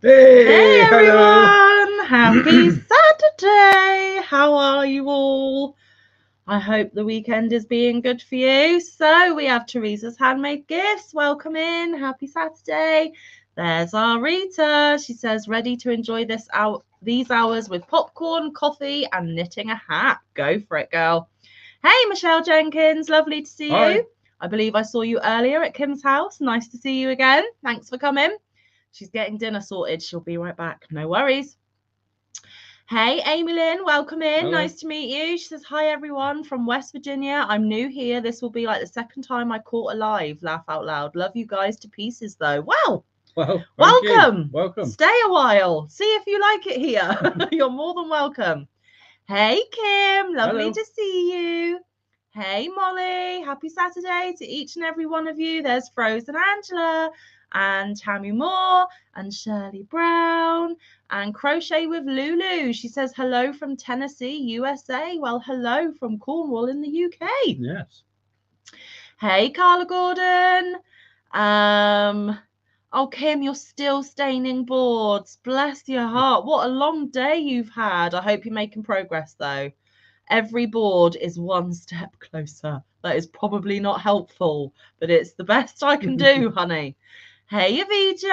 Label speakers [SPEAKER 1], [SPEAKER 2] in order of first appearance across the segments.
[SPEAKER 1] Hey,
[SPEAKER 2] everyone! Happy Saturday! How are you all? I hope the weekend is being good for you. So we have Teresa's Handmade Gifts. Welcome in. Happy Saturday. There's our Rita. She says, ready to enjoy these hours with popcorn, coffee, and knitting a hat. Go for it, girl. Hey, Michelle Jenkins. Lovely to see
[SPEAKER 1] Hi.
[SPEAKER 2] you. I believe I saw you earlier at Kim's house. Nice to see you again. Thanks for coming. She's getting dinner sorted. She'll be right back. No worries. Hey, Amy Lynn, welcome in.
[SPEAKER 1] Hello.
[SPEAKER 2] Nice to meet you. She says, hi, everyone from West Virginia. I'm new here. This will be like the second time I caught a live. Laugh out loud. Love you guys to pieces, though. Wow.
[SPEAKER 1] Well,
[SPEAKER 2] welcome.
[SPEAKER 1] Welcome.
[SPEAKER 2] Stay a while. See if you like it here. You're more than welcome. Hey, Kim. Lovely
[SPEAKER 1] Hello.
[SPEAKER 2] to see you. Hey, Molly. Happy Saturday to each and every one of you. There's Frozen Angela and Tammy Moore and Shirley Brown and Crochet with Lulu. She says hello from Tennessee, USA. Well, hello from Cornwall in the UK.
[SPEAKER 1] Yes.
[SPEAKER 2] Hey, Carla Gordon. Oh, Kim, you're still staining boards. Bless your heart. What a long day you've had. I hope you're making progress, though. Every board is one step closer. That is probably not helpful, but it's the best I can do, honey. Hey, VJ.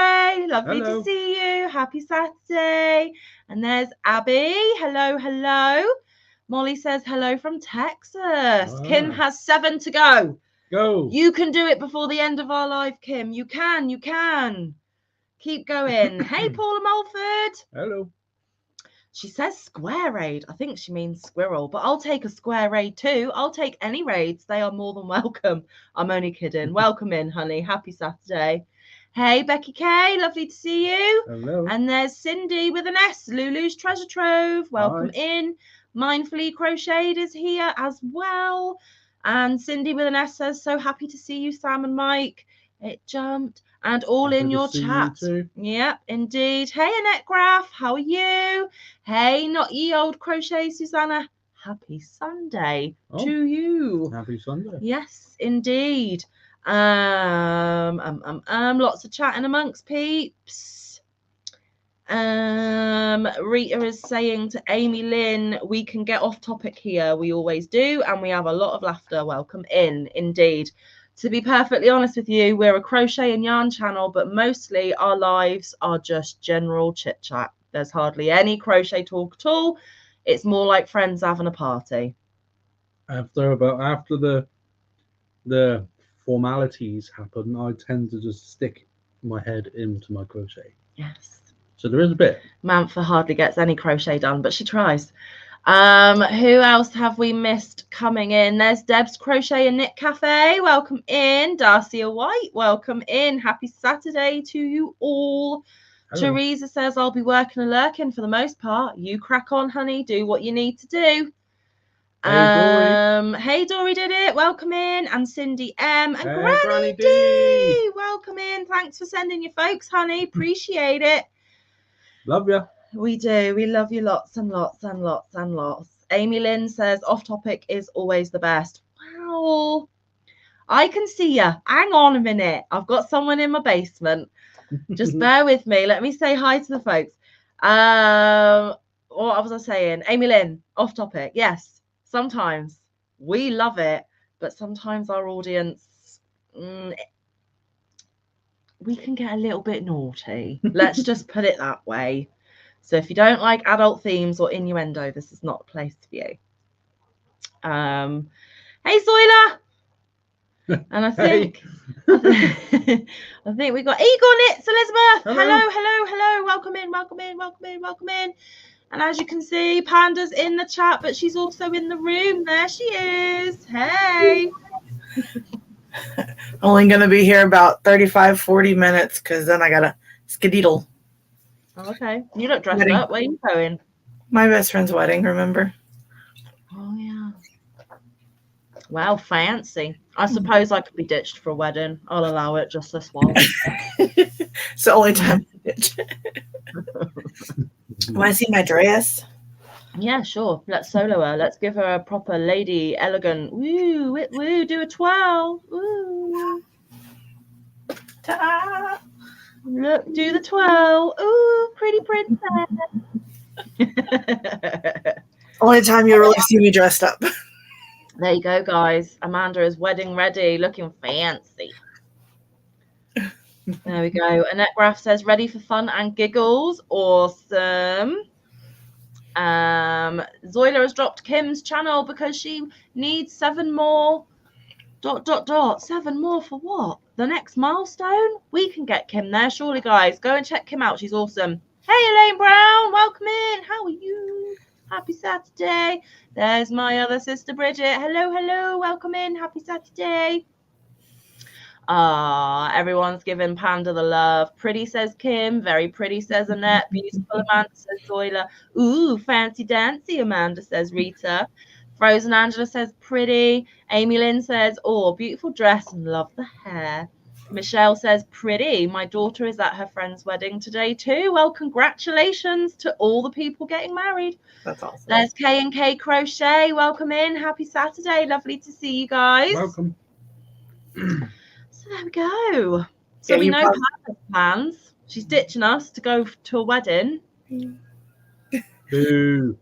[SPEAKER 2] Lovely to see you. Happy Saturday. And there's Abby. Hello, hello. Molly says hello from Texas. Kim has 7 to go.
[SPEAKER 1] Go.
[SPEAKER 2] You can do it before the end of our live, Kim. You can. Keep going. Hey, Paula Mulford.
[SPEAKER 1] Hello.
[SPEAKER 2] She says square raid. I think she means squirrel, but I'll take a square raid too. I'll take any raids. They are more than welcome. I'm only kidding. Welcome in, honey. Happy Saturday. Hey, Becky K. Lovely to see you.
[SPEAKER 1] Hello.
[SPEAKER 2] And there's Cindy with an S. Lulu's Treasure Trove. Welcome in. Mindfully Crocheted is here as well. And Cindy with an S says, so happy to see you, Sam and Mike. It jumped. And all in your chat. Yep, indeed. Hey, Annette Graff, how are you? Hey, not ye old crochet, Susanna. Happy Sunday to you.
[SPEAKER 1] Happy Sunday.
[SPEAKER 2] Yes, indeed. Lots of chatting amongst peeps. Rita is saying to Amy Lynn, we can get off topic here. We always do, and we have a lot of laughter. Welcome in, indeed. To be perfectly honest with you, we're a crochet and yarn channel, but mostly our lives are just general chit chat. There's hardly any crochet talk at all. It's more like friends having a party.
[SPEAKER 1] After the formalities happen, I tend to just stick my head into my crochet.
[SPEAKER 2] Yes.
[SPEAKER 1] So there is a bit.
[SPEAKER 2] Mantha hardly gets any crochet done, but she tries. Who else have we missed coming in? There's Deb's Crochet and Knit Cafe. Welcome in. Darcia White, welcome in. Happy Saturday to you all. Hello. Teresa says, I'll be working and lurking for the most part. You crack on, honey. Do what you need to do. Hey, Dory did it. Welcome in. And Cindy M. And Granny D. Welcome in. Thanks for sending your folks, honey. Appreciate it.
[SPEAKER 1] Love ya.
[SPEAKER 2] We do. We love you lots and lots and lots and lots. Amy Lynn says, off topic is always the best. Wow. I can see you. Hang on a minute. I've got someone in my basement. Just bear with me. Let me say hi to the folks. What was I saying? Amy Lynn, off topic. Yes, sometimes we love it, but sometimes our audience, we can get a little bit naughty. Let's just put it that way. So if you don't like adult themes or innuendo, this is not the place for you. Hey, Zoila. And I think I think we got Eagle Knits, Elizabeth. Hello. Welcome in. And as you can see, Panda's in the chat, but she's also in the room. There she is. Hey.
[SPEAKER 3] Only going to be here about 35-40 minutes because then I got to skedaddle.
[SPEAKER 2] Okay. You look dressed up. Where are you going?
[SPEAKER 3] My best friend's wedding, remember?
[SPEAKER 2] Oh, yeah. Wow, fancy. I suppose I could be ditched for a wedding. I'll allow it just this one.
[SPEAKER 3] It's the only time to ditch. Want to see my dress?
[SPEAKER 2] Yeah, sure. Let's solo her. Let's give her a proper lady, elegant, woo, do a twirl. Woo.
[SPEAKER 3] Ta-da.
[SPEAKER 2] Look, do the twirl. Ooh, pretty princess.
[SPEAKER 3] Only time you'll really see me dressed up.
[SPEAKER 2] There you go, guys. Amanda is wedding ready, looking fancy. There we go. Annette Graff says, ready for fun and giggles. Awesome. Zoila has dropped Kim's channel because she needs 7 more ... 7 more for what? The next milestone? We can get Kim there, surely, guys. Go and check Kim out. She's awesome. Hey, Elaine Brown. Welcome in. How are you? Happy Saturday. There's my other sister, Bridget. Hello, hello. Welcome in. Happy Saturday. Everyone's giving Panda the love. Pretty, says Kim. Very pretty, says Annette. Beautiful, Amanda, says Zoila. Ooh, fancy dancy, Amanda, says Rita. Frozen Angela says pretty. Amy Lynn says, oh, beautiful dress and love the hair. Michelle says pretty. My daughter is at her friend's wedding today too. Well, congratulations to all the people getting married.
[SPEAKER 3] That's awesome.
[SPEAKER 2] There's K&K Crochet. Welcome in. Happy Saturday. Lovely to see you guys.
[SPEAKER 1] Welcome.
[SPEAKER 2] So there we go. So
[SPEAKER 3] Yeah,
[SPEAKER 2] we
[SPEAKER 3] you
[SPEAKER 2] know
[SPEAKER 3] probably-
[SPEAKER 2] Panda's plans. She's ditching us to go to a wedding.
[SPEAKER 1] Boo.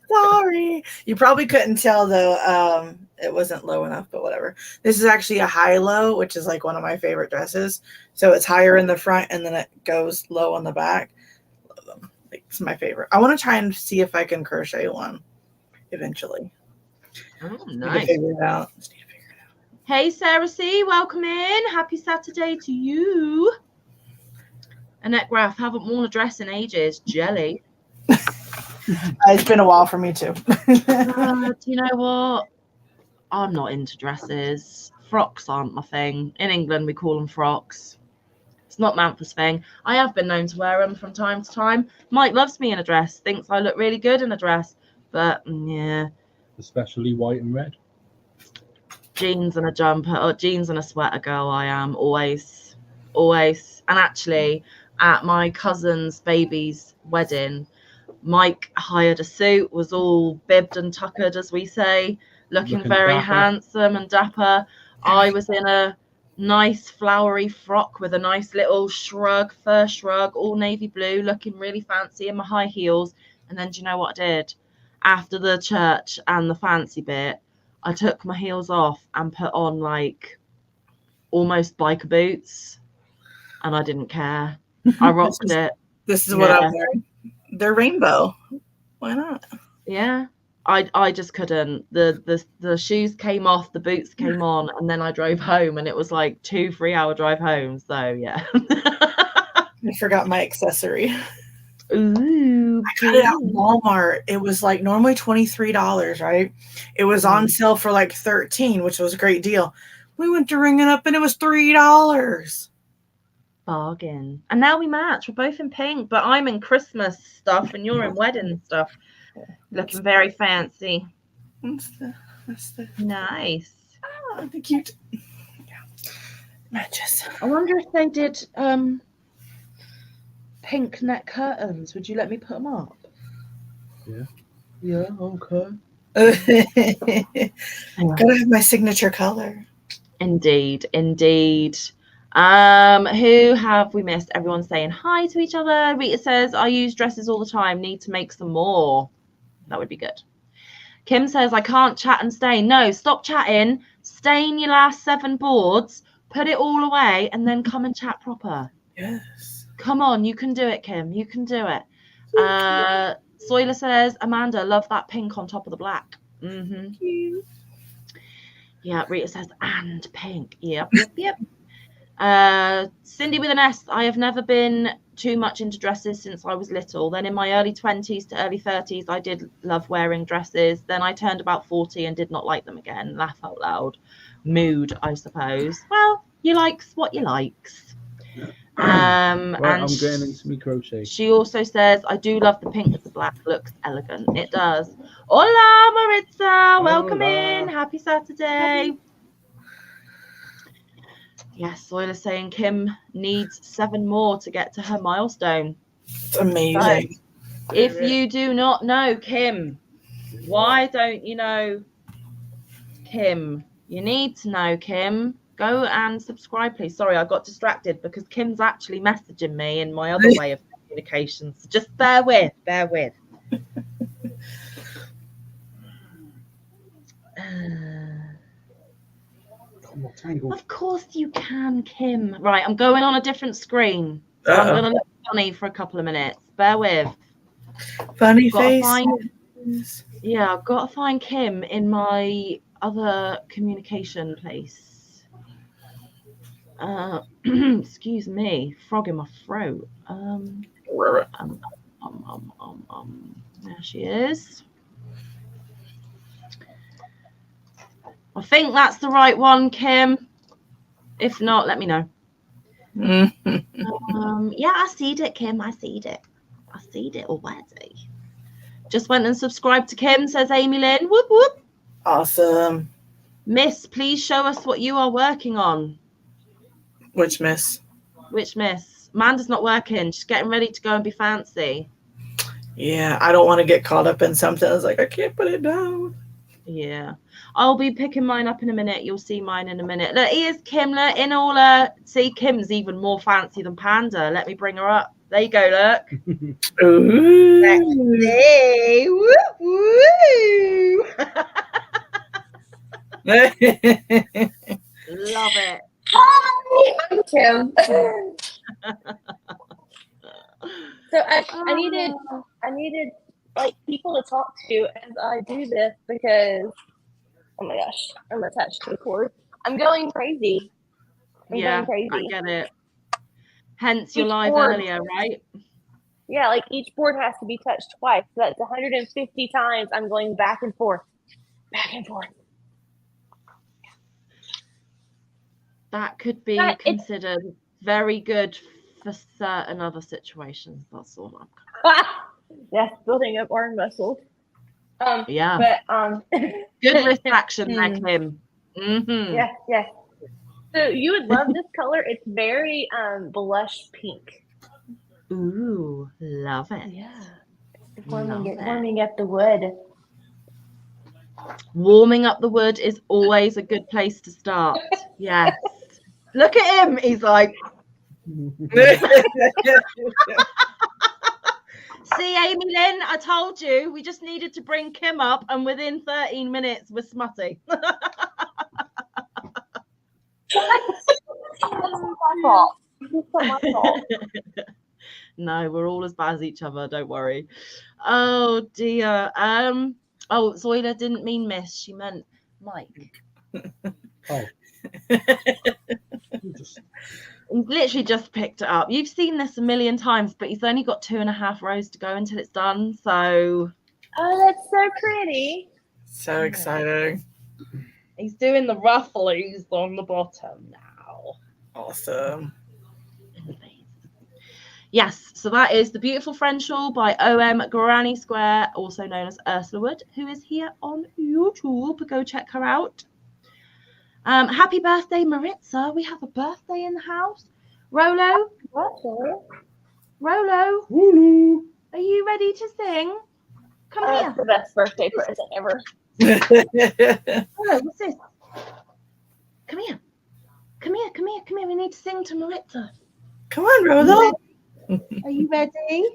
[SPEAKER 3] Sorry. You probably couldn't tell though. It wasn't low enough, but whatever. This is actually a high-low, which is like one of my favorite dresses. So it's higher in the front and then it goes low on the back. Love them. Like, it's my favorite. I want to try and see if I can crochet one eventually.
[SPEAKER 2] Oh,
[SPEAKER 3] Need to
[SPEAKER 2] nice.
[SPEAKER 3] figure it out. Just need to figure it out.
[SPEAKER 2] Hey, Sarah C. Welcome in. Happy Saturday to you. Annette Graff, haven't worn a dress in ages. Jelly.
[SPEAKER 3] It's been a while for me too.
[SPEAKER 2] Do you know what? I'm not into dresses. Frocks aren't my thing. In England, we call them frocks. It's not Manfred's thing. I have been known to wear them from time to time. Mike loves me in a dress, thinks I look really good in a dress. But, yeah,
[SPEAKER 1] Especially white and red.
[SPEAKER 2] jeans and a jumper, or jeans and a sweater girl I am, always. Always. And actually, at my cousin's baby's wedding, Mike hired a suit, was all bibbed and tuckered, as we say, looking very
[SPEAKER 1] dapper.
[SPEAKER 2] handsome and dapper. I was in a nice flowery frock with a nice little shrug, fur shrug, all navy blue, looking really fancy in my high heels. And then do you know what I did? After the church and the fancy bit, I took my heels off and put on like almost biker boots, and I didn't care. I rocked it.
[SPEAKER 3] This is what
[SPEAKER 2] Yeah.
[SPEAKER 3] I'm wearing. They're rainbow. Why not?
[SPEAKER 2] Yeah. I just couldn't. The shoes came off, the boots came on, and then I drove home, and it was like 2-3 hour drive home. So yeah.
[SPEAKER 3] I forgot my accessory.
[SPEAKER 2] Ooh,
[SPEAKER 3] I got it at Walmart. It was like normally $23, right? It was on sale for like $13, which was a great deal. We went to ring it up and it was $3.
[SPEAKER 2] bargain. And now we match. We're both in pink, but I'm in Christmas stuff and you're in wedding stuff. Looking very fancy.
[SPEAKER 3] That's the
[SPEAKER 2] Nice.
[SPEAKER 3] the cute. Yeah. Matches.
[SPEAKER 2] I wonder if they did pink net curtains. Would you let me put them up?
[SPEAKER 1] Yeah, okay.
[SPEAKER 3] Gotta have my signature color.
[SPEAKER 2] Indeed, indeed. Who have we missed? Everyone's saying hi to each other. Rita says, I use dresses all the time. Need to make some more. That would be good. Kim says, I can't chat and stain. No, stop chatting. Stain your last 7 boards. Put it all away and then come and chat proper.
[SPEAKER 3] Yes.
[SPEAKER 2] Come on, you can do it, Kim. You can do it. Soiler says, Amanda, love that pink on top of the black. Mm-hmm. Yeah, Rita says, and pink. Yep. Cindy with an S, I have never been too much into dresses since I was little. Then in my early 20s to early 30s, I did love wearing dresses. Then I turned about 40 and did not like them again. Laugh out loud. Mood, I suppose. Well, you likes what you likes.
[SPEAKER 1] Right,
[SPEAKER 2] And
[SPEAKER 1] I'm getting into me crochet.
[SPEAKER 2] she also says, I do love the pink with the black. Looks elegant. It does. Hola, Maritza. Welcome in. Happy Saturday. Yes, Soiler's saying Kim needs 7 more to get to her milestone.
[SPEAKER 3] It's amazing.
[SPEAKER 2] If you do not know Kim, why don't you know Kim? You need to know Kim. Go and subscribe, please. Sorry, I got distracted because Kim's actually messaging me in my other way of communication. So just bear with. Of course you can, Kim. Right, I'm going on a different screen. So I'm going to look funny for a couple of minutes. Bear with.
[SPEAKER 3] Funny face.
[SPEAKER 2] Yeah, I've got to find Kim in my other communication place. Excuse me, frog in my throat. There she is. I think that's the right one, Kim. If not, let me know. Yeah, I seed it, Kim. I seed it already. Just went and subscribed to Kim, says Amy Lynn. Whoop, whoop.
[SPEAKER 3] Awesome.
[SPEAKER 2] Miss, please show us what you are working on.
[SPEAKER 3] Which miss?
[SPEAKER 2] Amanda's not working. She's getting ready to go and be fancy.
[SPEAKER 3] Yeah, I don't want to get caught up in something. I was like, I can't put it down.
[SPEAKER 2] Yeah. I'll be picking mine up in a minute. You'll see mine in a minute. Look, here's Kim. Look, in all see, Kim's even more fancy than Panda. Let me bring her up. There you go, look.
[SPEAKER 3] Ooh.
[SPEAKER 2] Hey, woo, woo. Love it.
[SPEAKER 4] Hi, I'm Kim. So I needed like people to talk to as I do this because oh my gosh, I'm attached to the cord. I'm going crazy.
[SPEAKER 2] I get it. Hence your live
[SPEAKER 4] board,
[SPEAKER 2] earlier, right?
[SPEAKER 4] Yeah, like each board has to be touched twice. So that's 150 times I'm going back and forth.
[SPEAKER 2] That could be considered very good for certain other situations. That's all I'm
[SPEAKER 4] Yes, building up arm muscles.
[SPEAKER 2] Yeah.
[SPEAKER 4] But
[SPEAKER 2] good wrist action there, Kim. Mm-hmm.
[SPEAKER 4] Yes. So you would love this color. It's very blush pink.
[SPEAKER 2] Ooh, love it.
[SPEAKER 4] Yeah. Warming up the wood.
[SPEAKER 2] Warming up the wood is always a good place to start. Yes. Look at him. He's like. See, Amy Lynn, I told you we just needed to bring Kim up, and within 13 minutes we're smutty. No, we're all as bad as each other. Don't worry. Oh dear. Oh, Zoila didn't mean Miss. She meant Mike.
[SPEAKER 1] Oh.
[SPEAKER 2] He's literally just picked it up. You've seen this a million times, but he's only got 2.5 rows to go until it's done. So.
[SPEAKER 4] Oh, that's so pretty.
[SPEAKER 3] So exciting.
[SPEAKER 2] He's doing the ruffles on the bottom now.
[SPEAKER 3] Awesome.
[SPEAKER 2] Yes, so that is The Beautiful Friend Shawl by O.M. Granny Square, also known as Ursula Wood, who is here on YouTube. Go check her out. Happy birthday, Maritza. We have a birthday in the house. Rolo? Rolo? Are you ready to sing? Come here.
[SPEAKER 4] That's the best birthday present ever.
[SPEAKER 2] Rolo, what's this? Come here. We need to sing to Maritza.
[SPEAKER 3] Come on, Rolo.
[SPEAKER 2] Are you ready?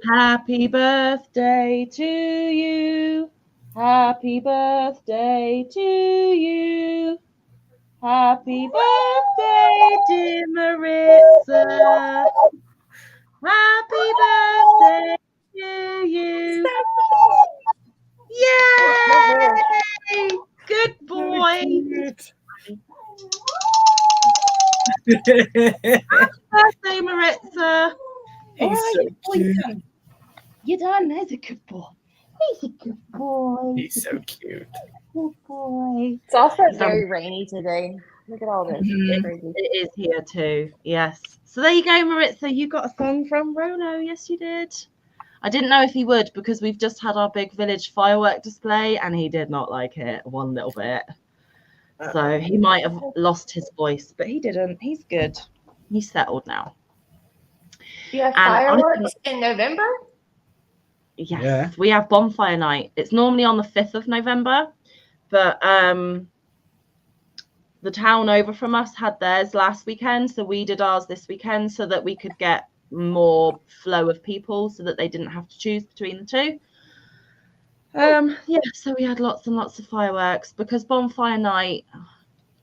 [SPEAKER 2] Happy birthday to you. Happy birthday to you. Happy birthday, dear Maritza. Happy birthday to you. Yay! Good boy. Happy birthday, Maritza.
[SPEAKER 3] He's so cute.
[SPEAKER 2] You're done. He's a good boy. He's a good boy.
[SPEAKER 3] He's so cute.
[SPEAKER 2] Good boy.
[SPEAKER 4] It's also very rainy today. Look at all this.
[SPEAKER 3] Mhm.
[SPEAKER 4] Crazy.
[SPEAKER 2] It is here too. Yes. So there you go, Maritza. You got a song from Rolo. Yes, you did. I didn't know if he would because we've just had our big village firework display and he did not like it one little bit. So he might have lost his voice, but he didn't. He's good. He's settled now.
[SPEAKER 4] You have
[SPEAKER 2] And
[SPEAKER 4] fireworks in November?
[SPEAKER 2] Yes,
[SPEAKER 1] Yeah.
[SPEAKER 2] we have bonfire night. It's normally on the 5th of November, but the town over from us had theirs last weekend, so we did ours this weekend so that we could get more flow of people so that they didn't have to choose between the two. Yeah, so we had lots and lots of fireworks because bonfire night,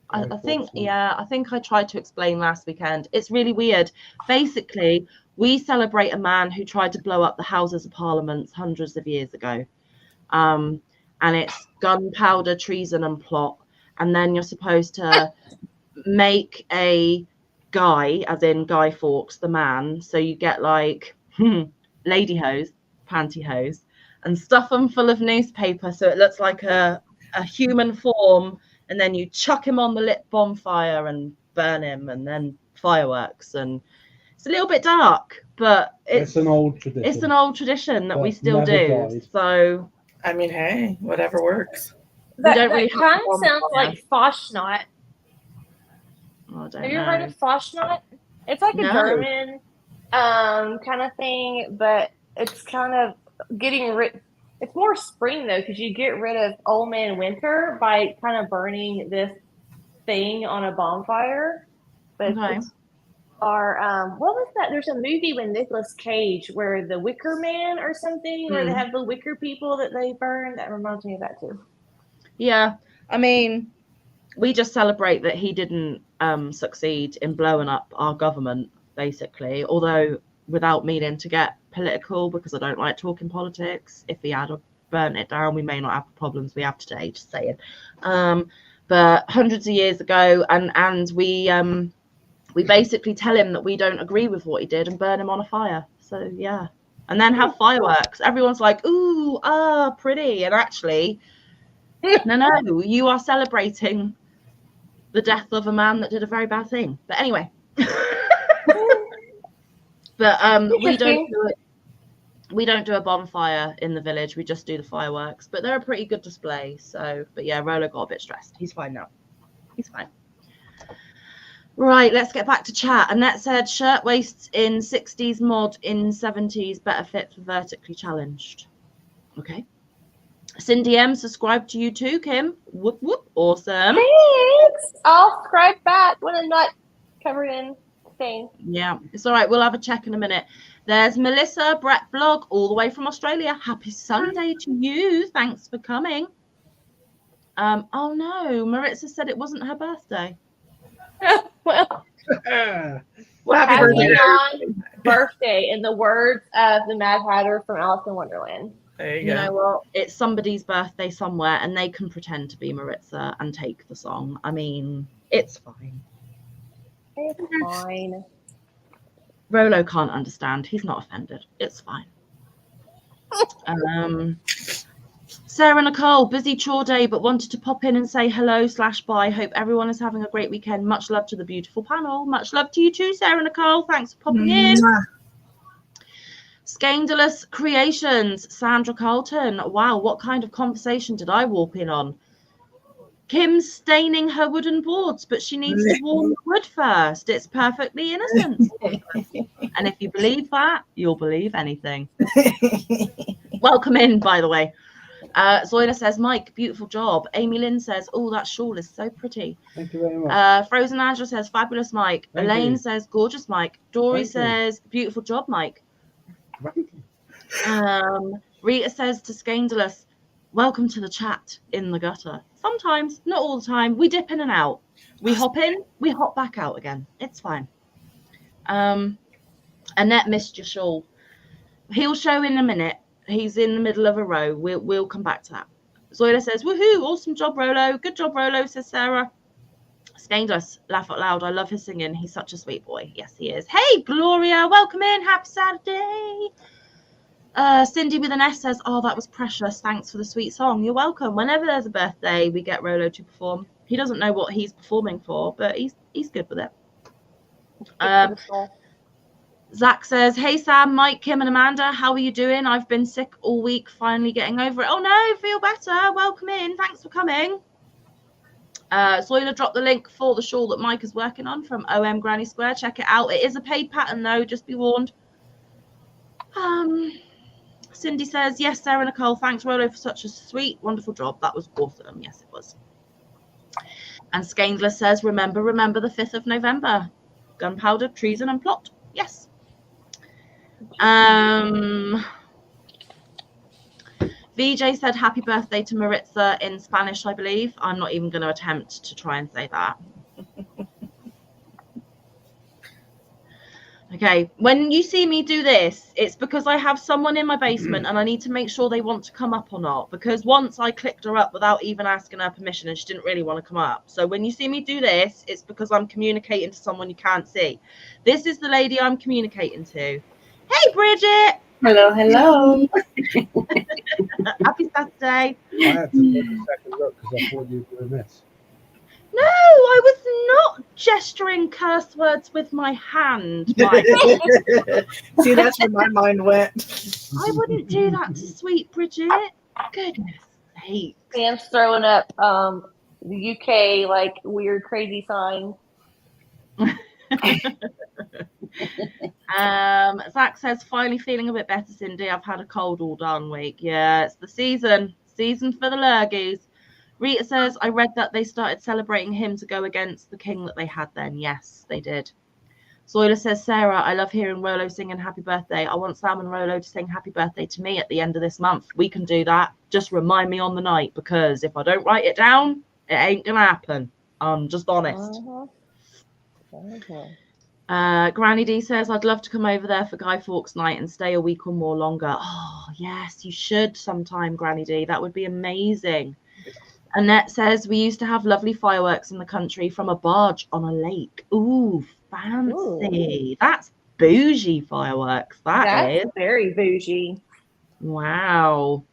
[SPEAKER 2] I think I tried to explain last weekend. It's really weird. Basically, we celebrate a man who tried to blow up the Houses of Parliament hundreds of years ago. And it's gunpowder, treason, and plot. And then you're supposed to make a guy, as in Guy Fawkes, the man. So you get like lady hose, pantyhose, and stuff them full of newspaper so it looks like a human form. And then you chuck him on the lit bonfire and burn him, and then fireworks. And it's a little bit dark, but
[SPEAKER 1] it's an old tradition.
[SPEAKER 2] It's an old tradition that we still
[SPEAKER 1] never
[SPEAKER 2] do.
[SPEAKER 1] died.
[SPEAKER 2] So
[SPEAKER 3] I mean, hey, whatever works.
[SPEAKER 4] That
[SPEAKER 2] don't really
[SPEAKER 4] kind
[SPEAKER 2] have
[SPEAKER 4] of sounds like Fastnacht.
[SPEAKER 2] I don't
[SPEAKER 4] Have you
[SPEAKER 2] know.
[SPEAKER 4] heard of Fastnacht? It's like a
[SPEAKER 2] No.
[SPEAKER 4] German kind of thing, but it's kind of getting rid. It's more spring though, because you get rid of Old Man Winter by kind of burning this thing on a bonfire. But
[SPEAKER 2] Okay.
[SPEAKER 4] it's what was that? There's a movie with Nicolas Cage where the Wicker Man or something, where they have the wicker people that they burn. That reminds me of that too.
[SPEAKER 2] Yeah, I mean, we just celebrate that he didn't succeed in blowing up our government, basically. Although, without meaning to get political, because I don't like talking politics, if he had burnt it down, we may not have the problems we have today. Just saying. But hundreds of years ago, and we basically tell him that we don't agree with what he did and burn him on a fire. So yeah, and then have fireworks. Everyone's like, ooh, pretty, and actually, no, you are celebrating the death of a man that did a very bad thing. But anyway, but we don't do a bonfire in the village. We just do the fireworks. But they're a pretty good display. So, but yeah, Rolo got a bit stressed. He's fine now. He's fine. Right, let's get back to chat. Annette said shirtwaists in 60s mod in 70s better fit for vertically challenged. Okay. Cindy M, subscribe to you too, Kim. Whoop whoop, awesome.
[SPEAKER 4] Thanks. I'll subscribe back when I'm not covered in thing.
[SPEAKER 2] Yeah, it's all right. We'll have a check in a minute. There's Melissa Brett Vlog all the way from Australia. Happy Sunday to you. Thanks for coming. Oh no, Maritza said it wasn't her birthday.
[SPEAKER 4] Well,
[SPEAKER 3] Well, happy birthday.
[SPEAKER 4] birthday in the words of the Mad Hatter from Alice in Wonderland.
[SPEAKER 3] There you
[SPEAKER 2] You
[SPEAKER 3] go.
[SPEAKER 2] know what? It's somebody's birthday somewhere, and they can pretend to be Maritza and take the song. I mean, it's fine.
[SPEAKER 4] It's fine.
[SPEAKER 2] Rolo can't understand. He's not offended. It's fine. Sarah Nicole, busy chore day, but wanted to pop in and say hello/bye. Hope everyone is having a great weekend. Much love to the beautiful panel. Much love to you too, Sarah Nicole. Thanks for popping in. Scandalous Creations, Sandra Carlton. Wow, what kind of conversation did I walk in on? Kim's staining her wooden boards, but she needs to warm the wood first. It's perfectly innocent. And if you believe that, you'll believe anything. Welcome in, by the way. Zoila says, Mike, beautiful job. Amy Lynn says, oh, that shawl is so pretty.
[SPEAKER 1] Thank you very much.
[SPEAKER 2] Frozen Angela says, fabulous, Mike.
[SPEAKER 1] Thank
[SPEAKER 2] Elaine
[SPEAKER 1] you.
[SPEAKER 2] says, gorgeous, Mike. Dory
[SPEAKER 1] Thank you.
[SPEAKER 2] says, beautiful job, Mike.
[SPEAKER 1] Thank you.
[SPEAKER 2] Rita says to Scandalous, welcome to the chat in the gutter. Sometimes, not all the time. We dip in and out. We hop in, we hop back out again. It's fine. Annette missed your shawl. He'll show in a minute. He's in the middle of a row. We'll come back to that. Zoila says, woohoo, awesome job, Rolo. Good job, Rolo, says Sarah. Scandalous, laugh out loud. I love his singing. He's such a sweet boy. Yes, he is. Hey, Gloria, welcome in. Happy Saturday. Cindy with an S says, oh, that was precious. Thanks for the sweet song. You're welcome. Whenever there's a birthday, we get Rolo to perform. He doesn't know what he's performing for, but he's good with it. Zach says, hey, Sam, Mike, Kim, and Amanda. How are you doing? I've been sick all week, finally getting over it. Oh, no, feel better. Welcome in. Thanks for coming. Zoila dropped the link for the shawl that Mike is working on from OM Granny Square. Check it out. It is a paid pattern, though. Just be warned. Cindy says, yes, Sarah Nicole. Thanks, Rolo, for such a sweet, wonderful job. That was awesome. Yes, it was. And Scaindler says, remember the 5th of November. Gunpowder, treason, and plot. Yes. VJ said happy birthday to Maritza in Spanish, I believe. I'm not even going to attempt to try and say that. Okay, when you see me do this, it's because I have someone in my basement and I need to make sure they want to come up or not. Because once I clicked her up without even asking her permission and she didn't really want to come up. So when you see me do this, it's because I'm communicating to someone you can't see. This is the lady I'm communicating to. Hey, Bridget!
[SPEAKER 5] Hello, hello.
[SPEAKER 2] Happy Saturday.
[SPEAKER 1] I had to take a second look because I thought you were doing this.
[SPEAKER 2] No, I was not gesturing curse words with my hand. Mike.
[SPEAKER 3] See, that's where my mind went.
[SPEAKER 2] I wouldn't do that to sweet Bridget. Goodness sake.
[SPEAKER 4] Sam's throwing up the UK like weird crazy sign.
[SPEAKER 2] Zach says, finally feeling a bit better, Cindy. I've had a cold all darn week. Yeah, it's the season for the lurgies. Rita says, I read that they started celebrating him to go against the king that they had then. Yes, they did. Zoila says, Sarah, I love hearing Rolo singing happy birthday. I want Sam and Rolo to sing happy birthday to me at the end of this month. We can do that. Just remind me on the night, because if I don't write it down, it ain't gonna happen. I'm just honest. Granny D says, I'd love to come over there for Guy Fawkes night and stay a week or more longer. Oh, yes, you should sometime, Granny D. That would be amazing. Annette says, we used to have lovely fireworks in the country from a barge on a lake. Ooh, fancy. Ooh. That's bougie fireworks. That's
[SPEAKER 4] very bougie.
[SPEAKER 2] Wow.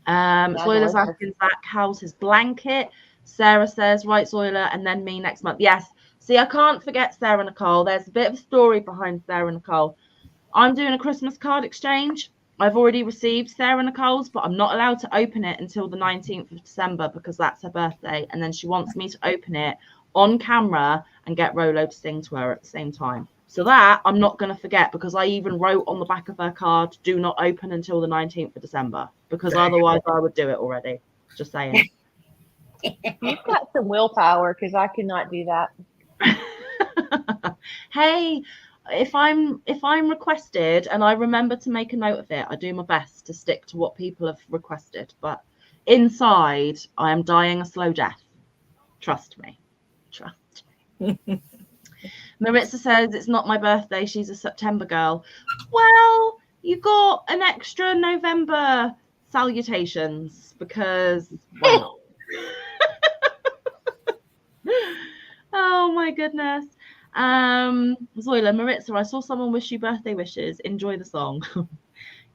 [SPEAKER 2] Zoila's asking Zach, how's his blanket? Sarah says, right, Zoila, and then me next month. Yes. See, I can't forget Sarah Nicole. There's a bit of a story behind Sarah Nicole. I'm doing a Christmas card exchange. I've already received Sarah Nicole's, but I'm not allowed to open it until the 19th of December because that's her birthday. And then she wants me to open it on camera and get Rolo to sing to her at the same time. So that I'm not going to forget, because I even wrote on the back of her card, do not open until the 19th of December, because otherwise I would do it already. Just saying.
[SPEAKER 4] You've got some willpower, because I could not do that.
[SPEAKER 2] Hey, if I'm requested and I remember to make a note of it, I do my best to stick to what people have requested. But inside, I am dying a slow death. Trust me. Maritza says it's not my birthday. She's a September girl. Well, you got an extra November salutations, because why not? Oh my goodness. Zoila, Maritza, I saw someone wish you birthday wishes. Enjoy the song.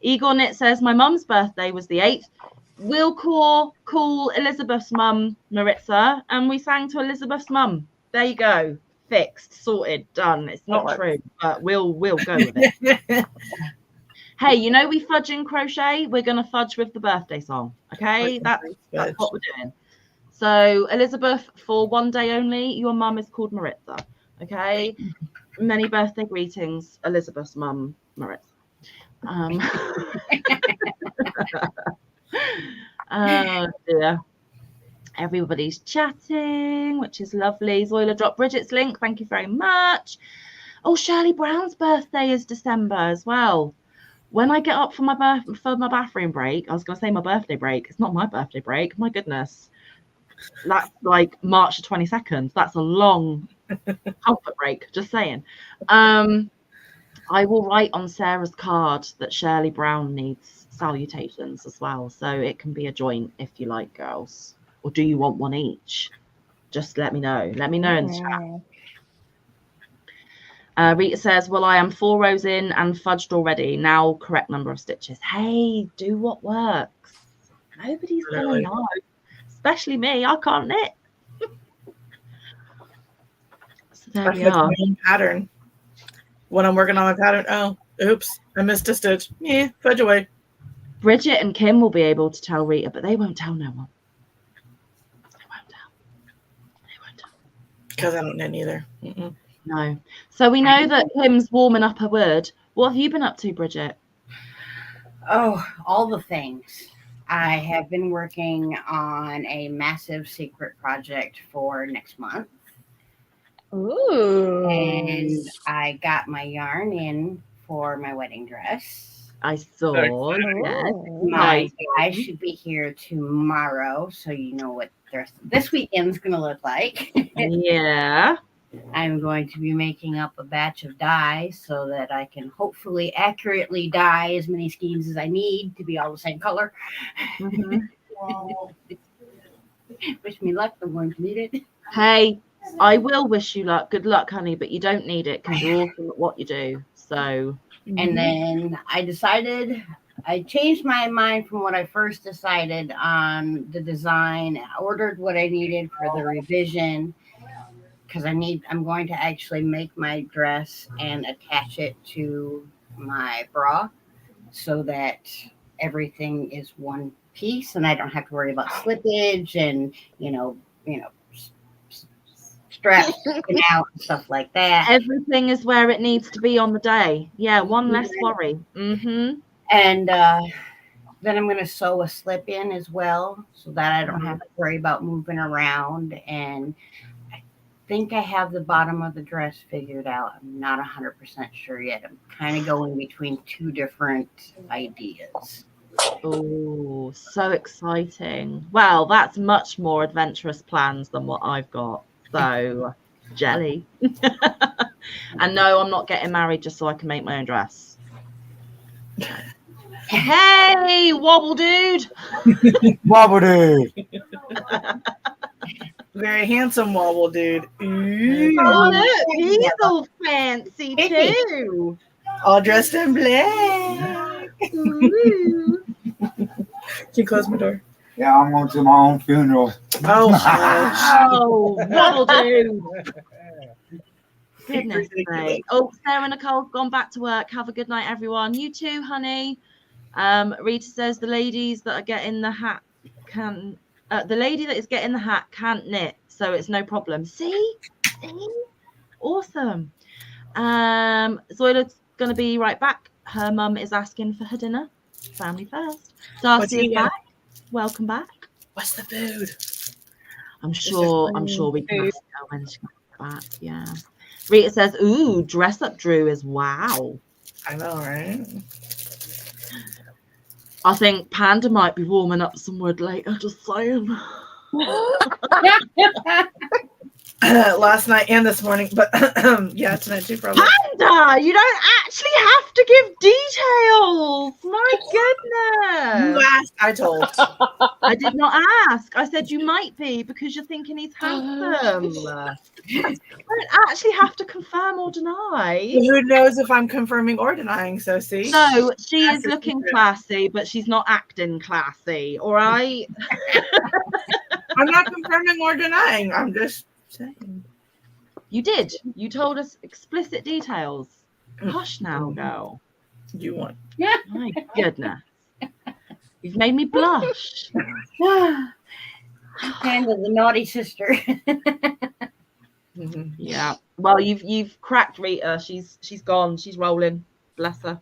[SPEAKER 2] Igor Knit says, my mum's birthday was the 8th. We'll call Elizabeth's mum Maritza, and we sang to Elizabeth's mum. There you go. Fixed, sorted, done. It's not true, but we'll go with it. Hey, you know we fudge in crochet? We're going to fudge with the birthday song. Okay? That's what we're doing. So, Elizabeth, for one day only, your mum is called Maritza. Okay? Many birthday greetings, Elizabeth's mum, Maritza. Oh, dear. Everybody's chatting, which is lovely. Zoila dropped Bridget's link. Thank you very much. Oh, Shirley Brown's birthday is December as well. When I get up for my bathroom break, I was going to say my birthday break. It's not my birthday break. My goodness. That's like March the 22nd. That's a long comfort break, just saying. I will write on Sarah's card that Shirley Brown needs salutations as well, so it can be a joint if you like, girls. Or do you want one each? Just let me know. Let me know in the chat. Rita says, well, I am 4 rows in and fudged already. Now correct number of stitches. Hey, do what works. Nobody's going to know. Especially me. I can't knit. So there we are.
[SPEAKER 3] Pattern. When I'm working on my pattern, oh, oops, I missed a stitch. Yeah, fudge away.
[SPEAKER 2] Bridget and Kim will be able to tell Rita, but they won't tell no one. They won't tell.
[SPEAKER 3] Because I don't knit either.
[SPEAKER 2] No. So we know that Kim's warming up her word. What have you been up to, Bridget?
[SPEAKER 5] Oh, all the things. I have been working on a massive secret project for next month.
[SPEAKER 4] Ooh.
[SPEAKER 5] And I got my yarn in for my wedding dress.
[SPEAKER 2] I saw. Yes.
[SPEAKER 5] My
[SPEAKER 2] Nice.
[SPEAKER 5] guy should be here tomorrow, so you know what the rest of this weekend's going to look like.
[SPEAKER 2] Yeah.
[SPEAKER 5] I'm going to be making up a batch of dye so that I can hopefully accurately dye as many skeins as I need to be all the same color.
[SPEAKER 2] Mhm.
[SPEAKER 5] Wish me luck. I'm going to need it.
[SPEAKER 2] Hey, I will wish you luck. Good luck, honey, but you don't need it because you're awesome at what you do. So,
[SPEAKER 5] And then I changed my mind from what I first decided on the design. I ordered what I needed for the revision because I'm going to actually make my dress and attach it to my bra so that everything is one piece and I don't have to worry about slippage and straps sticking out and stuff like that.
[SPEAKER 2] everything is where it needs to be on the day. Yeah, one less worry. Mm-hmm.
[SPEAKER 5] And then I'm going to sew a slip in as well so that I don't have to worry about moving around. And I think I have the bottom of the dress figured out. I'm not 100% sure yet. I'm kind of going between two different ideas.
[SPEAKER 2] Oh, so exciting. Well, that's much more adventurous plans than what I've got. So, jelly. And no, I'm not getting married just so I can make my own dress. Hey, Wobble Dude.
[SPEAKER 6] Wobble dude.
[SPEAKER 3] Very handsome wobble dude.
[SPEAKER 2] Oh,
[SPEAKER 3] Ooh.
[SPEAKER 2] look, he's all fancy too.
[SPEAKER 3] All dressed in black.
[SPEAKER 2] Ooh.
[SPEAKER 3] Can you close my door?
[SPEAKER 6] Yeah, I'm going to my own funeral.
[SPEAKER 3] Oh, hush.
[SPEAKER 2] Oh, Wobble Dude. Goodness sake. Oh, Sarah Nicole's gone back to work. Have a good night, everyone. You too, honey. Rita says the ladies that are getting the hat can. The lady that is getting the hat can't knit, so it's no problem. See? Awesome. Zoila's gonna be right back. Her mum is asking for her dinner. Family first. Darcy is back. Welcome back.
[SPEAKER 3] What's the food?
[SPEAKER 2] I'm sure we can ask her when she comes back. Yeah. Rita says, "Ooh, dress up Drew is wow."
[SPEAKER 3] I know, right?
[SPEAKER 2] I think Panda might be warming up some wood later. Just saying.
[SPEAKER 3] Last night and this morning, but yeah, tonight too, probably.
[SPEAKER 2] Panda, you don't actually have to give details. My
[SPEAKER 3] You
[SPEAKER 2] goodness.
[SPEAKER 3] asked, I told.
[SPEAKER 2] I did not ask. I said you might be because you're thinking he's handsome. You don't actually have to confirm or deny.
[SPEAKER 3] Who knows if I'm confirming or denying? So see.
[SPEAKER 2] So she is
[SPEAKER 3] That's a
[SPEAKER 2] looking
[SPEAKER 3] secret.
[SPEAKER 2] classy, but she's not acting classy. All right.
[SPEAKER 3] I'm not confirming or denying. I'm just saying.
[SPEAKER 2] You did. You told us explicit details. Hush now, girl.
[SPEAKER 3] You want.
[SPEAKER 2] My goodness. You've made me blush.
[SPEAKER 5] Panda, the naughty sister.
[SPEAKER 3] Mhm.
[SPEAKER 2] Yeah. Well, you've cracked Rita. She's gone. She's rolling. Bless her.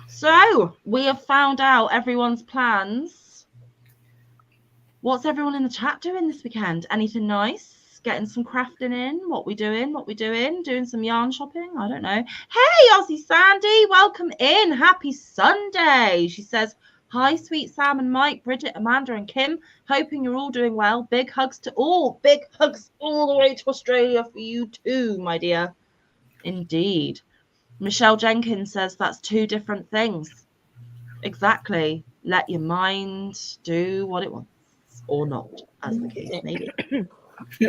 [SPEAKER 2] So we have found out everyone's plans. What's everyone in the chat doing this weekend? Anything nice? Getting some crafting in? What we doing? Doing some yarn shopping? I don't know. Hey, Aussie Sandy, welcome in. Happy Sunday. She says, hi, sweet Sam and Mike, Bridget, Amanda and Kim. Hoping you're all doing well. Big hugs to all. Big hugs all the way to Australia for you too, my dear. Indeed. Michelle Jenkins says that's two different things. Exactly. Let your mind do what it wants. Or not, as the case may be.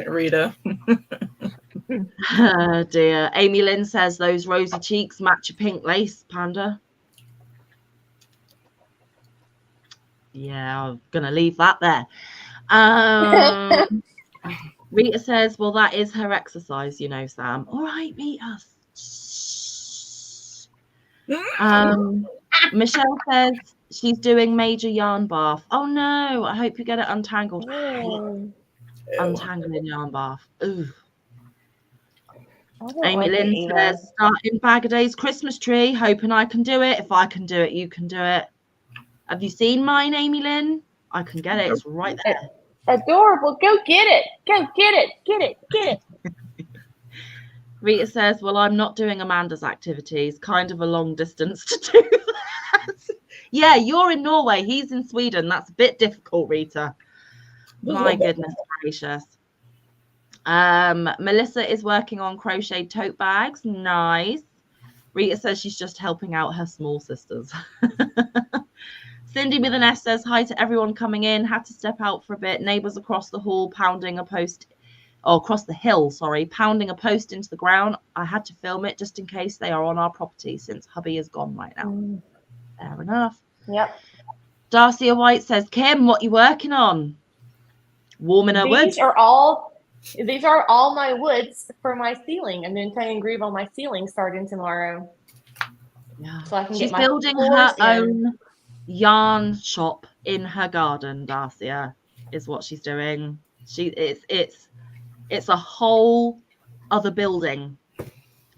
[SPEAKER 3] Rita.
[SPEAKER 2] Oh dear. Amy Lynn says those rosy cheeks match your pink lace, Panda. Yeah, I'm gonna leave that there. Rita says, well, that is her exercise, you know, Sam. All right, Rita. Michelle says she's doing major yarn bath. Oh no, I hope you get it untangled. Untangling yarn bath. Ooh. Amy Lynn says, starting Bag a Day's Christmas tree, hoping I can do it. If I can do it, you can do it. Have you seen mine, Amy Lynn? I can get it. It's right there.
[SPEAKER 4] Adorable. Go get it. Go get it. Get it. Get it.
[SPEAKER 2] Rita says, well, I'm not doing Amanda's activities. Kind of a long distance to do that. Yeah, you're in Norway. He's in Sweden. That's a bit difficult, Rita. My goodness gracious. Melissa is working on crocheted tote bags. Nice. Rita says she's just helping out her small sisters. Cindy with an S says, hi to everyone coming in. Had to step out for a bit. Neighbours across the hall pounding a post, or across the hill, sorry, pounding a post into the ground. I had to film it just in case they are on our property since hubby is gone right now. Fair enough.
[SPEAKER 4] Yep.
[SPEAKER 2] Darcia White says, Kim, what you working on? Warming her wood.
[SPEAKER 4] These are all my woods for my ceiling. I'm doing tie and groove on my ceiling starting tomorrow.
[SPEAKER 2] Yeah.
[SPEAKER 4] So I can
[SPEAKER 2] She's
[SPEAKER 4] get my
[SPEAKER 2] building her own yarn shop in her garden. Darcia is what she's doing. It's a whole other building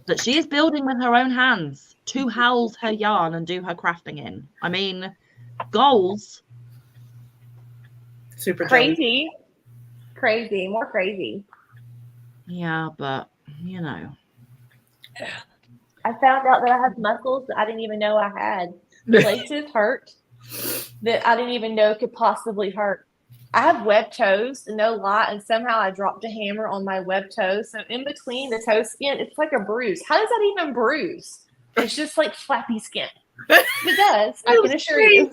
[SPEAKER 2] that she is building with her own hands to house her yarn and do her crafting in. I mean, goals.
[SPEAKER 3] Super
[SPEAKER 4] crazy. Crazy, more crazy.
[SPEAKER 2] Yeah, but you know.
[SPEAKER 4] I found out that I have muscles that I didn't even know I had. Places hurt that I didn't even know could possibly hurt. I have web toes, no lie, and somehow I dropped a hammer on my web toes. So in between the toe skin, it's like a bruise. How does that even bruise? It's just like flappy skin. It does, I can assure you.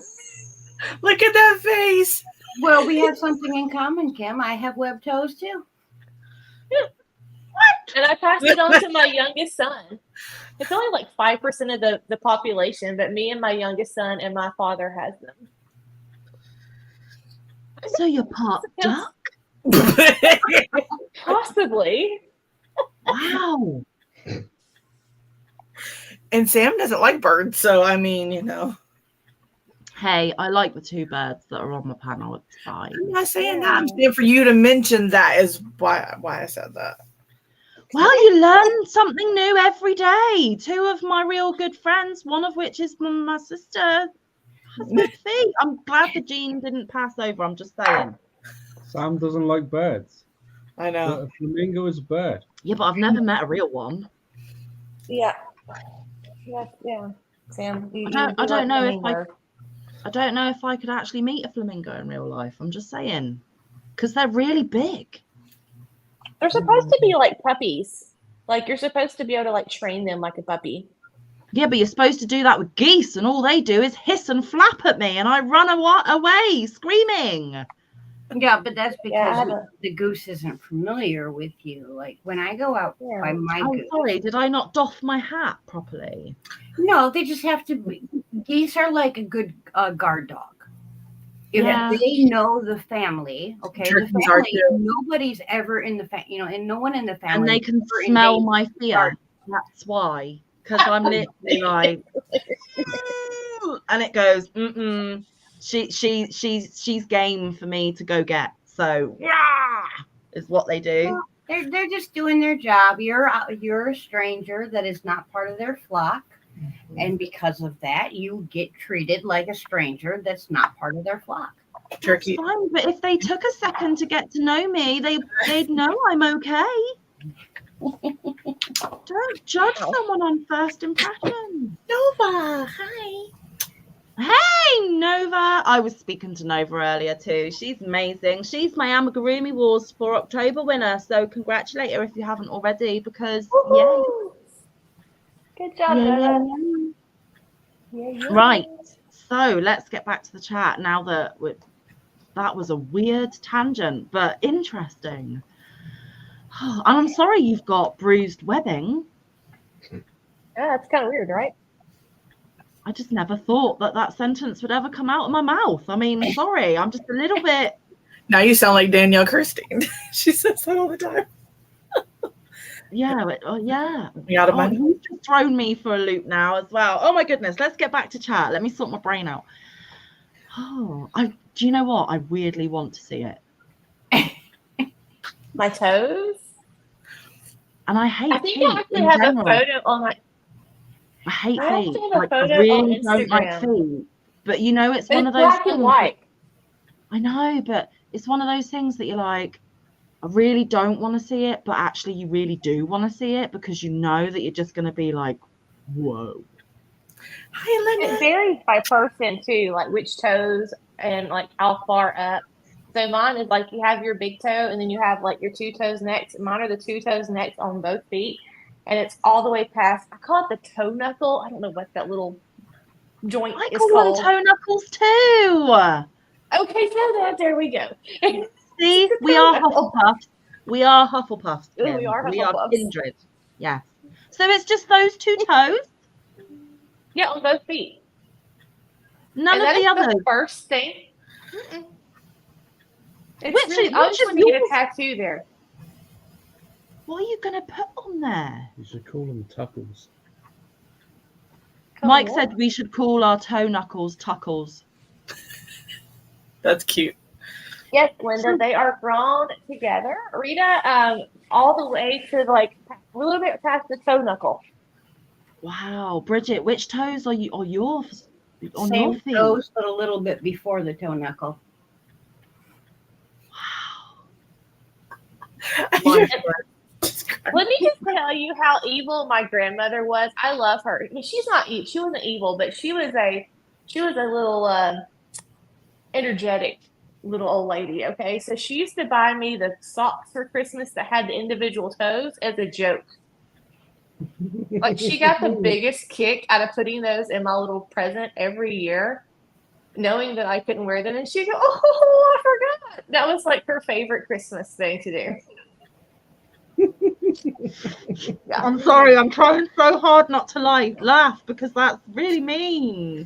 [SPEAKER 3] Look at that face.
[SPEAKER 5] Well, we have something in common, Kim. I have web toes too.
[SPEAKER 4] And I passed it on to my youngest son. It's only like 5% of the population, but me and my youngest son and my father has them.
[SPEAKER 2] So you're part duck?
[SPEAKER 4] Possibly.
[SPEAKER 2] Wow.
[SPEAKER 3] And Sam doesn't like birds, so I mean, you know.
[SPEAKER 2] Hey, I like the two birds that are on the panel. It's fine.
[SPEAKER 3] I'm not saying that. I'm saying for you to mention that is why I said that.
[SPEAKER 2] Well, you learn something new every day. Two of my real good friends, one of which is my sister, has good feet. I'm glad the gene didn't pass over. I'm just saying.
[SPEAKER 1] Sam doesn't like birds.
[SPEAKER 3] I know.
[SPEAKER 1] But a flamingo is a bird.
[SPEAKER 2] Yeah, but I've never met a real one.
[SPEAKER 4] Yeah. Yeah. Sam,
[SPEAKER 2] I don't know if I could actually meet a flamingo in real life. I'm just saying, because they're really big.
[SPEAKER 4] They're supposed to be like puppies. Like you're supposed to be able to like train them like a puppy.
[SPEAKER 2] Yeah, but you're supposed to do that with geese, and all they do is hiss and flap at me, and I run away screaming.
[SPEAKER 5] Yeah, but that's because the goose isn't familiar with you. Like when I go out by my goose.
[SPEAKER 2] Sorry, did I not doff my hat properly?
[SPEAKER 5] No, they just have to be. Geese are like a good guard dog. If they know the family, okay, the family, nobody's ever in the and no one in the family.
[SPEAKER 2] And they can smell my fear. That's why. Because I'm literally like, and it goes, she's game for me to go get. So, is what they do.
[SPEAKER 5] Well, they're just doing their job. You're a stranger that is not part of their flock. And because of that, you get treated like a stranger that's not part of their flock.
[SPEAKER 3] Turkey.
[SPEAKER 2] That's fine, but if they took a second to get to know me, they'd know I'm okay. Don't judge someone on first impression.
[SPEAKER 3] Nova, hi.
[SPEAKER 2] Hey, Nova. I was speaking to Nova earlier too. She's amazing. She's my Amigurumi Wars for October winner. So congratulate her if you haven't already, because yay.
[SPEAKER 4] Good job, Nova. Yeah.
[SPEAKER 2] Right. So let's get back to the chat now that that was a weird tangent, but interesting. And I'm sorry you've got bruised webbing.
[SPEAKER 4] Yeah, that's kind of weird, right?
[SPEAKER 2] I just never thought that sentence would ever come out of my mouth. I mean, sorry, I'm just a little bit.
[SPEAKER 3] Now you sound like Danielle Kirstein. She says that all the time.
[SPEAKER 2] Yeah.
[SPEAKER 3] You've
[SPEAKER 2] just thrown me for a loop now as well. Oh my goodness. Let's get back to chat. Let me sort my brain out. Do you know what? I weirdly want to see it.
[SPEAKER 4] My toes?
[SPEAKER 2] And I hate
[SPEAKER 4] feet.
[SPEAKER 2] I
[SPEAKER 4] actually have a photo on my.
[SPEAKER 2] I hate
[SPEAKER 4] I
[SPEAKER 2] feet.
[SPEAKER 4] actually have a
[SPEAKER 2] I
[SPEAKER 4] photo
[SPEAKER 2] really
[SPEAKER 4] on
[SPEAKER 2] don't like
[SPEAKER 4] Instagram.
[SPEAKER 2] feet. But you know, it's
[SPEAKER 4] But
[SPEAKER 2] one
[SPEAKER 4] it's
[SPEAKER 2] of those
[SPEAKER 4] black and
[SPEAKER 2] things.
[SPEAKER 4] white.
[SPEAKER 2] I know, but it's one of those things that you're like, I really don't want to see it, but actually you really do want to see it because you know that you're just going to be like, whoa.
[SPEAKER 3] Hi,
[SPEAKER 4] It
[SPEAKER 3] Linda.
[SPEAKER 4] varies by person too, like which toes and like how far up. So mine is like you have your big toe and then you have like your 2 toes next. Mine are the 2 toes next on both feet. And it's all the way past, I call it the toe knuckle. I don't know what that little joint
[SPEAKER 2] I
[SPEAKER 4] is
[SPEAKER 2] call them
[SPEAKER 4] called.
[SPEAKER 2] toe knuckles too.
[SPEAKER 4] Okay, so there we go.
[SPEAKER 2] See,
[SPEAKER 4] The
[SPEAKER 2] we
[SPEAKER 4] toe
[SPEAKER 2] are
[SPEAKER 4] knuckle.
[SPEAKER 2] Hufflepuffs. We are Hufflepuffs.
[SPEAKER 4] Ooh,
[SPEAKER 2] Kim.
[SPEAKER 4] we are
[SPEAKER 2] We are
[SPEAKER 4] Hufflepuffs.
[SPEAKER 2] kindred. Yes. So it's just those 2 toes.
[SPEAKER 4] Yeah, on both feet.
[SPEAKER 2] None
[SPEAKER 4] And
[SPEAKER 2] of
[SPEAKER 4] that
[SPEAKER 2] the
[SPEAKER 4] is
[SPEAKER 2] others.
[SPEAKER 4] the first thing. Mm-mm. It's
[SPEAKER 2] Which
[SPEAKER 4] really,
[SPEAKER 2] is-
[SPEAKER 4] I
[SPEAKER 2] which
[SPEAKER 4] just
[SPEAKER 2] is
[SPEAKER 4] want to get a
[SPEAKER 2] yours?
[SPEAKER 4] tattoo there.
[SPEAKER 2] What are you going to put on there?
[SPEAKER 1] You should call them tuckles.
[SPEAKER 4] Come
[SPEAKER 2] Mike
[SPEAKER 4] on.
[SPEAKER 2] said we should call our toe knuckles tuckles.
[SPEAKER 3] That's cute.
[SPEAKER 4] Yes, Linda, they are drawn together. Rita, all the way to like a little bit past the toe knuckle.
[SPEAKER 2] Wow, Bridget, which toes are you or yours on
[SPEAKER 5] Same
[SPEAKER 2] your feet?
[SPEAKER 5] toes, but a little bit before the toe knuckle.
[SPEAKER 2] Wow.
[SPEAKER 4] Let me just tell you how evil my grandmother was. I love her. I mean, she's not. She wasn't evil, but she was a little energetic little old lady. Okay, so she used to buy me the socks for Christmas that had the individual toes as a joke. Like she got the biggest kick out of putting those in my little present every year, knowing that I couldn't wear them, and she'd go, "Oh, I forgot." That was like her favorite Christmas thing to do. Yeah.
[SPEAKER 2] I'm sorry, I'm trying so hard not to laugh because that's really mean.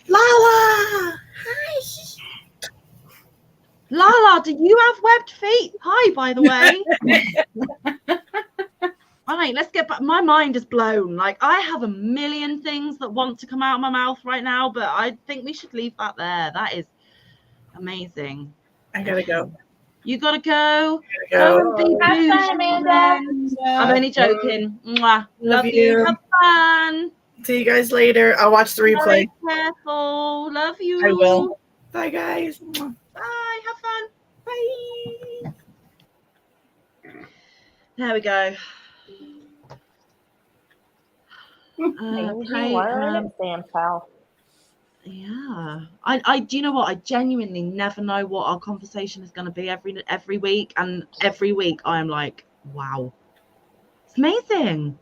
[SPEAKER 3] Lala. Hi.
[SPEAKER 2] Lala, do you have webbed feet? Hi, by the way. All right, let's get back. My mind is blown. Like, I have a million things that want to come out of my mouth right now, but I think we should leave that there. That is amazing.
[SPEAKER 3] I gotta go.
[SPEAKER 2] You gotta go.
[SPEAKER 3] I gotta
[SPEAKER 2] Go and be
[SPEAKER 4] Have fun,
[SPEAKER 2] bougie,
[SPEAKER 4] Amanda.
[SPEAKER 2] friend. I'm only joking. Mwah. Love you. Have fun.
[SPEAKER 3] See you guys later. I'll watch the replay.
[SPEAKER 2] Be careful. Love you.
[SPEAKER 3] I will. Bye, guys.
[SPEAKER 2] Bye. Have fun. Bye. There we go.
[SPEAKER 4] Sam pal.
[SPEAKER 2] Yeah. I do you know what? I genuinely never know what our conversation is going to be every week, and every week I am like, wow. It's amazing.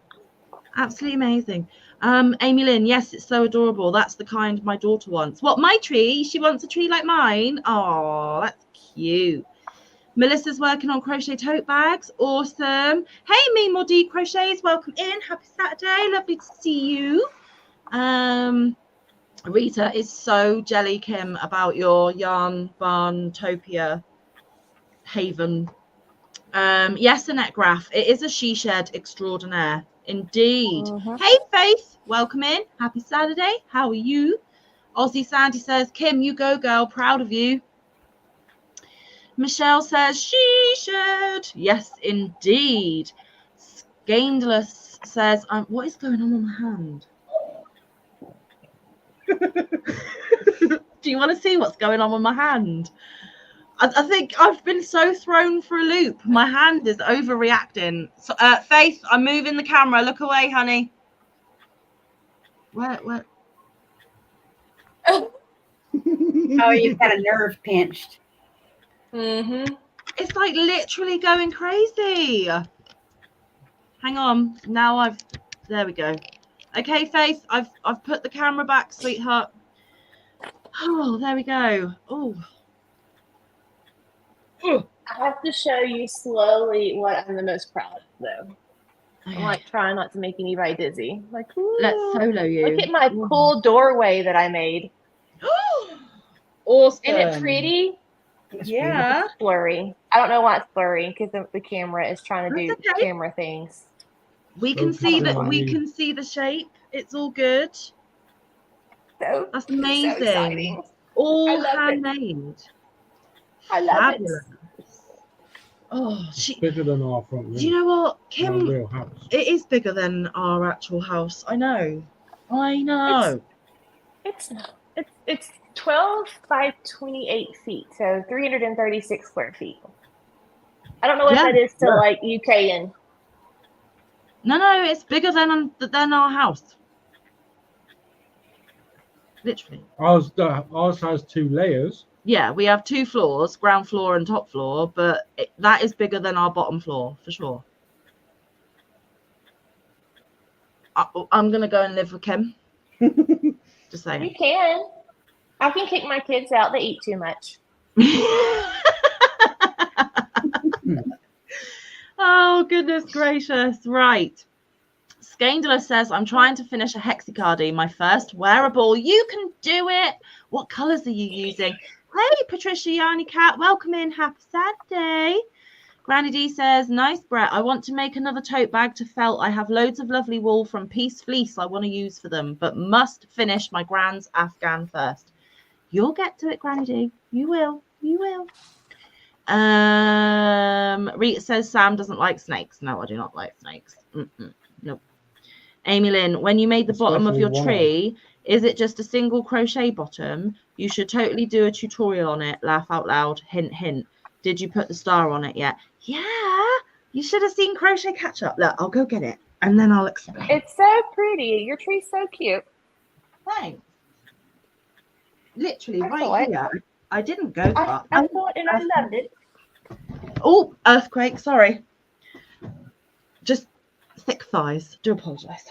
[SPEAKER 2] Absolutely amazing. Amy Lynn, yes, it's so adorable. That's the kind my daughter wants. What, my tree? She wants a tree like mine? Oh, that's cute. Melissa's working on crochet tote bags. Awesome. Hey, me Modi Crochets, welcome in. Happy Saturday. Lovely to see you. Rita is so jelly, Kim, about your Yarn Barn Topia Haven. Yes, Annette Graff. It is a she shed extraordinaire. Indeed.
[SPEAKER 4] Mhm.
[SPEAKER 2] Hey, Faith. Welcome in. Happy Saturday. How are you? Aussie Sandy says, Kim, you go, girl. Proud of you. Michelle says, she shed. Yes, indeed. Scandalous says, what is going on my hand? Do you want to see what's going on with my hand? I think I've been so thrown for a loop. My hand is overreacting. So, Faith, I'm moving the camera. Look away, honey. Where?
[SPEAKER 5] Oh, you've got a nerve pinched.
[SPEAKER 4] Mm-hmm.
[SPEAKER 2] It's like literally going crazy. Hang on. Now there we go. Okay, Faith, I've put the camera back, sweetheart. Oh, there we go. Oh.
[SPEAKER 4] I have to show you slowly what I'm the most proud of, though. I'm like trying not to make anybody dizzy. Like,
[SPEAKER 2] Let's
[SPEAKER 4] ooh,
[SPEAKER 2] solo you.
[SPEAKER 4] look at my cool doorway that I made.
[SPEAKER 2] Awesome.
[SPEAKER 4] Isn't it pretty?
[SPEAKER 2] Yeah.
[SPEAKER 4] It's blurry. I don't know why it's blurry because the camera is trying to do
[SPEAKER 2] That's okay.
[SPEAKER 4] camera things.
[SPEAKER 2] We can see that.
[SPEAKER 1] Okay.
[SPEAKER 2] We can see the shape. It's all good.
[SPEAKER 4] So
[SPEAKER 2] That's
[SPEAKER 4] so
[SPEAKER 2] amazing.
[SPEAKER 4] exciting.
[SPEAKER 2] All
[SPEAKER 4] I love it.
[SPEAKER 2] handmade.
[SPEAKER 4] I love
[SPEAKER 2] Fabulous.
[SPEAKER 4] it.
[SPEAKER 2] Oh,
[SPEAKER 1] It's bigger than our front room.
[SPEAKER 2] do you know what,
[SPEAKER 1] Our
[SPEAKER 2] Kim?
[SPEAKER 1] real house.
[SPEAKER 2] It is bigger than our actual house. I know.
[SPEAKER 4] It's 12 by 28 feet, so 336 square feet. I don't know what
[SPEAKER 2] Yeah.
[SPEAKER 4] that is to
[SPEAKER 1] Yeah.
[SPEAKER 4] like UK and
[SPEAKER 2] No, it's bigger than our house. Literally.
[SPEAKER 1] Ours has 2 layers.
[SPEAKER 2] Yeah, we have 2 floors, ground floor and top floor, but that is bigger than our bottom floor for sure. I'm gonna go and live with Kim. Just saying.
[SPEAKER 4] you can. I can kick my kids out. They eat too much.
[SPEAKER 2] Oh, goodness gracious. Right. Scandalous says, I'm trying to finish a Hexacardi, my first wearable. You can do it. What colours are you using? Hey, Patricia Yarny Cat. Welcome in. Happy Saturday. Granny D says, nice, Brett. I want to make another tote bag to felt. I have loads of lovely wool from Peace Fleece I want to use for them, but must finish my Grand's Afghan first. You'll get to it, Granny D. You will. You will. Rita says Sam doesn't like snakes. No, I do not like snakes. Nope. Amy Lynn, when you made the bottom of
[SPEAKER 1] Especially
[SPEAKER 2] your
[SPEAKER 1] one.
[SPEAKER 2] tree, is it just a single crochet bottom? You should totally do a tutorial on it. Laugh out loud. Hint, hint. Did you put the star on it yet? Yeah. You should have seen Crochet Catch Up. Look, I'll go get it and then I'll explain.
[SPEAKER 4] It's so pretty. Your tree's so cute.
[SPEAKER 2] Thanks. Literally
[SPEAKER 4] I
[SPEAKER 2] right
[SPEAKER 4] saw it.
[SPEAKER 2] here. I didn't go far.
[SPEAKER 4] I thought and I loved it.
[SPEAKER 2] Oh, earthquake. Sorry. Just thick thighs. Do apologise.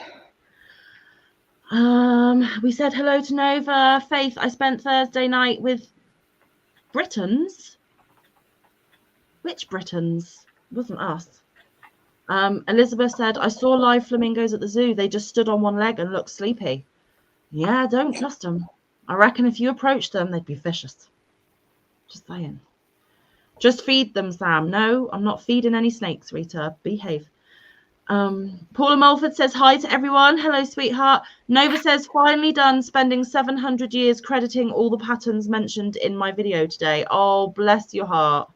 [SPEAKER 2] We said hello to Nova. Faith, I spent Thursday night with Britons. Which Britons? It wasn't us. Elizabeth said, I saw live flamingos at the zoo. They just stood on one leg and looked sleepy. Yeah, don't trust them. I reckon if you approached them, they'd be vicious. Just saying. Just feed them, Sam. No, I'm not feeding any snakes, Rita. Behave. Paula Mulford says hi to everyone. Hello, sweetheart. Nova says, finally done spending 700 years crediting all the patterns mentioned in my video today. Oh, bless your heart.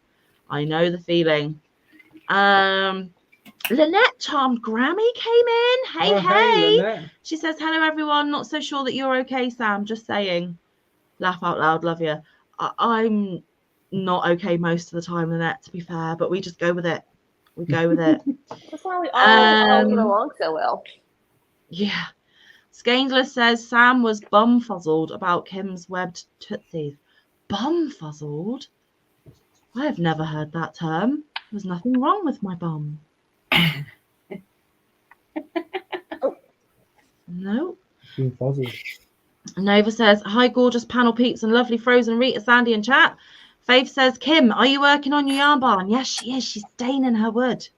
[SPEAKER 2] I know the feeling. Lynette Charmed Grammy came in. Hey,
[SPEAKER 1] Oh,
[SPEAKER 2] hey.
[SPEAKER 1] Lynette.
[SPEAKER 2] She says, hello, everyone. Not so sure that you're okay, Sam. Just saying. Laugh out loud. Love you. I'm not okay most of the time, Lynette, to be fair, but we just go with it. We go with it.
[SPEAKER 4] That's why we all get along so well.
[SPEAKER 2] Yeah. Scandalous says Sam was bum-fuzzled about Kim's webbed tootsies. Bum-fuzzled? I have never heard that term. There's nothing wrong with my bum. No.
[SPEAKER 1] Being fuzzy.
[SPEAKER 2] Nova says, hi, gorgeous panel peeps and lovely Frozen Rita, Sandy and chat. Faith says, Kim, are you working on your yarn barn? Yes, she is. She's staining her wood.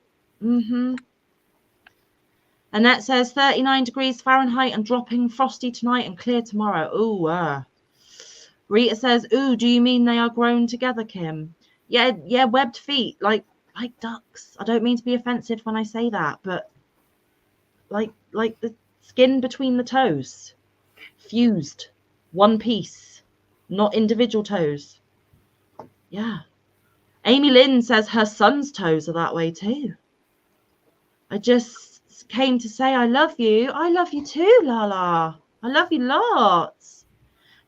[SPEAKER 2] Annette says 39 degrees Fahrenheit and dropping frosty tonight and clear tomorrow. Ooh, Rita says, ooh, do you mean they are grown together, Kim? Yeah, webbed feet, like ducks. I don't mean to be offensive when I say that, but like the skin between the toes. Fused. One piece. Not individual toes. Yeah. Amy Lynn says her son's toes are that way too. I just came to say I love you. I love you too, Lala. I love you lots.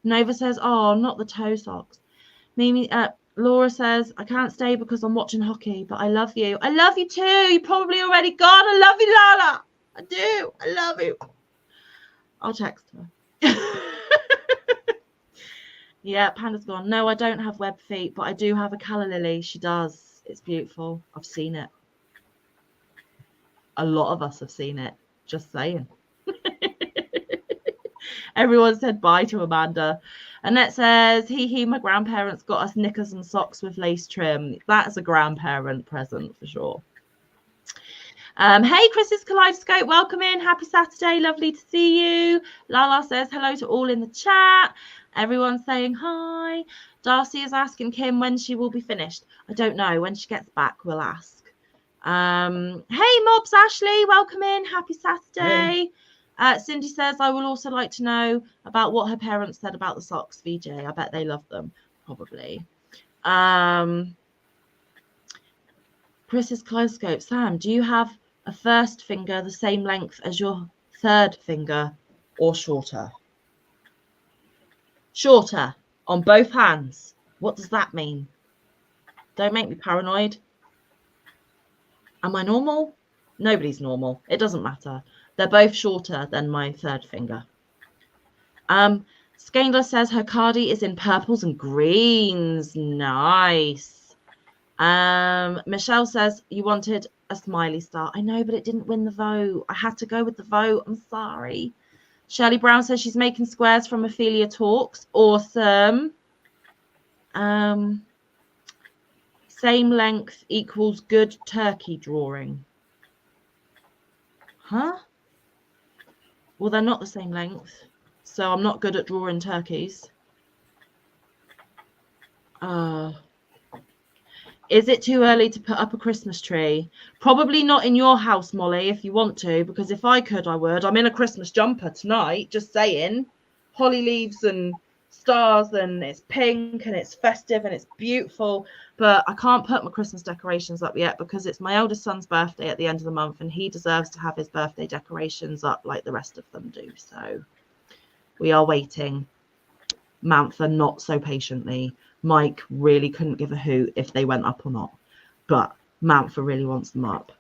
[SPEAKER 2] Nova says, oh, not the toe socks. Mimi, Laura says, I can't stay because I'm watching hockey, but I love you. I love you too. You're probably already gone. I love you, Lala. I do. I love you. I'll text her. Yeah, Panda's gone. No, I don't have web feet, but I do have a calla lily. She does. It's beautiful. I've seen it. A lot of us have seen it. Just saying. Everyone said bye to Amanda. Annette says, hee, my grandparents got us knickers and socks with lace trim. That is a grandparent present for sure. Hey, Chris's Kaleidoscope, welcome in. Happy Saturday. Lovely to see you. Lala says hello to all in the chat. Everyone's saying hi. Darcy is asking Kim when she will be finished. I don't know. When she gets back, we'll ask. Hey, Mobs Ashley, welcome in. Happy Saturday. Hey. Cindy says, I will also like to know about what her parents said about the socks, VJ. I bet they love them, probably. Chris's Kaleidoscope. Sam, do you have a first finger the same length as your third finger or shorter? Shorter on both hands. What does that mean? Don't make me paranoid. Am I normal? Nobody's normal. It doesn't matter. They're both shorter than my third finger. Skandler says her cardie is in purples and greens. Nice. Michelle says you wanted a smiley star. I know, but it didn't win the vote. I had to go with the vote. I'm sorry. Shirley Brown says she's making squares from Ophelia Talks. Awesome. Same length equals good turkey drawing. Huh? Well, they're not the same length, so I'm not good at drawing turkeys. Is it too early to put up a Christmas tree? Probably not in your house, Molly, if you want to, because if I could, I would. I'm in a Christmas jumper tonight, just saying. Holly leaves and stars, and it's pink and it's festive and it's beautiful, but I can't put my Christmas decorations up yet because it's my eldest son's birthday at the end of the month and he deserves to have his birthday decorations up like the rest of them do. So we are waiting. Mantha not so patiently. Mike really couldn't give a hoot if they went up or not, but Mantha really wants them up.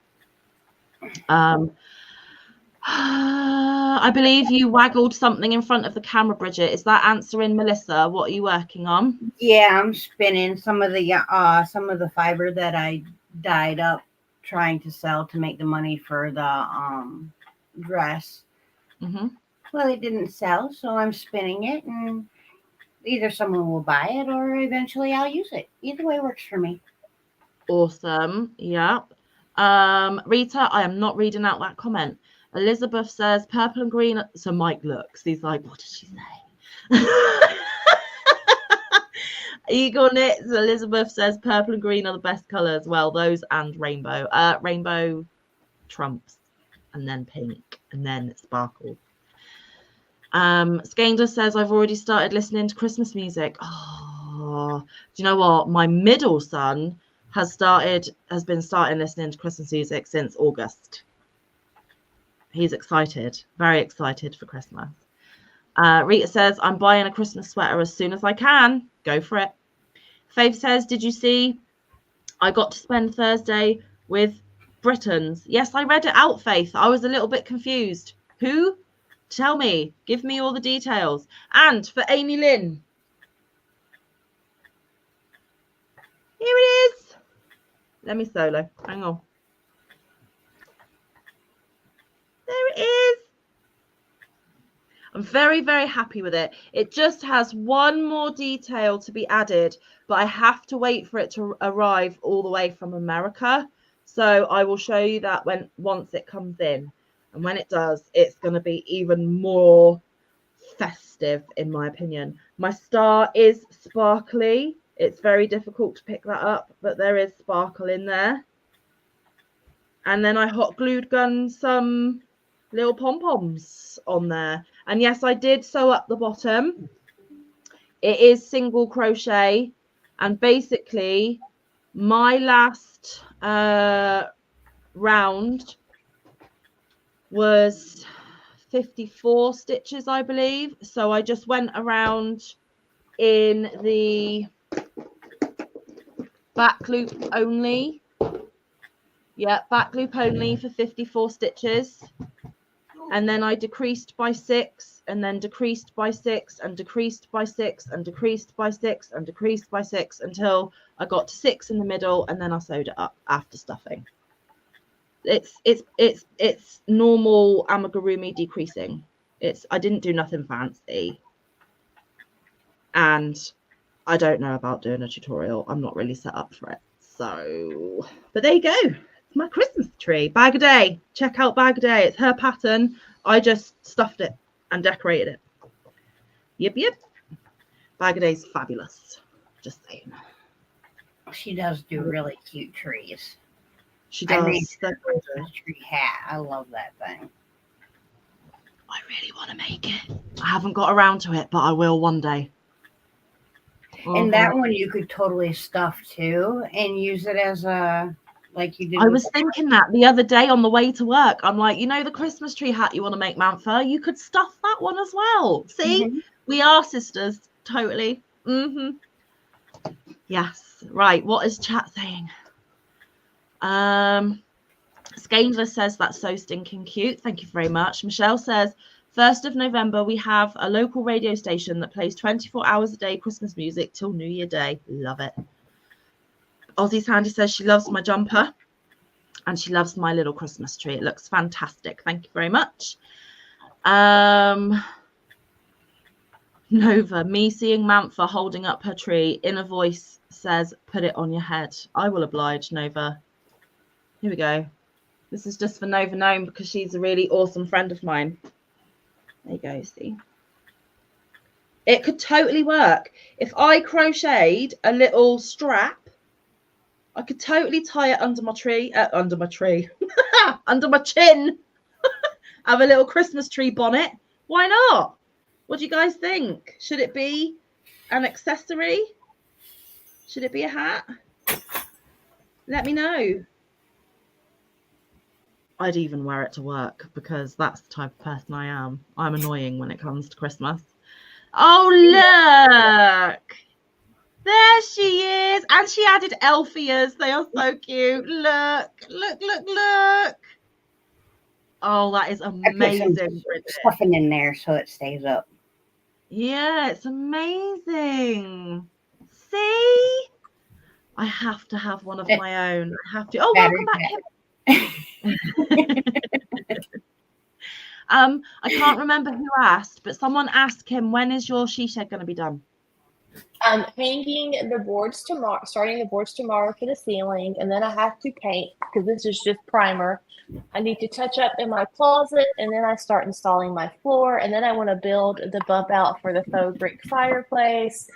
[SPEAKER 2] I believe you waggled something in front of the camera, Bridget. Is that answering Melissa? What are you working on?
[SPEAKER 5] Yeah, I'm spinning some of the fiber that I dyed up trying to sell to make the money for the dress.
[SPEAKER 2] Mm-hmm.
[SPEAKER 5] Well, it didn't sell, so I'm spinning it, and either someone will buy it or eventually I'll use it. Either way works for me.
[SPEAKER 2] Awesome. Yeah. Rita, I am not reading out that comment. Elizabeth says purple and green. So Mike looks. He's like, what did she say? Eagle Knits. Elizabeth says purple and green are the best colours. Well, those and rainbow. Rainbow trumps, and then pink, and then sparkle. Skandler says I've already started listening to Christmas music. Oh, do you know what? My middle son has been starting listening to Christmas music since August. He's excited, very excited for Christmas. Rita says, I'm buying a Christmas sweater as soon as I can. Go for it. Faith says, did you see I got to spend Thursday with Britons? Yes, I read it out, Faith. I was a little bit confused. Who? Tell me. Give me all the details. And for Amy Lynn. Here it is. Let me solo. Hang on. There it is. I'm very, very happy with it. It just has one more detail to be added, but I have to wait for it to arrive all the way from America. So I will show you that once it comes in. And when it does, it's going to be even more festive, in my opinion. My star is sparkly. It's very difficult to pick that up, but there is sparkle in there. And then I hot glued some little pom-poms on there. And yes, I did sew up the bottom. It is single crochet. And basically, my last round was 54 stitches, I believe. So I just went around in the back loop only. Yeah, back loop only for 54 stitches. And then I decreased by 6, and then decreased by 6, and decreased by 6, and decreased by 6, and decreased by 6 until I got to 6 in the middle, and then I sewed it up after stuffing. It's normal amigurumi decreasing. I didn't do nothing fancy, and I don't know about doing a tutorial. I'm not really set up for it. So, but there you go. It's my Christmas tree. Bag a Day. Check out Bag a Day. It's her pattern. I just stuffed it and decorated it. Yep. Bag a Day's fabulous. Just saying.
[SPEAKER 5] She does do really cute trees.
[SPEAKER 2] She does.
[SPEAKER 5] I made her Christmas tree hat. I love that thing.
[SPEAKER 2] I really want to make it. I haven't got around to it, but I will one day.
[SPEAKER 5] And that one you could totally stuff too and use it as a, like you did.
[SPEAKER 2] I was thinking that the other day on the way to work. I'm like, the Christmas tree hat you want to make, Mantha? You could stuff that one as well. See, we are sisters. totally. Yes. Right. What is chat saying? Scaindler says that's so stinking cute. Thank you very much. Michelle says 1st of November we have a local radio station that plays 24 hours a day Christmas music till New Year Day. Love it. Aussie Sandy says she loves my jumper and she loves my little Christmas tree. It looks fantastic. Thank you very much. Nova, me seeing Mantha holding up her tree, inner voice says put it on your head. I will oblige, Nova. Here we go. This is just for Nova Gnome because she's a really awesome friend of mine. There you go, see. It could totally work. If I crocheted a little strap, I could totally tie it under my tree, under my chin. Have a little Christmas tree bonnet. Why not? What do you guys think? Should it be an accessory? Should it be a hat? Let me know. I'd even wear it to work because that's the type of person I am. I'm annoying when it comes to Christmas. Oh, look. There she is. And she added elf ears. They are so cute. Look. Oh, that is amazing.
[SPEAKER 5] Stuffing in there so it stays up.
[SPEAKER 2] Yeah, it's amazing. See? I have to have one of my own. I have to. Oh, welcome back. I can't remember who asked, but someone asked him, when is your she shed going to be done?
[SPEAKER 4] Hanging the boards tomorrow, starting the boards tomorrow for the ceiling, and then I have to paint because this is just primer. I need to touch up in my closet, and then I start installing my floor, and then I want to build the bump out for the faux brick fireplace,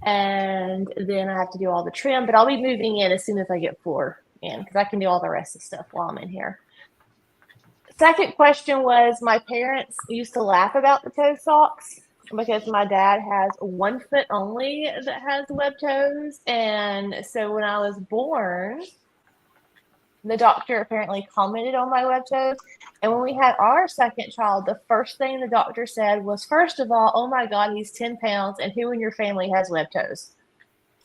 [SPEAKER 4] and then I have to do all the trim, but I'll be moving in as soon as I get floor in because I can do all the rest of the stuff while I'm in here. Second question was, my parents used to laugh about the toe socks because my dad has 1 foot only that has web toes. And so when I was born, the doctor apparently commented on my web toes. And when we had our second child, the first thing the doctor said was, first of all, oh my God, he's 10 pounds. And who in your family has web toes?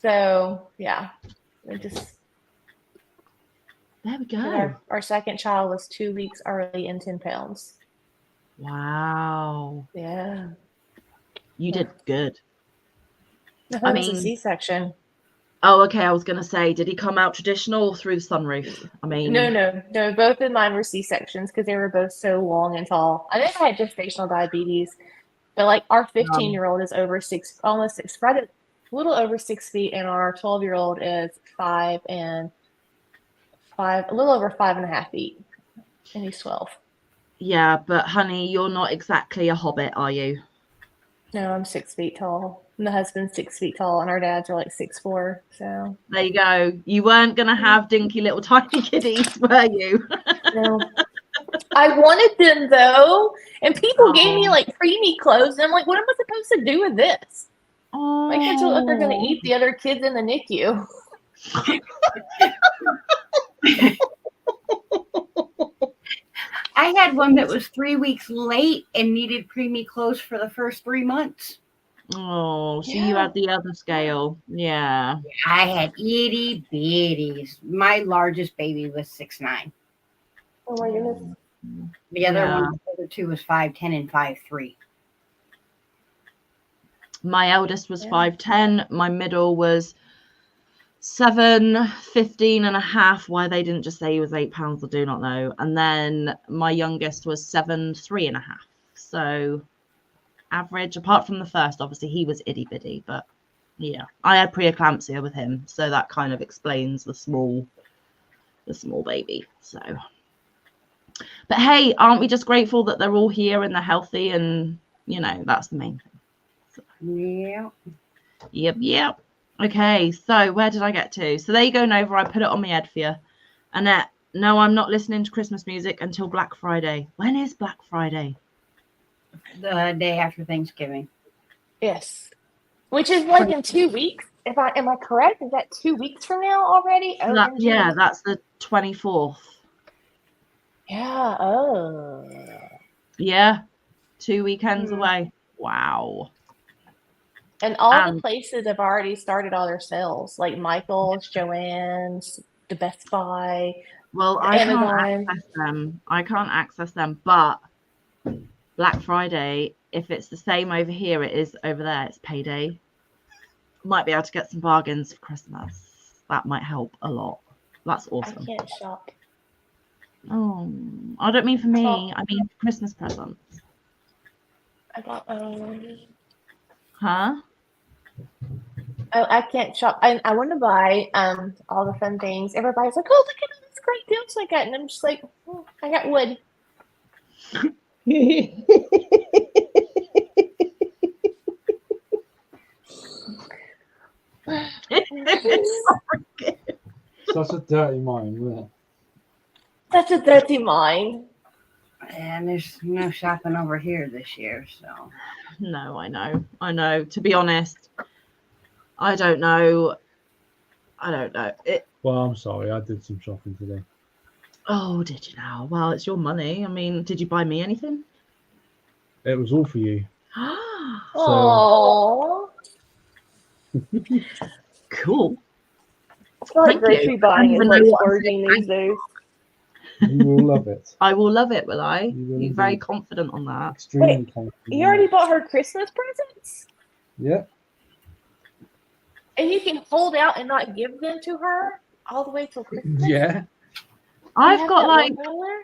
[SPEAKER 4] So, yeah, it just.
[SPEAKER 2] There we go.
[SPEAKER 4] Our second child was 2 weeks early and 10 pounds.
[SPEAKER 2] Wow.
[SPEAKER 4] Yeah.
[SPEAKER 2] You did good.
[SPEAKER 4] I mean, a C-section.
[SPEAKER 2] Oh, okay. I was going to say, did he come out traditional or through the sunroof? I mean,
[SPEAKER 4] No. Both of mine were C-sections because they were both so long and tall. I think I had gestational diabetes, but like our 15-year-old is over almost 6, right, a little over 6 feet, and our 12-year-old is 5 and 5, a little over 5.5 feet, and he's 12.
[SPEAKER 2] Yeah, but honey, you're not exactly a hobbit, are you?
[SPEAKER 4] No, I'm 6 feet tall. And the husband's 6 feet tall, and our dads are like 6'4". So
[SPEAKER 2] there you go. You weren't gonna have dinky little tiny kiddies, were you?
[SPEAKER 4] No. I wanted them though, and people gave me like preemie clothes, and I'm like, what am I supposed to do with this? My kids look like they're gonna eat the other kids in the NICU.
[SPEAKER 5] I had one that was 3 weeks late and needed preemie clothes for the first 3 months.
[SPEAKER 2] Oh, so you had the other scale. Yeah.
[SPEAKER 5] I had itty bitties. My largest baby was 6'9".
[SPEAKER 4] Oh my goodness.
[SPEAKER 5] The other one, the other two was 5'10" and 5'3".
[SPEAKER 2] My eldest was 5'10". My middle was 7'15.5". Why they didn't just say he was 8 pounds, I do not know. And then my youngest was 7'3.5". So average, apart from the first, obviously he was itty bitty, but yeah, I had preeclampsia with him, so that kind of explains the small baby. So, but hey, aren't we just grateful that they're all here and they're healthy, and you know, that's the main thing. So, Yep. Okay, so where did I get to? So there you go, Nova. I put it on my head for you. Annette, no, I'm not listening to Christmas music until Black Friday. When is Black Friday?
[SPEAKER 5] The day after Thanksgiving.
[SPEAKER 4] Yes. Which is like in 2 weeks. Am I correct? Is that 2 weeks from now already?
[SPEAKER 2] Yeah, that's the 24th.
[SPEAKER 4] Yeah. Oh.
[SPEAKER 2] Yeah. 2 weekends away. Wow.
[SPEAKER 4] And all the places have already started all their sales, like Michael's, Joann's, the Best Buy.
[SPEAKER 2] Well, I can't access them. I can't access them, but Black Friday, if it's the same over here, it is over there. It's payday. Might be able to get some bargains for Christmas. That might help a lot. That's awesome.
[SPEAKER 4] I can't shop.
[SPEAKER 2] Oh, I don't mean for me. I mean for Christmas presents.
[SPEAKER 4] I got
[SPEAKER 2] Huh?
[SPEAKER 4] I can't shop. I want to buy all the fun things. Everybody's like, oh, look at all these great deals I got, and I'm just like, oh, I got wood.
[SPEAKER 1] Such a dirty mind, isn't it?
[SPEAKER 4] Such a dirty mind.
[SPEAKER 5] And there's no shopping over here this year, so.
[SPEAKER 2] No, I know. To be honest, I don't know.
[SPEAKER 1] Well, I'm sorry. I did some shopping today.
[SPEAKER 2] Oh, did you now? Well, it's your money. I mean, did you buy me anything?
[SPEAKER 1] It was all for you.
[SPEAKER 4] Oh,
[SPEAKER 2] Cool.
[SPEAKER 4] I feel like
[SPEAKER 2] Thank
[SPEAKER 4] grocery
[SPEAKER 2] you.
[SPEAKER 4] buying is
[SPEAKER 2] I don't
[SPEAKER 4] like
[SPEAKER 2] even know what I'm
[SPEAKER 4] splurging these days.
[SPEAKER 1] You will love it.
[SPEAKER 2] I will love it, will I?
[SPEAKER 1] You will
[SPEAKER 2] You're very
[SPEAKER 1] indeed.
[SPEAKER 2] confident on that.
[SPEAKER 1] Extremely
[SPEAKER 4] Wait,
[SPEAKER 1] confident.
[SPEAKER 4] You already bought her Christmas presents?
[SPEAKER 1] Yeah.
[SPEAKER 4] And you can hold out and not give them to her all the way till Christmas?
[SPEAKER 1] Yeah.
[SPEAKER 2] I've got like
[SPEAKER 4] $1.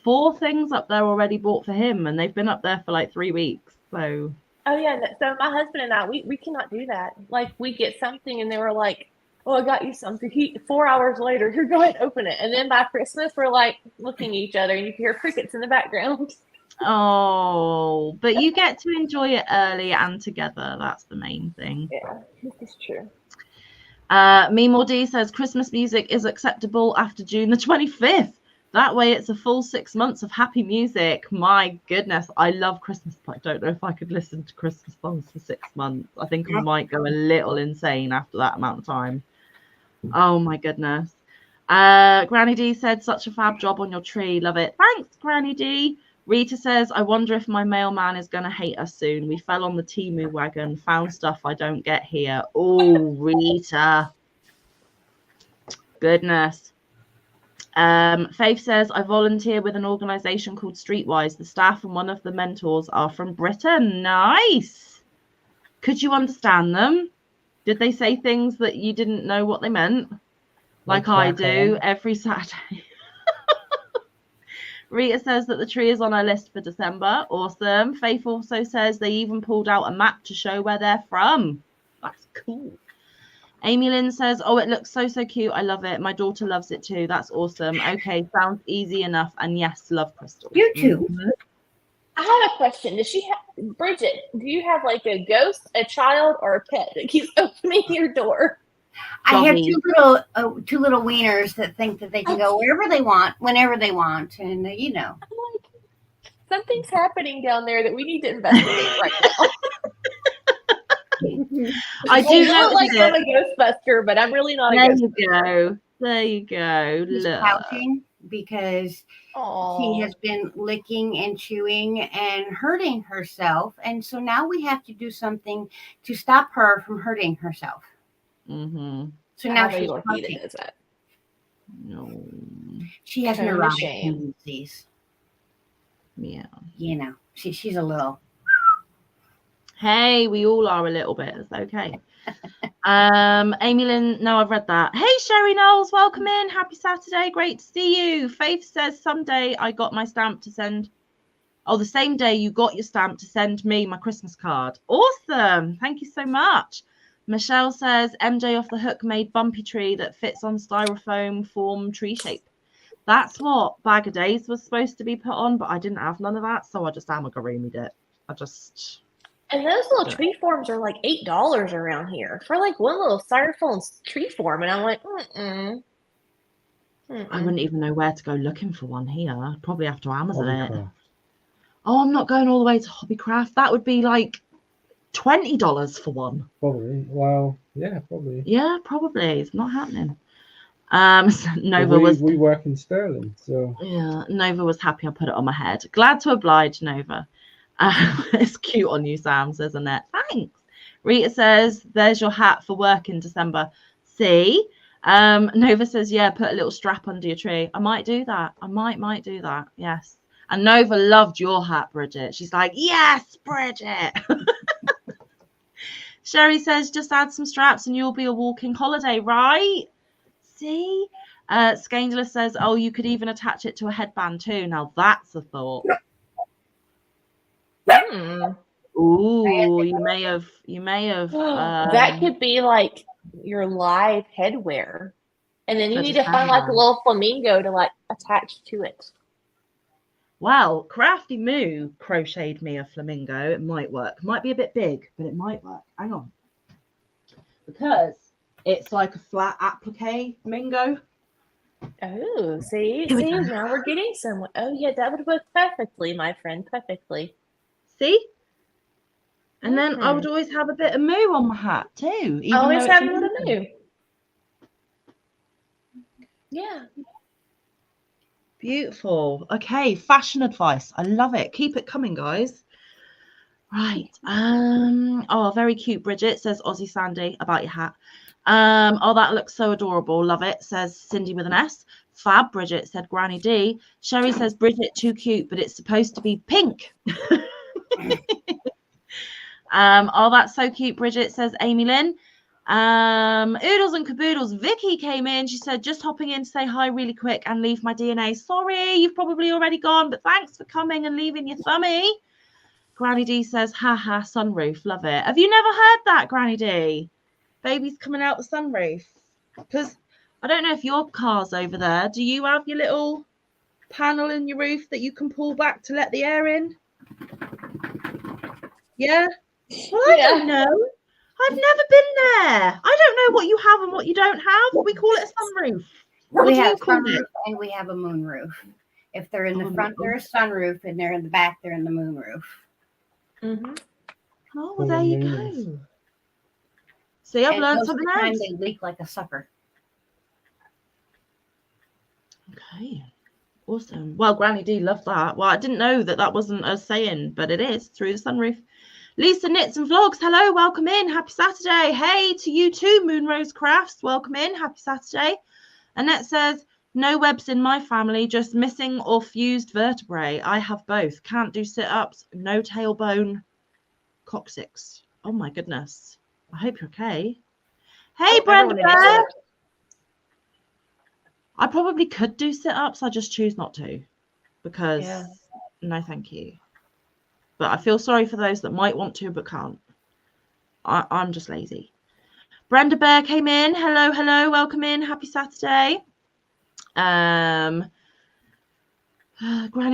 [SPEAKER 2] 4 things up there already bought for him, and they've been up there for like 3 weeks. So
[SPEAKER 4] Oh yeah, so my husband and I, we cannot do that. Like we get something and they were like, "Oh, I got you something." 4 hours later, here, go ahead and open it. And then by Christmas, we're like looking at each other, and you can hear crickets in the background.
[SPEAKER 2] oh, but you get to enjoy it early and together. That's the main thing.
[SPEAKER 4] Yeah, this is true.
[SPEAKER 2] Memor D says Christmas music is acceptable after June the 25th. That way it's a full 6 months of happy music. My goodness, I love Christmas. I don't know if I could listen to Christmas songs for 6 months. I think I might go a little insane after that amount of time. Oh my goodness. Granny D said, such a fab job on your tree. Love it. Thanks, Granny D. Rita says, I wonder if my mailman is going to hate us soon. We fell on the Temu wagon, found stuff I don't get here. Oh, Rita. Goodness. Faith says, I volunteer with an organisation called Streetwise. The staff and one of the mentors are from Britain. Nice. Could you understand them? Did they say things that you didn't know what they meant? Like I do every Saturday. Rita says that the tree is on her list for December. Awesome. Faith also says they even pulled out a map to show where they're from. That's cool. Amy Lynn says, oh, it looks so cute. I love it. My daughter loves it too. That's awesome. Okay, sounds easy enough. And yes, love crystals.
[SPEAKER 5] You too.
[SPEAKER 4] I have a question. Does she have, Bridget, do you have like a ghost, a child, or a pet that keeps opening your door?
[SPEAKER 5] I have two little wieners that think that they can go wherever they want, whenever they want, and you know.
[SPEAKER 4] I'm like, something's happening down there that we need to investigate right now.
[SPEAKER 2] I do know
[SPEAKER 4] like I'm a Ghostbuster, but I'm really not a Ghostbuster.
[SPEAKER 2] There you go.
[SPEAKER 5] He's
[SPEAKER 2] Look.
[SPEAKER 5] pouting because
[SPEAKER 4] Aww.
[SPEAKER 5] she has been licking and chewing and hurting herself, and so now we have to do something to stop her from hurting herself.
[SPEAKER 2] Mm-hmm.
[SPEAKER 5] So now
[SPEAKER 4] she's
[SPEAKER 5] she's
[SPEAKER 4] pouting. Is that?
[SPEAKER 2] No.
[SPEAKER 5] She has
[SPEAKER 4] Kind of a
[SPEAKER 5] neurotic
[SPEAKER 4] shame.
[SPEAKER 5] tendencies.
[SPEAKER 2] Yeah.
[SPEAKER 5] You know, she's a little.
[SPEAKER 2] Hey, we all are a little bit. It's okay. Amy Lynn, no, I've read that. Hey, Sherry Knowles, welcome in. Happy Saturday. Great to see you. Faith says, someday I got my stamp to send. Oh, the same day you got your stamp to send me my Christmas card. Awesome. Thank you so much. Michelle says, MJ off the hook made bumpy tree that fits on styrofoam form tree shape. That's what Bag of Days was supposed to be put on, but I didn't have none of that, so I just amigurumi'd it.
[SPEAKER 4] And those little tree forms are like $8 around here for like one little styrofoam tree form, and I'm like, I
[SPEAKER 2] wouldn't even know where to go looking for one here. I'd probably have to Amazon it.
[SPEAKER 1] Hobbycraft.
[SPEAKER 2] Oh, I'm not going all the way to Hobbycraft. That would be like $20 for one.
[SPEAKER 1] Probably. Well, yeah, probably.
[SPEAKER 2] Yeah, probably. It's not happening. Nova
[SPEAKER 1] we work in Sterling, so
[SPEAKER 2] yeah, Nova was happy I put it on my head. Glad to oblige, Nova. It's cute on you, Sam, says Annette. Thanks. Rita says, there's your hat for work in December. See? Nova says, yeah, put a little strap under your tree. I might do that. I might do that. Yes. And Nova loved your hat, Bridget. She's like, yes, Bridget. Sherry says, just add some straps and you'll be a walking holiday, right? See? Scandalous says, oh, you could even attach it to a headband too. Now that's a thought. Ooh, you may have.
[SPEAKER 4] That could be like your live headwear, and then you need to find like a little flamingo to like attach to it.
[SPEAKER 2] Well, Crafty Moo crocheted me a flamingo. It might work. Might be a bit big, but it might work. Hang on, because it's like a flat applique flamingo.
[SPEAKER 4] Oh, see, now we're getting somewhere. Oh yeah, that would work perfectly, my friend, perfectly.
[SPEAKER 2] See? And then I would always have a bit of moo on my hat too.
[SPEAKER 4] Always have a little moo. Yeah.
[SPEAKER 2] Beautiful. Okay, fashion advice. I love it. Keep it coming, guys. Right. Oh, very cute, Bridget, says Aussie Sandy about your hat. Oh, that looks so adorable. Love it, says Cindy with an S. Fab, Bridget, said Granny D. Sherry says, Bridget, too cute, but it's supposed to be pink. Oh, that's so cute, Bridget, says Amy Lynn. Oodles and caboodles. Vicky came in. She said, just hopping in to say hi really quick and leave my DNA. Sorry, you've probably already gone, but thanks for coming and leaving your thummy. Granny D says, haha, sunroof. Love it. Have you never heard that, Granny D? Baby's coming out the sunroof. Because I don't know if your car's over there. Do you have your little panel in your roof that you can pull back to let the air in? Yeah? Well, I don't know. I've never been there. I don't know what you have and what you don't have. We call it a sunroof. What
[SPEAKER 5] We
[SPEAKER 2] do you
[SPEAKER 5] have
[SPEAKER 2] call
[SPEAKER 5] sunroof
[SPEAKER 2] it?
[SPEAKER 5] and we have a moonroof. If they're in the front, they're a sunroof, and they're in the back, they're in the moonroof.
[SPEAKER 2] Oh, well, there you go. See, I've
[SPEAKER 5] And
[SPEAKER 2] learned
[SPEAKER 5] most of
[SPEAKER 2] something
[SPEAKER 5] the time
[SPEAKER 2] else.
[SPEAKER 5] they leak like a sucker.
[SPEAKER 2] Okay. Awesome. Well, Granny D loved that. Well, I didn't know that that wasn't a saying, but it is through the sunroof. Lisa Knits and Vlogs. Hello, welcome in. Happy Saturday. Hey to you too, Moonrose Crafts. Welcome in. Happy Saturday. Annette says, no webs in my family, just missing or fused vertebrae. I have both. Can't do sit-ups, no tailbone, coccyx. Oh my goodness. I hope you're okay. Hey, Brenda Bear. I probably could do sit-ups. I just choose not to because no, thank you. But I feel sorry for those that might want to but can't. I'm just lazy. Brenda Bear came in. Hello, hello. Welcome in. Happy Saturday. Granny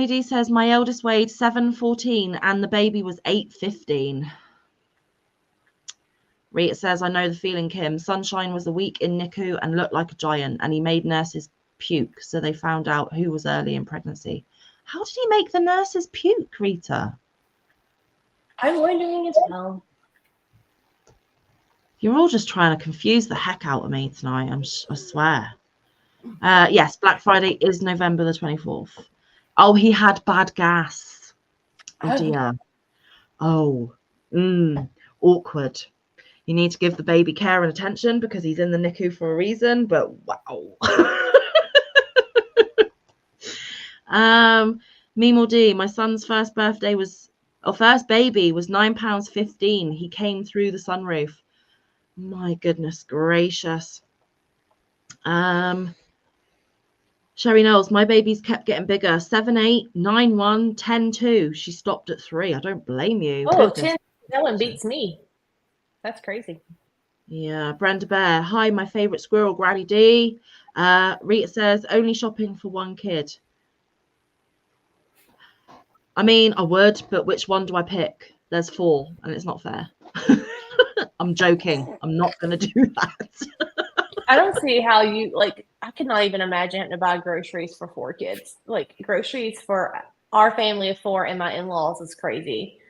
[SPEAKER 2] D says, my eldest weighed 7.14 and the baby was 8.15. Rita says, I know the feeling, Kim. Sunshine was a week in NICU and looked like a giant, and he made nurses puke, so they found out who was early in pregnancy. How did he make the nurses puke, Rita?
[SPEAKER 4] I'm wondering as well.
[SPEAKER 2] You're all just trying to confuse the heck out of me tonight, I swear. Yes, Black Friday is November the 24th. Oh, he had bad gas. Oh, dear. Oh, awkward. You need to give the baby care and attention because he's in the NICU for a reason, but wow. Mimo D, my son's first baby was £9.15. He came through the sunroof. My goodness gracious. Sherry Knowles, my babies kept getting bigger. 7'8", 9'1", 10'2". She stopped at 3. I don't blame you.
[SPEAKER 4] Oh, 10. That one beats me. That's crazy.
[SPEAKER 2] Yeah, Brenda Bear. Hi, my favorite squirrel, Granny D. Rita says, only shopping for one kid. I mean, I would, but which one do I pick? There's 4, and it's not fair. I'm joking. I'm not going to do that.
[SPEAKER 4] I don't see how you, like, I cannot even imagine having to buy groceries for 4 kids. Like, groceries for our family of 4 and my in-laws is crazy.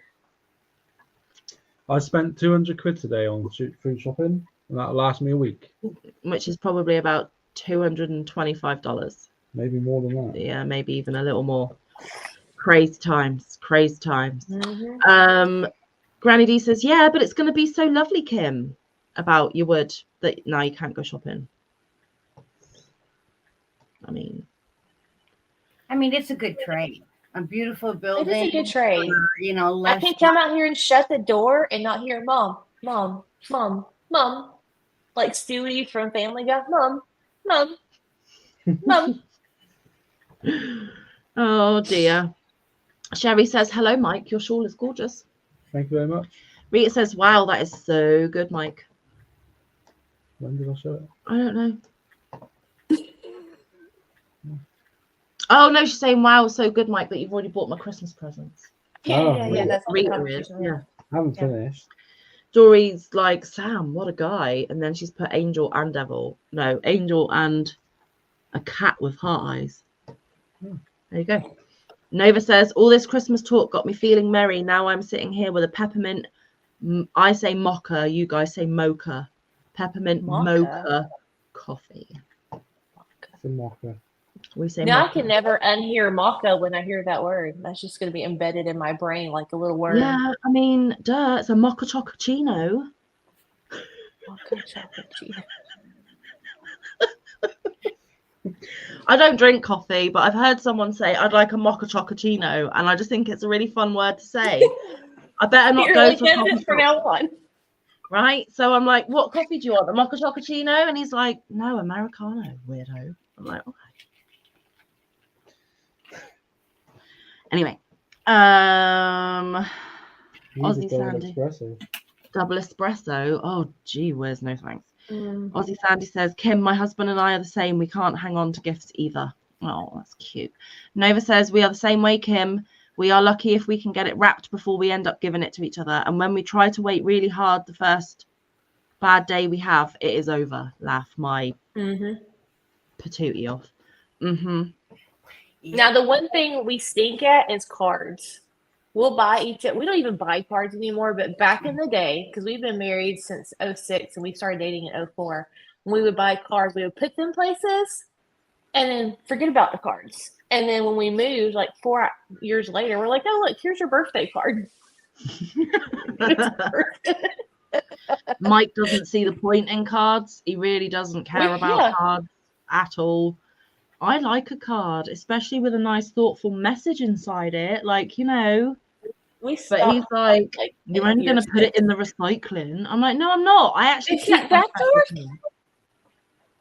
[SPEAKER 1] I spent 200 quid today on food shopping, and that'll last me a week.
[SPEAKER 2] Which is probably about $225.
[SPEAKER 1] Maybe more than that.
[SPEAKER 2] Yeah, maybe even a little more. Crazy times.
[SPEAKER 4] Mm-hmm.
[SPEAKER 2] Granny D says, yeah, but it's going to be so lovely, Kim, about your wood that now you can't go shopping. I mean,
[SPEAKER 5] it's a good trade. A beautiful building.
[SPEAKER 4] It is a good trade.
[SPEAKER 5] For,
[SPEAKER 4] I
[SPEAKER 5] less.
[SPEAKER 4] can come out here and shut the door and not hear mom, mom, mom, mom. Like Stewie from Family Guy. Mom, mom, mom.
[SPEAKER 2] oh dear. Sherry says, hello, Mike. Your shawl is gorgeous.
[SPEAKER 1] Thank you very much.
[SPEAKER 2] Rita says, wow, that is so good, Mike.
[SPEAKER 1] When did I show it?
[SPEAKER 2] I don't know. Oh, no, she's saying, wow, so good, Mike, but you've already bought my Christmas presents.
[SPEAKER 4] Yeah. That's what the
[SPEAKER 2] Rita is,
[SPEAKER 4] conversation
[SPEAKER 2] yeah.
[SPEAKER 1] I haven't finished.
[SPEAKER 2] Dory's like, Sam, what a guy. And then she's put angel and devil. No, angel and a cat with heart eyes. There you go. Nova says, all this Christmas talk got me feeling merry. Now I'm sitting here with a peppermint. I say mocha. You guys say mocha. Peppermint mocha coffee.
[SPEAKER 1] It's a mocha.
[SPEAKER 2] We say
[SPEAKER 4] Now
[SPEAKER 2] mocha.
[SPEAKER 4] I can never unhear maca when I hear that word. That's just going to be embedded in my brain like a little word.
[SPEAKER 2] Yeah, I mean, duh, it's a mocha chocochino.
[SPEAKER 4] Maca chocolate.
[SPEAKER 2] I don't drink coffee, but I've heard someone say I'd like a mocha chocochino, and I just think it's a really fun word to say. I better not
[SPEAKER 4] You're
[SPEAKER 2] go
[SPEAKER 4] like,
[SPEAKER 2] to a
[SPEAKER 4] that's
[SPEAKER 2] coffee
[SPEAKER 4] it from
[SPEAKER 2] shop,
[SPEAKER 4] now on.
[SPEAKER 2] right? So I'm like, what coffee do you want? A mocha chocochino? And he's like, no, Americano, weirdo. I'm like, okay. Anyway, Aussie Sandy. Double espresso. Oh, gee whiz, no thanks. Aussie Sandy says, Kim, my husband and I are the same. We can't hang on to gifts either. Oh, that's cute. Nova says, we are the same way, Kim. We are lucky if we can get it wrapped before we end up giving it to each other. And when we try to wait really hard, the first bad day we have, it is over. Laugh my patootie off.
[SPEAKER 4] Now, the one thing we stink at is cards. We'll buy we don't even buy cards anymore, but back in the day, because we've been married since 06 and we started dating in 04, when we would buy cards, we would put them places and then forget about the cards. And then when we moved, like 4 years later, we're like, oh, look, here's your birthday card.
[SPEAKER 2] Mike doesn't see the point in cards. He really doesn't care about cards at all. I like a card, especially with a nice, thoughtful message inside it. Like, but he's like, you're only going to put it in the recycling. I'm like, no, I'm not. I actually keep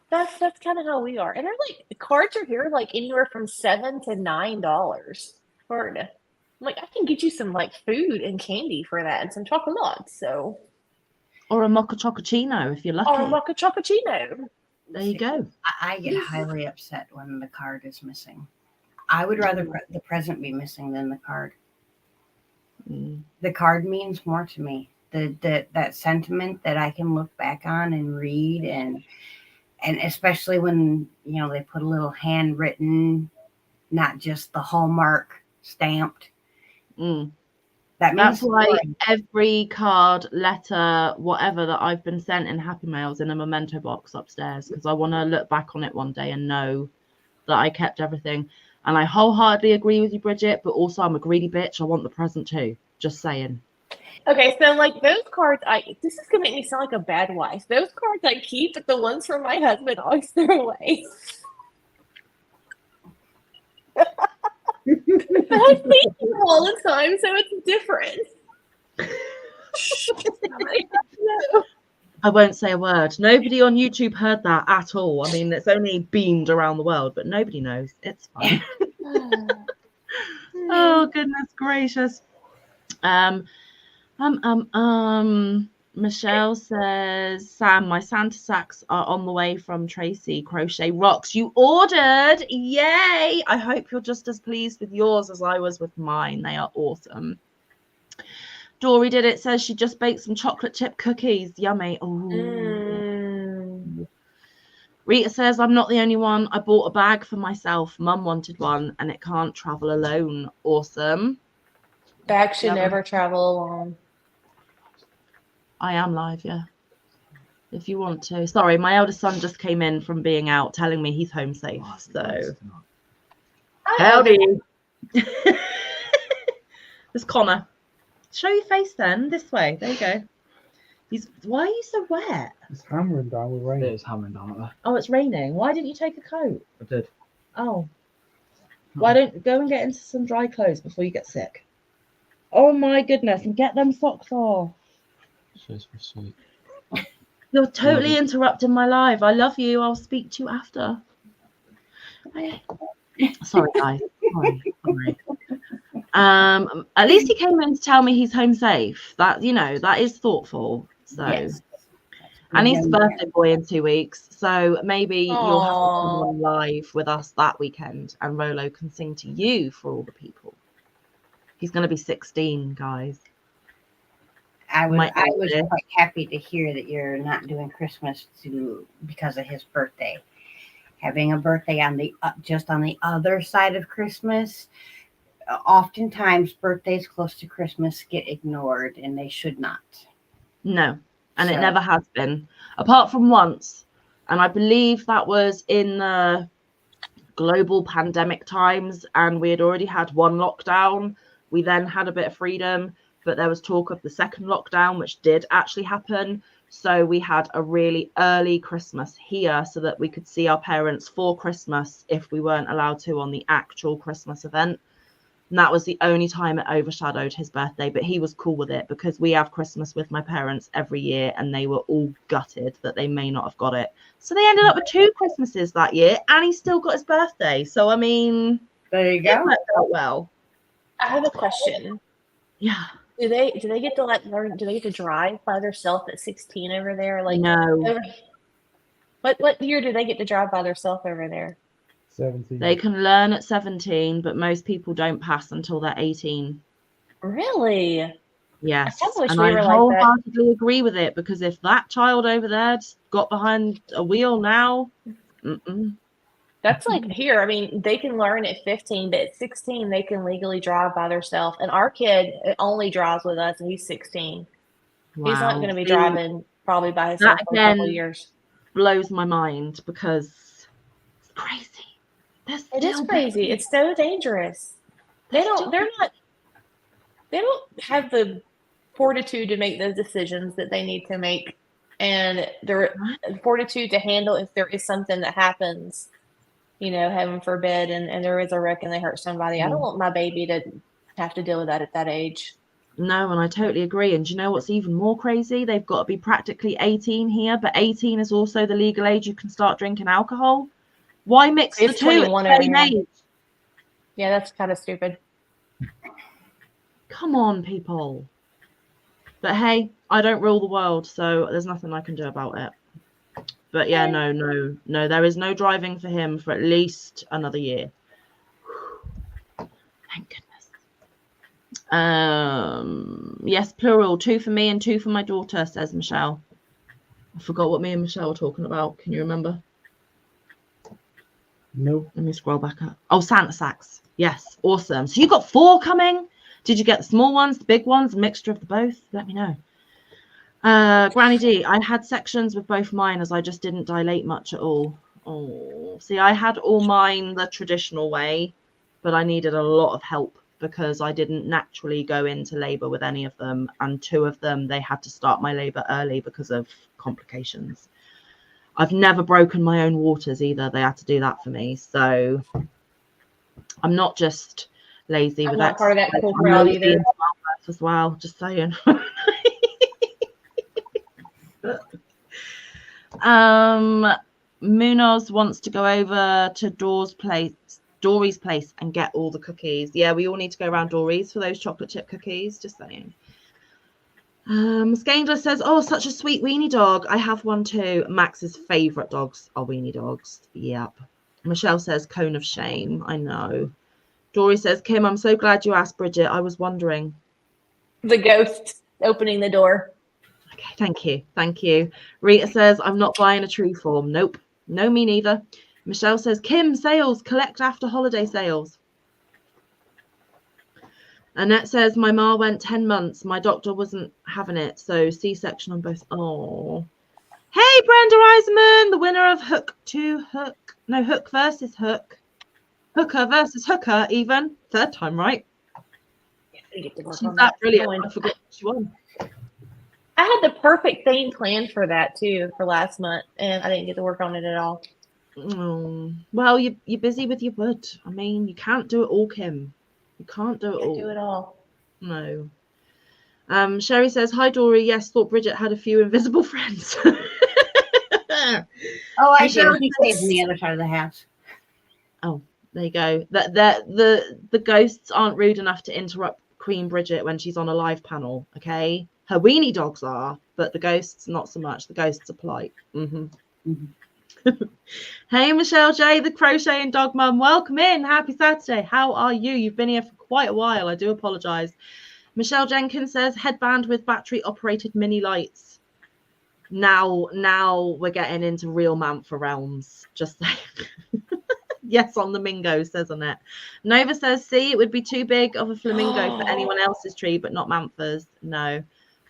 [SPEAKER 4] that's kind of how we are. And they're like, the cards are here like anywhere from $7 to $9 for it. I'm like, I can get you some like food and candy for that and some chocolate. So,
[SPEAKER 2] or a mocha chocochino if you're lucky.
[SPEAKER 4] Or a mocha chocochino.
[SPEAKER 2] There you go.
[SPEAKER 5] I get highly upset when the card is missing. I would rather the present be missing than the card. The card means more to me. That sentiment that I can look back on and read, and especially when they put a little handwritten, not just the Hallmark stamped.
[SPEAKER 2] That's why every card, letter, whatever that I've been sent in Happy Mails in a memento box upstairs, because I want to look back on it one day and know that I kept everything. And I wholeheartedly agree with you, Bridget, but also I'm a greedy bitch. I want the present too. Just saying.
[SPEAKER 4] Okay, so like those cards, this is gonna make me sound like a bad wife. Those cards I keep, but the ones from my husband I always throw away. I see you all the time, so it's different.
[SPEAKER 2] I won't say a word. Nobody on YouTube heard that at all. I mean, it's only beamed around the world, but nobody knows. It's fine. Oh, goodness gracious. Michelle says, Sam, my Santa sacks are on the way from Tracy Crochet Rocks. You ordered. Yay. I hope you're just as pleased with yours as I was with mine. They are awesome. Dory did it. Says she just baked some chocolate chip cookies. Yummy. Rita says, I'm not the only one. I bought a bag for myself. Mum wanted one and it can't travel alone. Awesome.
[SPEAKER 4] Bags should never travel alone.
[SPEAKER 2] I am live, yeah. If you want to. Sorry, my eldest son just came in from being out telling me he's home safe. So, howdy. It's Connor. Show your face then. This way. There you go. Why are you so wet?
[SPEAKER 1] It's hammering down with rain.
[SPEAKER 7] It is hammering down there.
[SPEAKER 2] Oh, it's raining. Why didn't you take a coat?
[SPEAKER 7] I did.
[SPEAKER 2] Oh. Why don't go and get into some dry clothes before you get sick? Oh my goodness, and get them socks off.
[SPEAKER 7] She's so sweet.
[SPEAKER 2] You're totally interrupting my live. I love you. I'll speak to you after. Sorry, guys. Sorry. At least he came in to tell me he's home safe. That, you know, that is thoughtful. So,
[SPEAKER 5] Yes.
[SPEAKER 2] and he's birthday boy in 2 weeks. So maybe you'll have to
[SPEAKER 4] Aw.
[SPEAKER 2] come on live with us that weekend, and Rolo can sing to you for all the people. He's going to be 16, guys.
[SPEAKER 5] I was
[SPEAKER 2] My oldest.
[SPEAKER 5] quite happy to hear that you're not doing Christmas because of his birthday. Having a birthday on the just on the other side of Christmas, oftentimes birthdays close to Christmas get ignored, and they should not.
[SPEAKER 2] No, and it
[SPEAKER 5] So-
[SPEAKER 2] never has been, apart from once. And I believe that was in the global pandemic times, and we had already had one lockdown. We then had a bit of freedom, but there was talk of the second lockdown, which did actually happen. So we had a really early Christmas here so that we could see our parents for Christmas if we weren't allowed to on the actual Christmas event. And that was the only time it overshadowed his birthday, but he was cool with it because we have Christmas with my parents every year, and they were all gutted that they may not have got it. So they ended up with 2 Christmases that year, and he still got his birthday. So, I mean,
[SPEAKER 5] There you
[SPEAKER 2] it
[SPEAKER 5] go.
[SPEAKER 2] worked out well.
[SPEAKER 4] I have a question.
[SPEAKER 2] Yeah.
[SPEAKER 4] Do they get to like learn? Do they get to drive by themselves at 16 over there? Like,
[SPEAKER 2] No,
[SPEAKER 4] over- what year do they get to drive by themselves over there?
[SPEAKER 1] 17.
[SPEAKER 2] they can learn at 17, but most people don't pass until they're 18.
[SPEAKER 4] Really?
[SPEAKER 2] Yes,
[SPEAKER 4] I kinda wish
[SPEAKER 2] and
[SPEAKER 4] we
[SPEAKER 2] I
[SPEAKER 4] were like that.
[SPEAKER 2] wholeheartedly agree with it, because if that child over there got behind a wheel now,
[SPEAKER 4] That's like here. I mean, they can learn at 15, but at 16 they can legally drive by themselves. And our kid only drives with us, and he's 16. He's not going to be
[SPEAKER 2] See,
[SPEAKER 4] driving probably by himself
[SPEAKER 2] that
[SPEAKER 4] for a couple of
[SPEAKER 2] again
[SPEAKER 4] years.
[SPEAKER 2] blows my mind because it's crazy.
[SPEAKER 4] It is crazy. It's so dangerous. They don't have the fortitude to make those decisions that they need to make, and their fortitude to handle if there is something that happens, you know, heaven forbid, and there is a wreck and they hurt somebody. I don't want my baby to have to deal with that at that age.
[SPEAKER 2] No, and I totally agree. And do you know what's even more crazy? They've got to be practically 18 here, but 18 is also the legal age you can start drinking alcohol. Why mix the
[SPEAKER 4] It's
[SPEAKER 2] two at
[SPEAKER 4] 21
[SPEAKER 2] the
[SPEAKER 4] over
[SPEAKER 2] same
[SPEAKER 4] here.
[SPEAKER 2] age?
[SPEAKER 4] Yeah, that's kind of stupid.
[SPEAKER 2] Come on, people. But hey, I don't rule the world, so there's nothing I can do about it. But yeah, no, there is no driving for him for at least another year. Thank goodness. Yes, plural, 2 for me and 2 for my daughter, says Michelle. I forgot what me and Michelle were talking about. Can you remember?
[SPEAKER 1] Nope.
[SPEAKER 2] Let me scroll back up. Oh, Santa sacks. Yes, awesome. So you got 4 coming? Did you get the small ones, the big ones, a mixture of the both? Let me know. Granny D, I had sections with both mine as I just didn't dilate much at all. Oh, see, I had all mine the traditional way, but I needed a lot of help because I didn't naturally go into labor with any of them. And 2 of them, they had to start my labor early because of complications. I've never broken my own waters either. They had to do that for me. So I'm not just lazy
[SPEAKER 4] I'm
[SPEAKER 2] with
[SPEAKER 4] not part of that
[SPEAKER 2] exercise,
[SPEAKER 4] cool
[SPEAKER 2] I'm
[SPEAKER 4] crowd
[SPEAKER 2] lazy
[SPEAKER 4] either.
[SPEAKER 2] in childbirth as well, just saying. Munoz wants to go over to Dory's place and get all the cookies. Yeah, we all need to go around Dory's for those chocolate chip cookies, just saying. Scandler says, oh, such a sweet weenie dog. I have one too. Max's favorite dogs are weenie dogs. Yep. Michelle says, cone of shame. I know. Dory says, Kim, I'm so glad you asked Bridget. I was wondering.
[SPEAKER 4] The ghost opening the door.
[SPEAKER 2] Okay, thank you. Thank you. Rita says, I'm not buying a tree form. Nope. No, me neither. Michelle says, Kim, sales, collect after holiday sales. Annette says, my ma went 10 months. My doctor wasn't having it, so C-section on both. Oh. Hey, Brenda Eisenman, the winner of Hook versus Hook. Hooker versus Hooker, even. 3rd time, right? Yes.
[SPEAKER 4] I get to work
[SPEAKER 2] She's
[SPEAKER 4] on
[SPEAKER 2] that
[SPEAKER 4] that.
[SPEAKER 2] brilliant. I forgot she won.
[SPEAKER 4] I had the perfect thing planned for that too for last month, and I didn't get to work on it at all.
[SPEAKER 2] Well, you're busy with your wood. I mean, you can't do it all, Kim. You can't do it
[SPEAKER 4] Can't
[SPEAKER 2] all.
[SPEAKER 4] do it all.
[SPEAKER 2] No. Sherry says, hi, Dory. Yes, thought Bridget had a few invisible friends.
[SPEAKER 5] Oh, I
[SPEAKER 2] Michelle
[SPEAKER 5] do. He stays on the other side of the house.
[SPEAKER 2] There you go. The ghosts aren't rude enough to interrupt Queen Bridget when she's on a live panel, okay? Her weenie dogs are, but the ghosts not so much. The ghosts are polite. Hey, Michelle J, the crocheting dog mum. Welcome in. Happy Saturday. How are you? You've been here for quite a while. I do apologise. Michelle Jenkins says, headband with battery-operated mini lights. Now we're getting into real Mantha realms. Just saying. Yes, on the Mingo, says Annette. Nova says, see, it would be too big of a flamingo for anyone else's tree, but not Mantha's. No.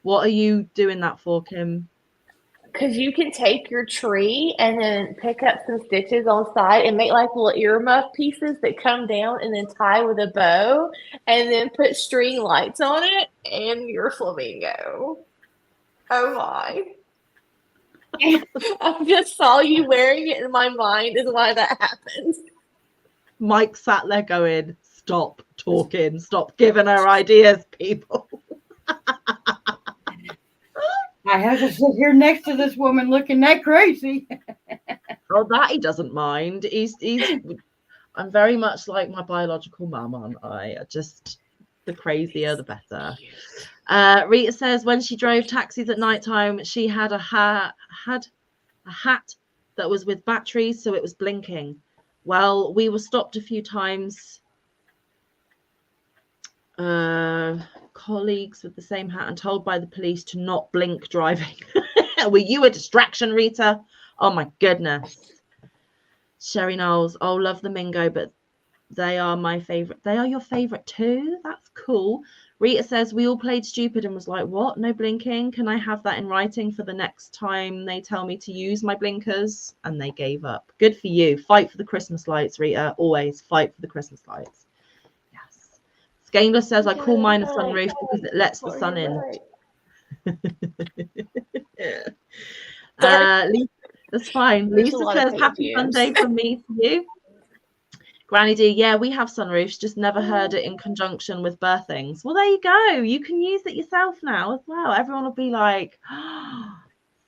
[SPEAKER 2] What are you doing that for, Kim?
[SPEAKER 4] Because you can take your tree and then pick up some stitches on the side and make like little earmuff pieces that come down and then tie with a bow and then put string lights on it and your flamingo. Oh my. I just saw you wearing it in my mind is why that happens.
[SPEAKER 2] Mike sat there going, stop talking, stop giving her ideas, people.
[SPEAKER 5] I have to sit here next to this woman looking that crazy.
[SPEAKER 2] Oh, that he doesn't mind. He's I'm very much like my biological mum, aren't I? Just the crazier the better. Rita says when she drove taxis at night time, she had a hat that was with batteries, so it was blinking. Well, we were stopped a few times. Colleagues with the same hat and told by the police to not blink driving. Were you a distraction, Rita? Oh my goodness. Sherry Knowles, oh, love the Mingo, but they are my favorite. They are your favorite too? That's cool. Rita says we all played stupid and was like, what? No blinking? Can I have that in writing for the next time they tell me to use my blinkers? And they gave up. Good for you. Fight for the Christmas lights, Rita. Always fight for the Christmas lights. Yes. Scaneless says I call mine a sunroof because it lets the sun in. That's fine. Lisa says happy Sunday from me to you. Granny D, yeah, we have sunroofs, just never heard it in conjunction with birthings. Well, there you go. You can use it yourself now as well. Everyone will be like, oh,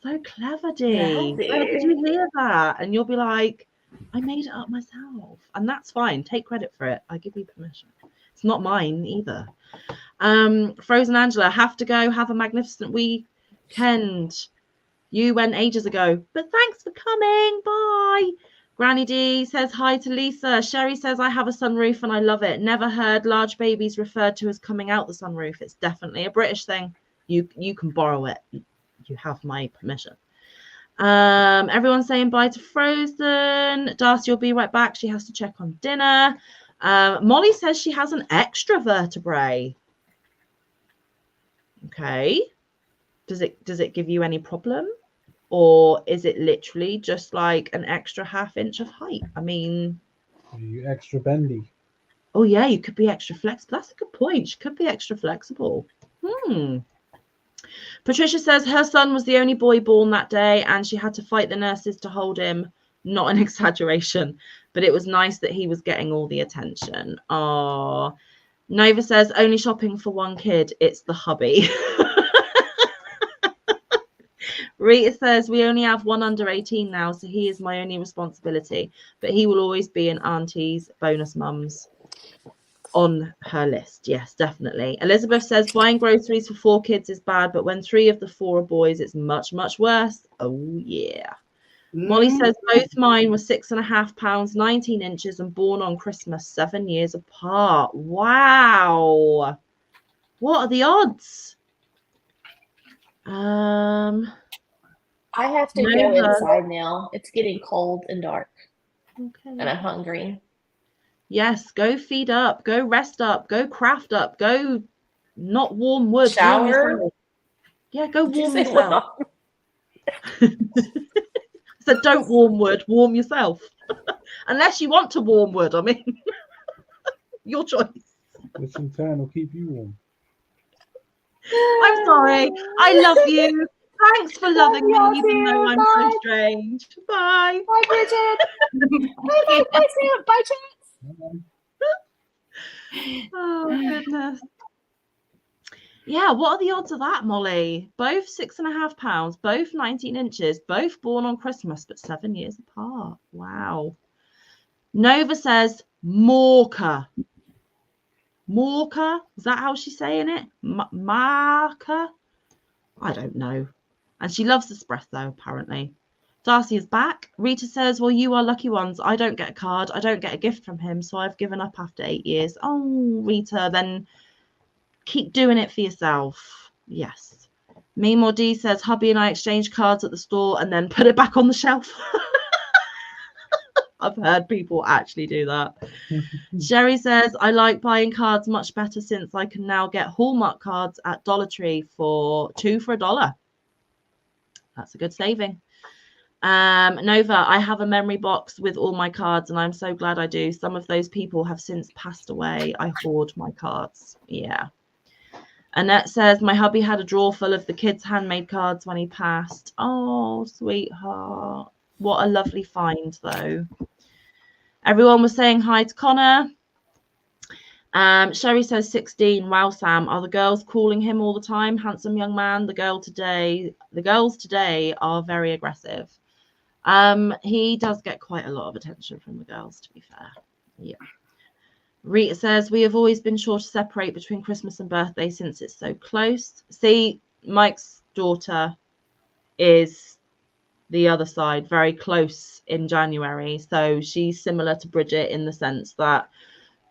[SPEAKER 2] so clever, D. Where did you hear that? And you'll be like, I made it up myself. And that's fine. Take credit for it. I give you permission. It's not mine either. Frozen Angela, have to go. Have a magnificent weekend. You went ages ago, but thanks for coming. Bye. Granny D says hi to Lisa. Sherry says I have a sunroof and I love it. Never heard large babies referred to as coming out the sunroof. It's definitely a British thing. You can borrow it. You have my permission. Everyone's saying bye to Frozen. Darcy will be right back. She has to check on dinner. Molly says she has an extra vertebrae. Okay. Does it give you any problem? Or is it literally just like an extra ½ inch of height? I mean,
[SPEAKER 1] are you extra bendy?
[SPEAKER 2] Oh yeah, you could be extra flexible. That's a good point. She could be extra flexible. Patricia says her son was the only boy born that day and she had to fight the nurses to hold him. Not an exaggeration, but it was nice that he was getting all the attention. Oh, Nova says only shopping for one kid. It's the hubby. Rita says we only have one under 18 now, so he is my only responsibility, but he will always be an auntie's bonus mums on her list. Yes, definitely. Elizabeth says buying groceries for 4 kids is bad, but when 3 of the 4 are boys, it's much, much worse. Oh, yeah. Molly says both mine were £6.5, 19 inches and born on Christmas, 7 years apart. Wow. What are the odds?
[SPEAKER 4] I have to go inside now. It's getting cold and dark.
[SPEAKER 2] Okay.
[SPEAKER 4] And I'm hungry.
[SPEAKER 2] Yes, go feed up, go rest up, go craft up, go not warm wood.
[SPEAKER 4] Shower?
[SPEAKER 2] Yeah, go warm yourself. So don't warm wood, warm yourself. Unless you want to warm wood, I mean, your choice.
[SPEAKER 1] Which in turn will keep you warm.
[SPEAKER 2] I'm sorry. I love you. Thanks for loving me,
[SPEAKER 4] Love
[SPEAKER 2] even though
[SPEAKER 4] you.
[SPEAKER 2] I'm
[SPEAKER 4] Bye.
[SPEAKER 2] so strange. Bye.
[SPEAKER 4] Bye, Bridget. Bye, Sam. Bye, Chance.
[SPEAKER 2] Oh, goodness. Yeah, what are the odds of that, Molly? Both 6.5 pounds, both 19 inches, both born on Christmas, but 7 years apart. Wow. Nova says Morka. Morka? Is that how she's saying it? Marka? I don't know. And she loves espresso, apparently. Darcy is back. Rita says, well, you are lucky ones. I don't get a card. I don't get a gift from him, so I've given up after 8 years. Oh, Rita, then keep doing it for yourself. Yes. Memo D says, hubby and I exchange cards at the store and then put it back on the shelf. I've heard people actually do that. Sherry says, I like buying cards much better since I can now get Hallmark cards at Dollar Tree for $2 for $1. That's a good saving. Nova, I have a memory box with all my cards and I'm so glad I do. Some of those people have since passed away. I hoard my cards. Yeah. Annette says, my hubby had a drawer full of the kids' handmade cards when he passed. Oh, sweetheart. What a lovely find, though. Everyone was saying hi to Connor. Sherry says 16. Wow, Sam. Are the girls calling him all the time? Handsome young man. The girls today are very aggressive. He does get quite a lot of attention from the girls, to be fair. Yeah. Rita says, we have always been sure to separate between Christmas and birthday since it's so close. See, Mike's daughter is the other side, very close in January. So she's similar to Bridget in the sense that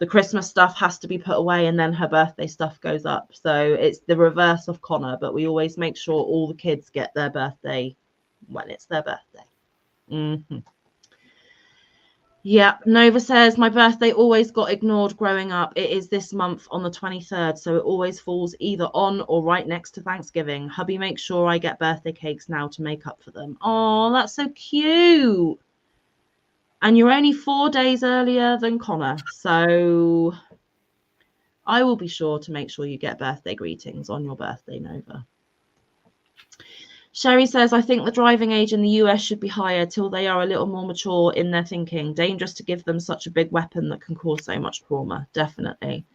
[SPEAKER 2] the Christmas stuff has to be put away and then her birthday stuff goes up. So it's the reverse of Connor, but we always make sure all the kids get their birthday when it's their birthday. Mm-hmm. Yeah, Nova says, my birthday always got ignored growing up. It is this month on the 23rd, so it always falls either on or right next to Thanksgiving. Hubby makes sure I get birthday cakes now to make up for them. Oh, that's so cute. And you're only 4 days earlier than Connor, so I will be sure to make sure you get birthday greetings on your birthday, Nova. Sherry says, I think the driving age in the US should be higher till they are a little more mature in their thinking. Dangerous to give them such a big weapon that can cause so much trauma. Definitely.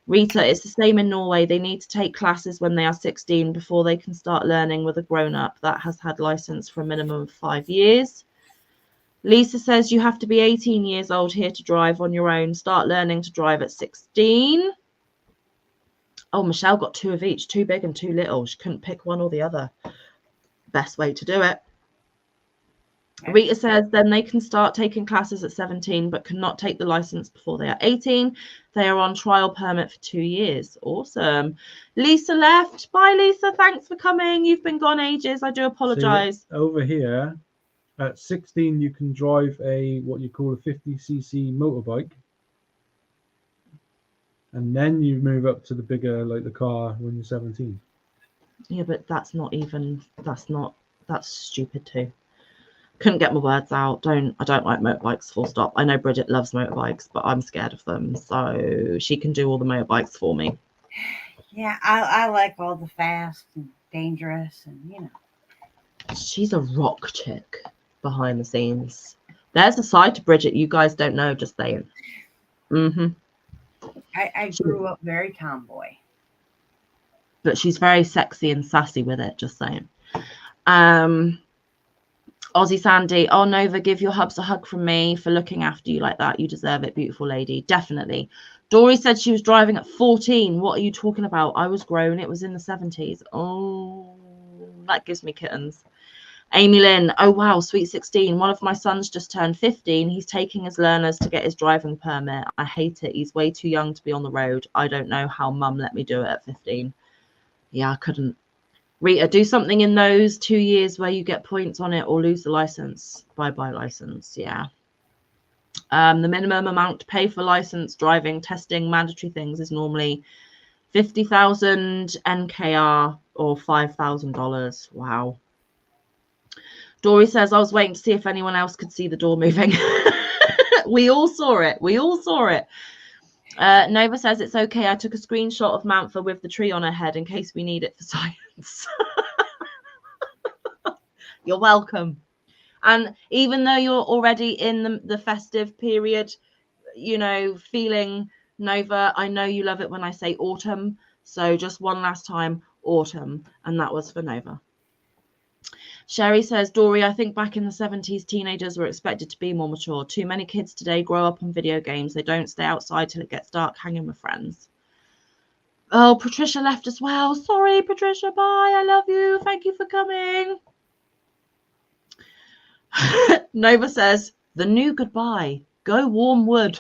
[SPEAKER 2] Rita, it's the same in Norway. They need to take classes when they are 16 before they can start learning with a grown-up that has had license for a minimum of 5 years. Lisa says, you have to be 18 years old here to drive on your own. Start learning to drive at 16. Oh, Michelle got 2 of each, 2 big and 2 little. She couldn't pick one or the other. Best way to do it. Rita says, then they can start taking classes at 17 but cannot take the license before they are 18. They are on trial permit for 2 years. Awesome. Lisa left. Bye, Lisa. Thanks for coming. You've been gone ages. I do apologize.
[SPEAKER 1] See, over here at 16 you can drive a what you call a 50cc motorbike, and then you move up to the bigger, like the car, when you're 17.
[SPEAKER 2] Yeah, but that's stupid too. Couldn't get my words out. I don't like motorbikes, full stop. I know Bridget loves motorbikes, but I'm scared of them, so she can do all the motorbikes for me.
[SPEAKER 5] Yeah, I like all the fast and dangerous, and you know.
[SPEAKER 2] She's a rock chick behind the scenes. There's a side to Bridget you guys don't know, just saying.
[SPEAKER 5] I grew up very tomboy.
[SPEAKER 2] But she's very sexy and sassy with it, just saying. Aussie Sandy, oh, Nova, give your hubs a hug from me for looking after you like that. You deserve it, beautiful lady. Definitely. Dory said she was driving at 14. What are you talking about? I was grown. It was in the 70s. Oh, that gives me kittens. Amy Lynn, oh, wow, sweet 16. One of my sons just turned 15. He's taking his learners to get his driving permit. I hate it. He's way too young to be on the road. I don't know how mum let me do it at 15. Yeah, I couldn't. Rita, do something in those 2 years where you get points on it or lose the license. Bye-bye license, yeah. The minimum amount to pay for license, driving, testing, mandatory things is normally 50,000 NKR or $5,000. Wow. Dory says, I was waiting to see if anyone else could see the door moving. We all saw it. We all saw it. Nova says it's okay. I took a screenshot of Mantha with the tree on her head in case we need it for science. You're welcome. And even though you're already in the festive period, you know, feeling Nova, I know you love it when I say autumn. So just one last time, autumn. And that was for Nova. Sherry says, Dory, I think back in the 70s, teenagers were expected to be more mature. Too many kids today grow up on video games. They don't stay outside till it gets dark hanging with friends. Oh, Patricia left as well. Sorry, Patricia. Bye. I love you. Thank you for coming. Nova says, the new goodbye. Go warm wood.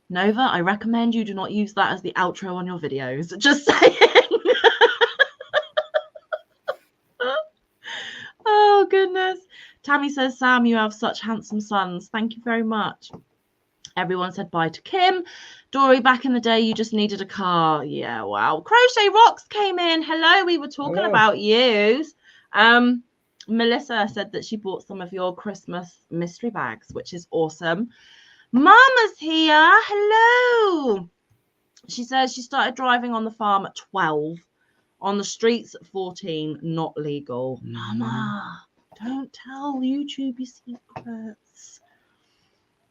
[SPEAKER 2] Nova, I recommend you do not use that as the outro on your videos. Just saying. Oh, goodness. Tammy says, Sam, you have such handsome sons. Thank you very much. Everyone said bye to Kim. Dory, back in the day, you just needed a car. Yeah, wow. Crochet Rocks came in. Hello, we were talking about yous. Melissa said that she bought some of your Christmas mystery bags, which is awesome. Mama's here. Hello. She says she started driving on the farm at 12. On the streets at 14, not legal. Mama, don't tell YouTube your secrets.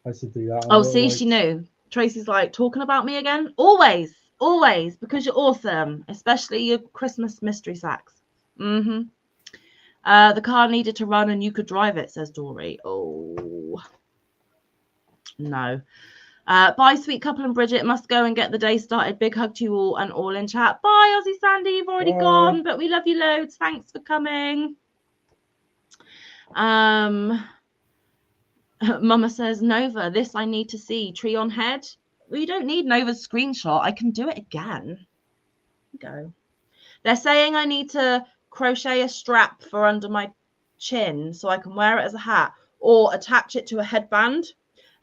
[SPEAKER 1] I used to do that.
[SPEAKER 2] Oh, see, she knew. Tracy's like, talking about me again? Always, always, because you're awesome, especially your Christmas mystery sacks. The car needed to run and you could drive it, says Dory. Oh, no. Bye, sweet couple and Bridget. Must go and get the day started. Big hug to you all and all in chat. Bye, Aussie Sandy. You've already gone, but we love you loads. Thanks for coming. Mama says, Nova, this I need to see. Tree on head. Well, you don't need Nova's screenshot. I can do it again. Go. They're saying I need to crochet a strap for under my chin so I can wear it as a hat or attach it to a headband.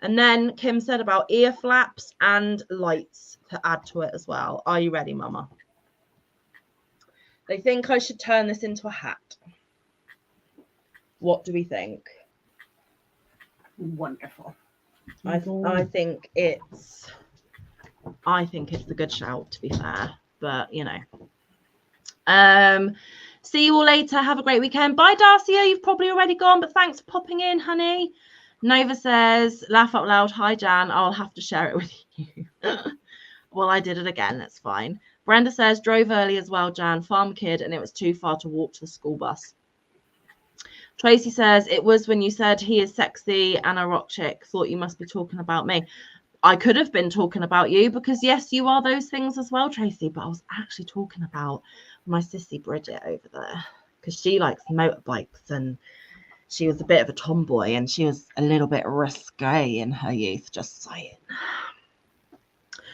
[SPEAKER 2] And then Kim said about ear flaps and lights to add to it as well. Are you ready, Mama? They think I should turn this into a hat. What do we think?
[SPEAKER 5] Wonderful.
[SPEAKER 2] I think it's a good shout, to be fair. But you know. See you all later. Have a great weekend. Bye, Darcia. You've probably already gone, but thanks for popping in, honey. Nova says, laugh out loud. Hi, Jan. I'll have to share it with you. Well, I did it again. That's fine. Brenda says, drove early as well, Jan. Farm kid, and it was too far to walk to the school bus. Tracy says, it was when you said he is sexy and a rock chick. Thought you must be talking about me. I could have been talking about you because, yes, you are those things as well, Tracy. But I was actually talking about my sissy Bridget over there because she likes motorbikes and she was a bit of a tomboy and she was a little bit risque in her youth, just saying.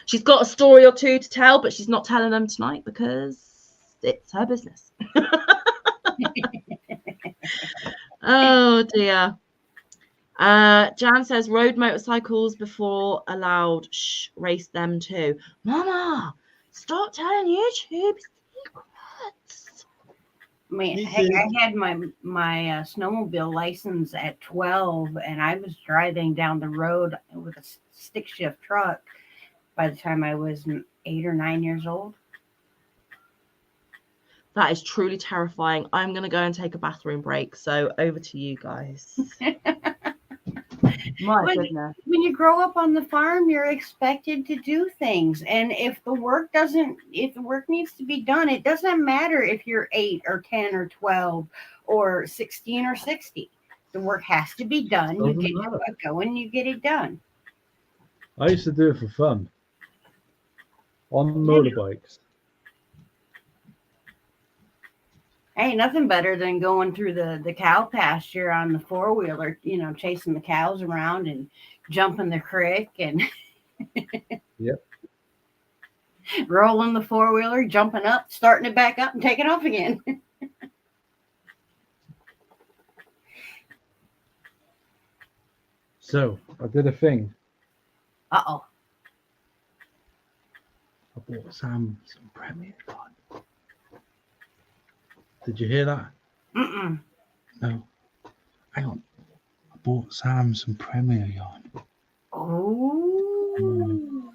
[SPEAKER 2] She's got a story or two to tell, but she's not telling them tonight because it's her business. Oh, dear. Jan says, road motorcycles before allowed. Shh, race them too. Mama, stop telling YouTube secrets.
[SPEAKER 5] I mean, heck, I had my snowmobile license at 12, and I was driving down the road with a stick shift truck by the time I was 8 or 9 years old.
[SPEAKER 2] That is truly terrifying. I'm going to go and take a bathroom break. So over to you guys. My goodness.
[SPEAKER 5] When you grow up on the farm, you're expected to do things. And if the work needs to be done, it doesn't matter if you're 8 or 10 or 12 or 16 or 60. The work has to be done. You get your butt going, you get it done.
[SPEAKER 1] I used to do it for fun on motorbikes.
[SPEAKER 5] Ain't nothing better than going through the cow pasture on the four-wheeler, chasing the cows around and jumping the creek and
[SPEAKER 1] Yep.
[SPEAKER 5] Rolling the four-wheeler, jumping up, starting it back up and taking off again.
[SPEAKER 1] So I did a thing.
[SPEAKER 5] Uh-oh.
[SPEAKER 1] I bought Sam some Premier Card. Did you hear that?
[SPEAKER 5] Mm-mm.
[SPEAKER 1] No. Hang on. I
[SPEAKER 7] bought Sam some Premier yarn.
[SPEAKER 5] Oh,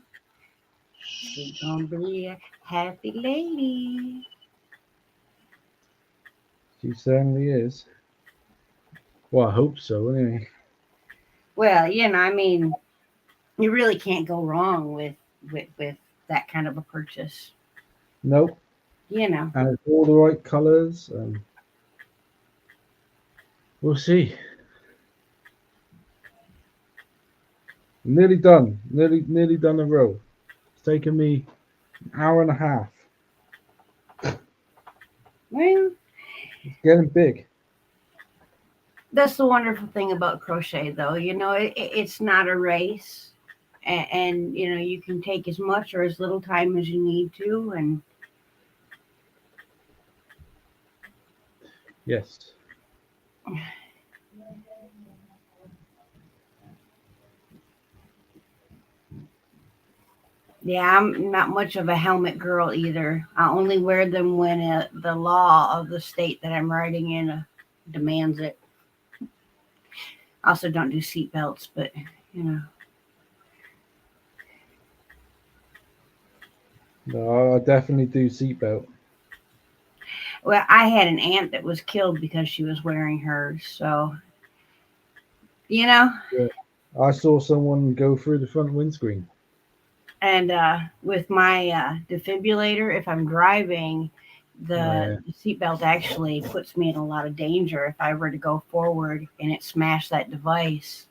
[SPEAKER 5] she's gonna be a happy lady.
[SPEAKER 1] She certainly is. Well, I hope so, anyway.
[SPEAKER 5] Well, I mean, you really can't go wrong with that kind of a purchase.
[SPEAKER 1] Nope.
[SPEAKER 5] And
[SPEAKER 1] And it's all the right colours. We'll see. Nearly done. Nearly done the row. It's taken me an hour and a half.
[SPEAKER 5] well,
[SPEAKER 1] It's getting big.
[SPEAKER 5] that's the wonderful thing about crochet, though. It's not a race, and you can take as much or as little time as you need to, and
[SPEAKER 1] Yes.
[SPEAKER 5] yeah, I'm not much of a helmet girl either. I only wear them when the law of the state that I'm riding in demands it. I also don't do seat belts, but
[SPEAKER 1] No, I definitely do seatbelt.
[SPEAKER 5] well, I had an aunt that was killed because she was wearing hers, so
[SPEAKER 1] I saw someone go through the front windscreen.
[SPEAKER 5] and with my defibrillator, if I'm driving, the seatbelt actually puts me in a lot of danger if I were to go forward and it smashed that device.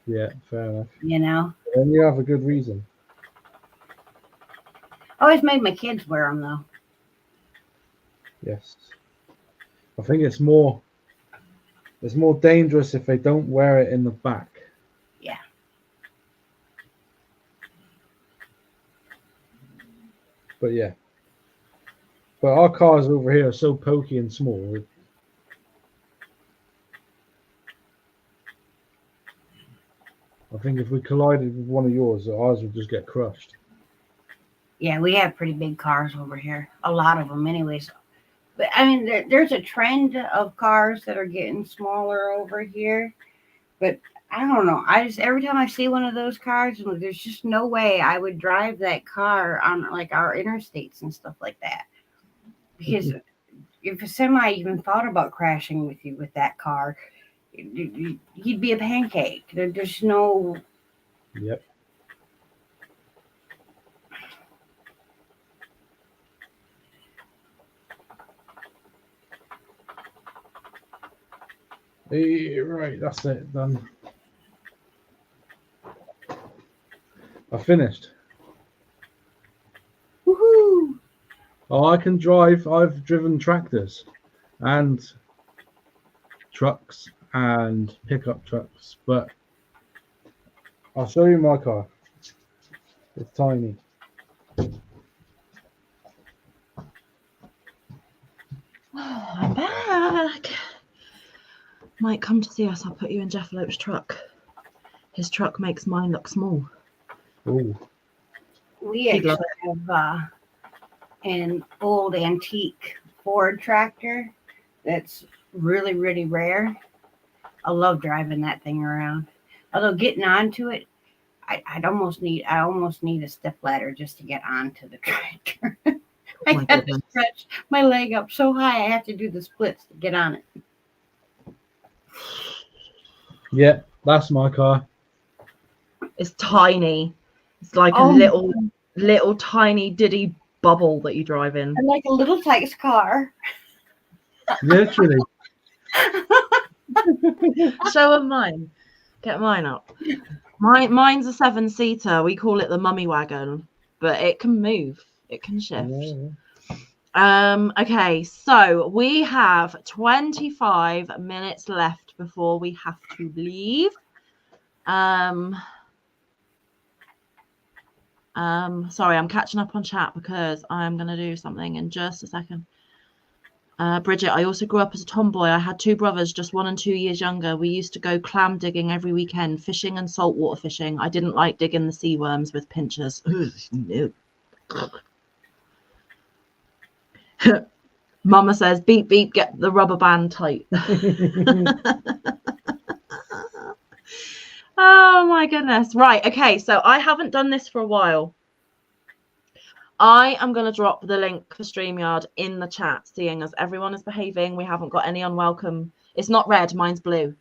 [SPEAKER 1] Yeah, fair enough.
[SPEAKER 5] I
[SPEAKER 1] Then you have a good reason.
[SPEAKER 5] always made my kids wear them though.
[SPEAKER 1] Yes. I think it's more dangerous if they don't wear it in the back.
[SPEAKER 5] Yeah.
[SPEAKER 1] But yeah. But our cars over here are so pokey and small. I think if we collided with one of yours, ours would just get crushed.
[SPEAKER 5] Yeah, we have pretty big cars over here. A lot of them, anyways. But I mean, there's a trend of cars that are getting smaller over here. But I don't know. Every time I see one of those cars, there's just no way I would drive that car on like our interstates and stuff like that. Because if a semi even thought about crashing with you with that car, he'd be a pancake. There's no.
[SPEAKER 1] Yep. Right, that's it, done. I finished.
[SPEAKER 5] Woohoo!
[SPEAKER 1] Oh, I can drive. I've driven tractors and trucks and pickup trucks, but I'll show you my car. It's tiny.
[SPEAKER 2] I'm back. Might come to see us. I'll put you in Jeff Lope's truck. His truck makes mine look small.
[SPEAKER 1] Oh,
[SPEAKER 5] We actually have an old antique Ford tractor that's really, really rare. I love driving that thing around. Although getting onto it, I almost need a step ladder just to get onto the tractor. I
[SPEAKER 2] my
[SPEAKER 5] have to
[SPEAKER 2] goodness.
[SPEAKER 5] stretch my leg up so high I have to do the splits to get on it.
[SPEAKER 1] yeah, that's my car.
[SPEAKER 2] It's tiny. It's like
[SPEAKER 5] Oh.
[SPEAKER 2] a little tiny diddy bubble that you drive in.
[SPEAKER 5] I'm like a little Tykes car.
[SPEAKER 1] Literally.
[SPEAKER 2] Show them mine. Get mine up. Mine's a 7-seater. We call it the mummy wagon, but it can move. It can shift.
[SPEAKER 1] Yeah.
[SPEAKER 2] Okay, so we have 25 minutes left before we have to leave. Sorry, I'm catching up on chat because I'm gonna do something in just a second. Bridget, I also grew up as a tomboy. I had 2 brothers, just 1 and 2 years younger. We used to go clam digging every weekend, fishing and saltwater fishing. I didn't like digging the sea worms with pinchers. No. Mama says, beep, beep, get the rubber band tight. Oh my goodness. Right. Okay. So I haven't done this for a while. I am going to drop the link for StreamYard in the chat, seeing as everyone is behaving. We haven't got any unwelcome. It's not red. Mine's blue.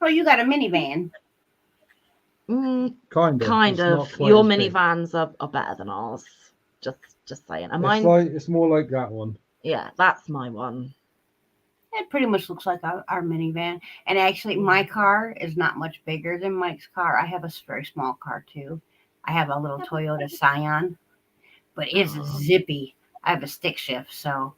[SPEAKER 5] Oh, you got a minivan.
[SPEAKER 1] Kind
[SPEAKER 2] Kind
[SPEAKER 1] It's
[SPEAKER 2] of.
[SPEAKER 1] not quite
[SPEAKER 2] Your
[SPEAKER 1] as big.
[SPEAKER 2] minivans are better than ours. Just saying. And
[SPEAKER 1] It's
[SPEAKER 2] mine,
[SPEAKER 1] it's more like that one.
[SPEAKER 2] yeah, that's my one.
[SPEAKER 5] It pretty much looks like our minivan. And actually, my car is not much bigger than Mike's car. I have a very small car too. I have a little Toyota Scion, but it's zippy. I have a stick shift, so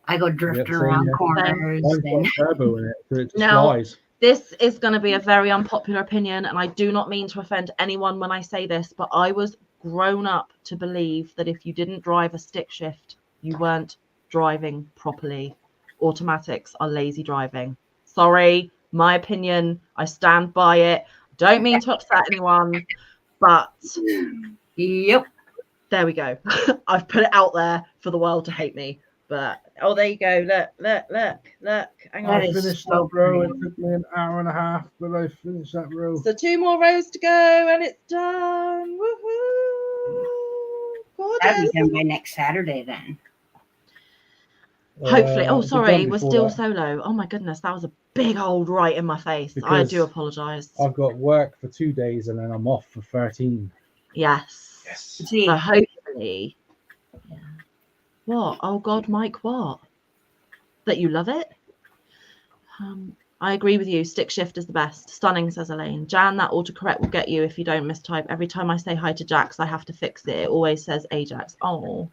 [SPEAKER 5] I go drifting
[SPEAKER 1] same
[SPEAKER 5] around
[SPEAKER 1] here.
[SPEAKER 5] corners.
[SPEAKER 1] Mine's
[SPEAKER 5] And
[SPEAKER 1] got turbo in it, so it just
[SPEAKER 2] Now-
[SPEAKER 1] flies.
[SPEAKER 2] This is going to be a very unpopular opinion, and I do not mean to offend anyone when I say this, but I was grown up to believe that if you didn't drive a stick shift, you weren't driving properly. Automatics are lazy driving. Sorry, my opinion. I stand by it. Don't mean to upset anyone, but
[SPEAKER 5] yep.
[SPEAKER 2] there we go. I've put it out there for the world to hate me. But oh, there you go. Look. Hang on.
[SPEAKER 1] I
[SPEAKER 5] That is
[SPEAKER 1] finished
[SPEAKER 5] so
[SPEAKER 1] that row.
[SPEAKER 5] pretty.
[SPEAKER 1] It took me an hour and a half, but I finished that row.
[SPEAKER 2] So 2 more rows to go, and it's done. Woohoo!
[SPEAKER 5] That'll
[SPEAKER 2] Gorgeous.
[SPEAKER 5] be done by next Saturday then.
[SPEAKER 2] Hopefully. Oh,
[SPEAKER 1] I'll be
[SPEAKER 2] sorry,
[SPEAKER 1] done
[SPEAKER 2] we're
[SPEAKER 1] before
[SPEAKER 2] still
[SPEAKER 1] that.
[SPEAKER 2] solo. Oh my goodness, that was a big old right in my face. I
[SPEAKER 1] Because
[SPEAKER 2] do apologise.
[SPEAKER 1] I've got work for 2 days and then I'm off for 13.
[SPEAKER 2] Yes.
[SPEAKER 1] Yes.
[SPEAKER 5] See,
[SPEAKER 2] So hopefully. Yeah. What? Oh God, Mike, what? That you love it? I agree with you. Stick shift is the best. Stunning, says Elaine. Jan, that autocorrect will get you if you don't mistype. Every time I say hi to Jax, I have to fix it. It always says Ajax. Oh.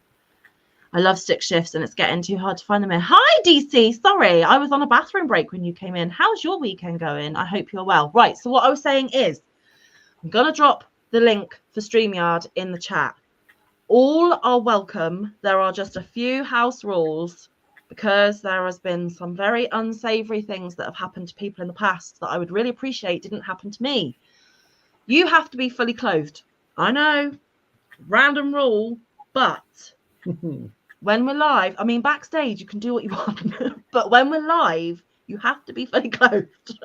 [SPEAKER 2] I love stick shifts and it's getting too hard to find them in. Hi, DC. Sorry, I was on a bathroom break when you came in. How's your weekend going? I hope you're well. Right, so what I was saying is I'm going to drop the link for StreamYard in the chat. All are welcome. There are just a few house rules because there has been some very unsavory things that have happened to people in the past that I would really appreciate didn't happen to me. You have to be fully clothed. I know, random rule, but when we're live, I mean, backstage, you can do what you want, but when we're live, you have to be fully clothed.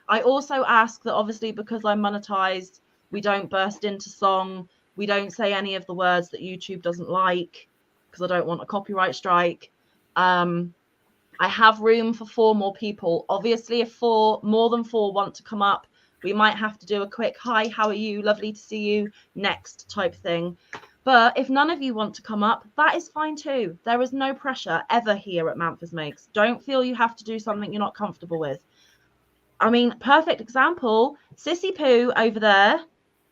[SPEAKER 2] I also ask that obviously because I'm monetized, we don't burst into song. We don't say any of the words that YouTube doesn't like because I don't want a copyright strike. I have room for 4 more people. Obviously, if more than 4 want to come up, we might have to do a quick, hi, how are you? Lovely to see you. Next type thing. But if none of you want to come up, that is fine too. There is no pressure ever here at Manfus Makes. Don't feel you have to do something you're not comfortable with. I mean, perfect example, Sissy Poo over there.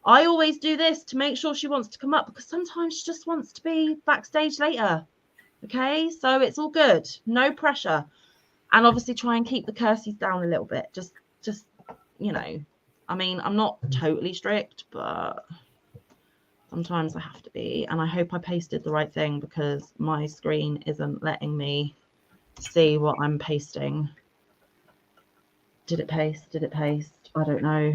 [SPEAKER 2] I always do this to make sure she wants to come up because sometimes she just wants to be backstage later. Okay, so it's all good. No pressure. And obviously try and keep the curses down a little bit. Just you know, I mean, I'm not totally strict, but sometimes I have to be. And I hope I pasted the right thing because my screen isn't letting me see what I'm pasting. Did it paste? Did it paste? I don't know.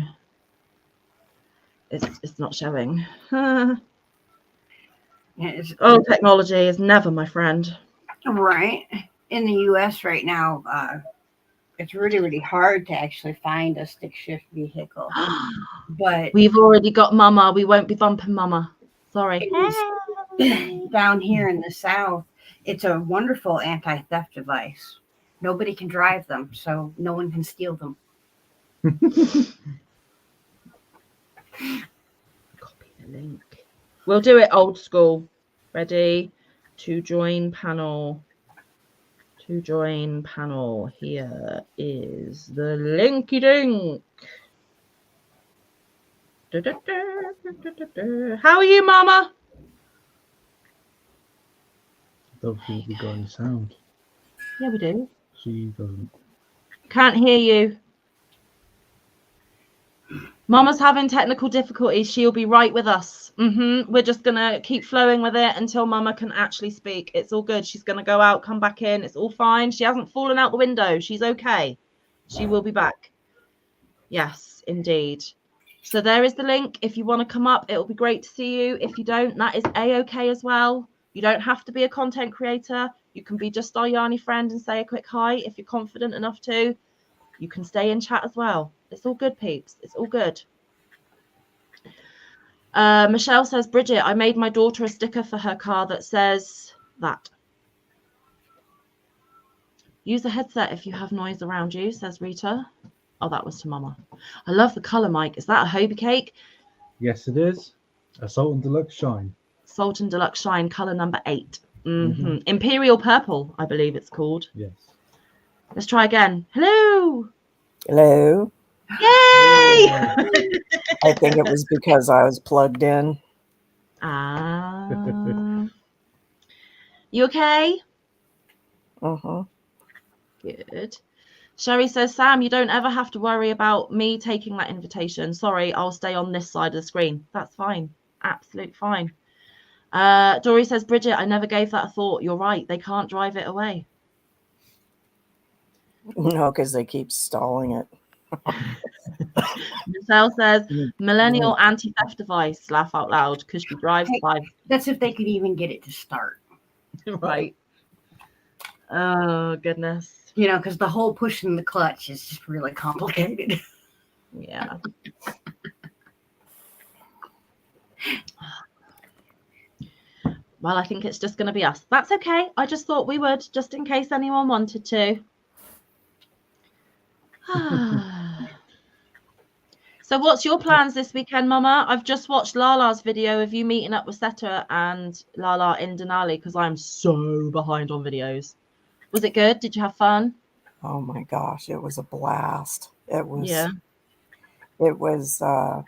[SPEAKER 2] It's not showing. Oh, technology is never my friend.
[SPEAKER 5] right. In the US right now, it's really, really hard to actually find a stick shift vehicle. But
[SPEAKER 2] We've already got Mama. We won't be bumping Mama. Sorry.
[SPEAKER 5] down here in the South, it's a wonderful anti-theft device. Nobody can drive them, so no one can steal them.
[SPEAKER 2] Copy the link. We'll do it old school. Ready? To join panel. To join panel. Here is the linky dink. How are you, Mama?
[SPEAKER 1] Don't think we got any sound.
[SPEAKER 2] Yeah, we do.
[SPEAKER 1] She doesn't.
[SPEAKER 2] Can't hear you. Mama's having technical difficulties. She'll be right with us. We're just going to keep flowing with it until Mama can actually speak. It's all good. She's going to go out, come back in. It's all fine. She hasn't fallen out the window. She's okay. She will be back. Yes, indeed. So there is the link. If you want to come up, it'll be great to see you. If you don't, that is A-okay as well. You don't have to be a content creator. You can be just our Yarny friend and say a quick hi if you're confident enough to. You can stay in chat as well. It's all good, peeps. It's all good. Michelle says, Bridget, I made my daughter a sticker for her car that says that. Use a headset if you have noise around you, says Rita. Oh, that was to Mama. I love the colour, Mike. Is that a Hobie cake?
[SPEAKER 1] Yes, it is. A Salt and Deluxe Shine.
[SPEAKER 2] Salt and Deluxe Shine, colour number 8. Imperial Purple, I believe it's called.
[SPEAKER 1] Yes.
[SPEAKER 2] Let's try again. Hello.
[SPEAKER 8] Hello.
[SPEAKER 2] Yay!
[SPEAKER 8] I think it was because I was plugged in.
[SPEAKER 2] You okay?
[SPEAKER 8] Uh-huh.
[SPEAKER 2] Good. Sherry says, Sam, you don't ever have to worry about me taking that invitation. Sorry, I'll stay on this side of the screen. That's fine. Absolute fine. Dory says, Bridget, I never gave that a thought. You're right. They can't drive it away.
[SPEAKER 8] No, because they keep stalling it.
[SPEAKER 2] Michelle says, millennial anti-theft device. Laugh out loud because she drives
[SPEAKER 5] Hey,
[SPEAKER 2] 5.
[SPEAKER 5] That's if they could even get it to start.
[SPEAKER 2] Right. Oh, goodness.
[SPEAKER 5] You know, because the whole pushing the clutch is just really complicated.
[SPEAKER 2] Yeah. Well, I think it's just going to be us. That's okay. I just thought we would, just in case anyone wanted to. So what's your plans this weekend, Mama? I've just watched Lala's video of you meeting up with Seta and Lala in Denali because I'm so behind on videos. Was it good? Did you have fun?
[SPEAKER 8] Oh my gosh, it was a blast. It was.
[SPEAKER 2] Yeah.
[SPEAKER 8] It was a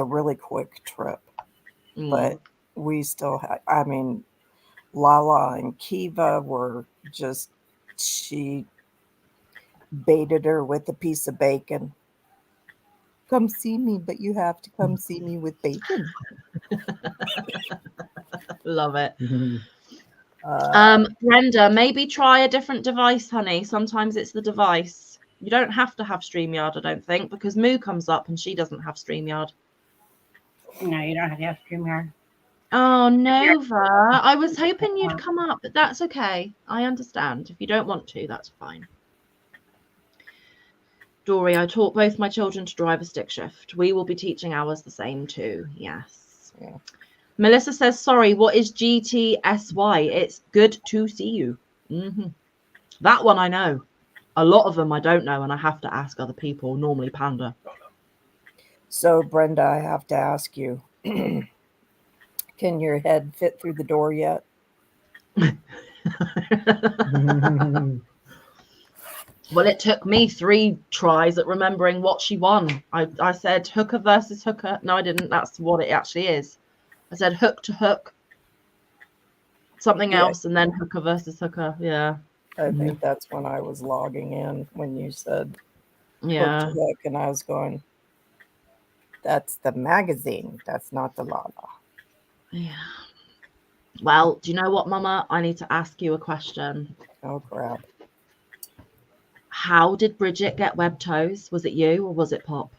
[SPEAKER 8] really quick trip, but we still had. I mean, Lala and Kiva were just. She baited her with a piece of bacon. Come see me, but you have to come see me with bacon.
[SPEAKER 2] Love it. Brenda, maybe try a different device, honey. Sometimes it's the device. You don't have to have StreamYard, I don't think, because Moo comes up and she doesn't have StreamYard.
[SPEAKER 5] No, you don't have to have StreamYard.
[SPEAKER 2] Oh, Nova. I was hoping you'd come up, but that's okay. I understand. If you don't want to, that's fine. Dory, I taught both my children to drive a stick shift. We will be teaching ours the same too. Yes.
[SPEAKER 8] Yeah.
[SPEAKER 2] Melissa says, sorry, what is GTSY? It's good to see you. That one I know. A lot of them I don't know, and I have to ask other people, normally Panda.
[SPEAKER 8] So, Brenda, I have to ask you, can your head fit through the door yet?
[SPEAKER 2] Well, it took me 3 tries at remembering what she won. I said hooker versus hooker. No, I didn't. That's what it actually is. I said hook to hook, something else, and then hooker versus hooker. Yeah.
[SPEAKER 8] I think that's when I was logging in when you said hook
[SPEAKER 2] Yeah.
[SPEAKER 8] to hook, and I was going, that's the magazine. That's not the Lala.
[SPEAKER 2] Yeah. Well, do you know what, Mama? I need to ask you a question.
[SPEAKER 8] Oh, crap.
[SPEAKER 2] How did Bridget get web toes? Was it you or was it Pop?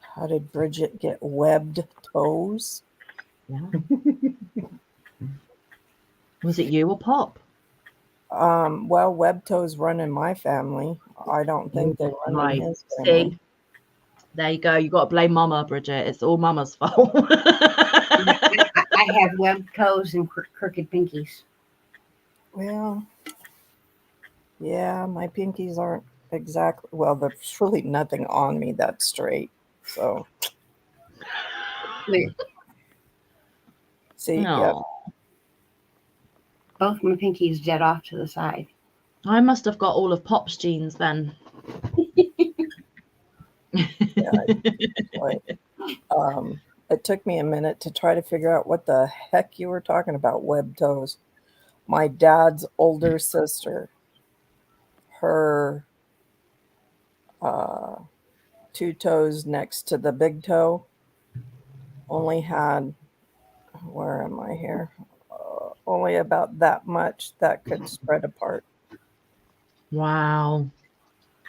[SPEAKER 8] How did Bridget get webbed toes?
[SPEAKER 2] Yeah. Was it you or Pop?
[SPEAKER 8] Well, web toes run in my family. I don't think they run in his family.
[SPEAKER 2] See, there you go. You got to blame Mama, Bridget. It's all Mama's fault.
[SPEAKER 5] I have webbed toes and crooked pinkies.
[SPEAKER 8] Well, yeah, my pinkies aren't exactly. Well, there's really nothing on me that's straight. So, see, yeah.
[SPEAKER 5] Both my pinkies dead off to the side.
[SPEAKER 2] I must have got all of Pop's genes then.
[SPEAKER 8] It took me a minute to try to figure out what the heck you were talking about, web toes. My dad's older sister, her 2 toes next to the big toe only had, where am I here? Only about that much that could spread apart.
[SPEAKER 2] Wow.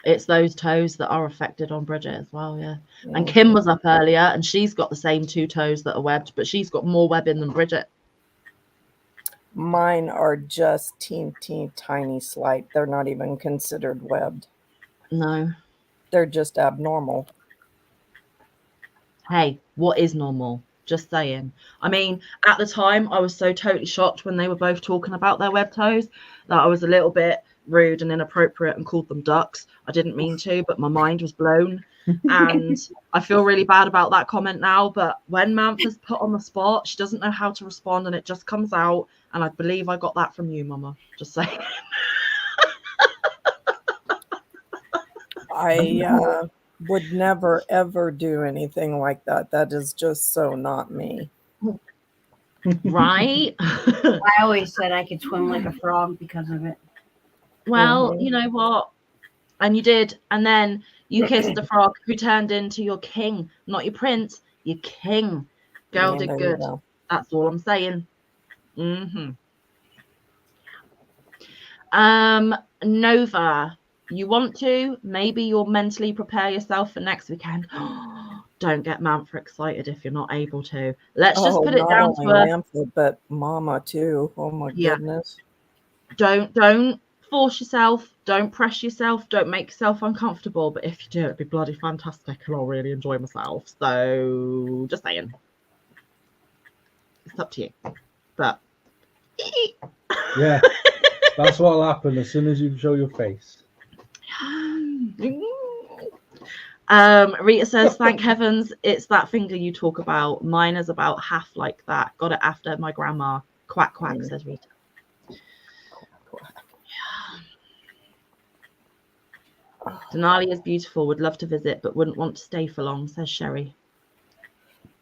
[SPEAKER 2] It's those toes that are affected on Bridget as well, yeah. And Kim was up earlier and she's got the same 2 toes that are webbed, but she's got more webbing than Bridget.
[SPEAKER 8] Mine are just teeny tiny slight. They're not even considered webbed.
[SPEAKER 2] No.
[SPEAKER 8] They're just abnormal.
[SPEAKER 2] Hey, what is normal? Just saying. I mean, at the time, I was so totally shocked when they were both talking about their web toes that I was a little bit rude and inappropriate and called them ducks. I didn't mean to, but my mind was blown. And I feel really bad about that comment now. But when Mantha's put on the spot, she doesn't know how to respond and it just comes out. And I believe I got that from you, Mama. Just saying.
[SPEAKER 8] I would never, ever do anything like that. That is just so not me.
[SPEAKER 2] Right?
[SPEAKER 5] I always said I could swim like a frog because of it.
[SPEAKER 2] Well, you know what? And you did. And then you kissed the frog who turned into your king, not your prince, your king. Girl
[SPEAKER 8] Yeah,
[SPEAKER 2] did
[SPEAKER 8] there you
[SPEAKER 2] good.
[SPEAKER 8] go.
[SPEAKER 2] That's all I'm saying. Nova, you want to? Maybe you'll mentally prepare yourself for next weekend. Don't get Mantha excited if you're not able to. Let's just put it
[SPEAKER 8] not
[SPEAKER 2] down to
[SPEAKER 8] only
[SPEAKER 2] her.
[SPEAKER 8] Mantha, but Mama too. Oh my goodness.
[SPEAKER 2] Don't force yourself. Don't press yourself. Don't make yourself uncomfortable. But if you do, it'd be bloody fantastic and I'll really enjoy myself. So just saying. It's up to you. But
[SPEAKER 1] Yeah, that's what'll happen as soon as you show your face.
[SPEAKER 2] Rita says, thank heavens it's that finger you talk about. Mine is about half like that. Got it after my grandma. Quack quack, says Rita. Denali is beautiful. Would love to visit, but wouldn't want to stay for long, says Sherry.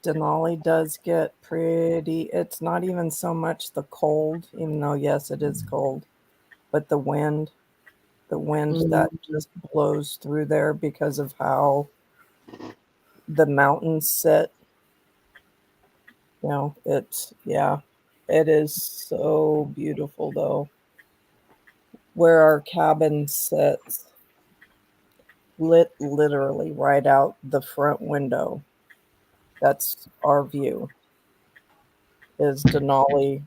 [SPEAKER 8] Denali does get pretty. It's not even so much the cold, even though yes, it is cold, but the wind that just blows through there because of how the mountains sit. You know, it is so beautiful though. Where our cabin sits, literally right out the front window. That's our view. Is Denali?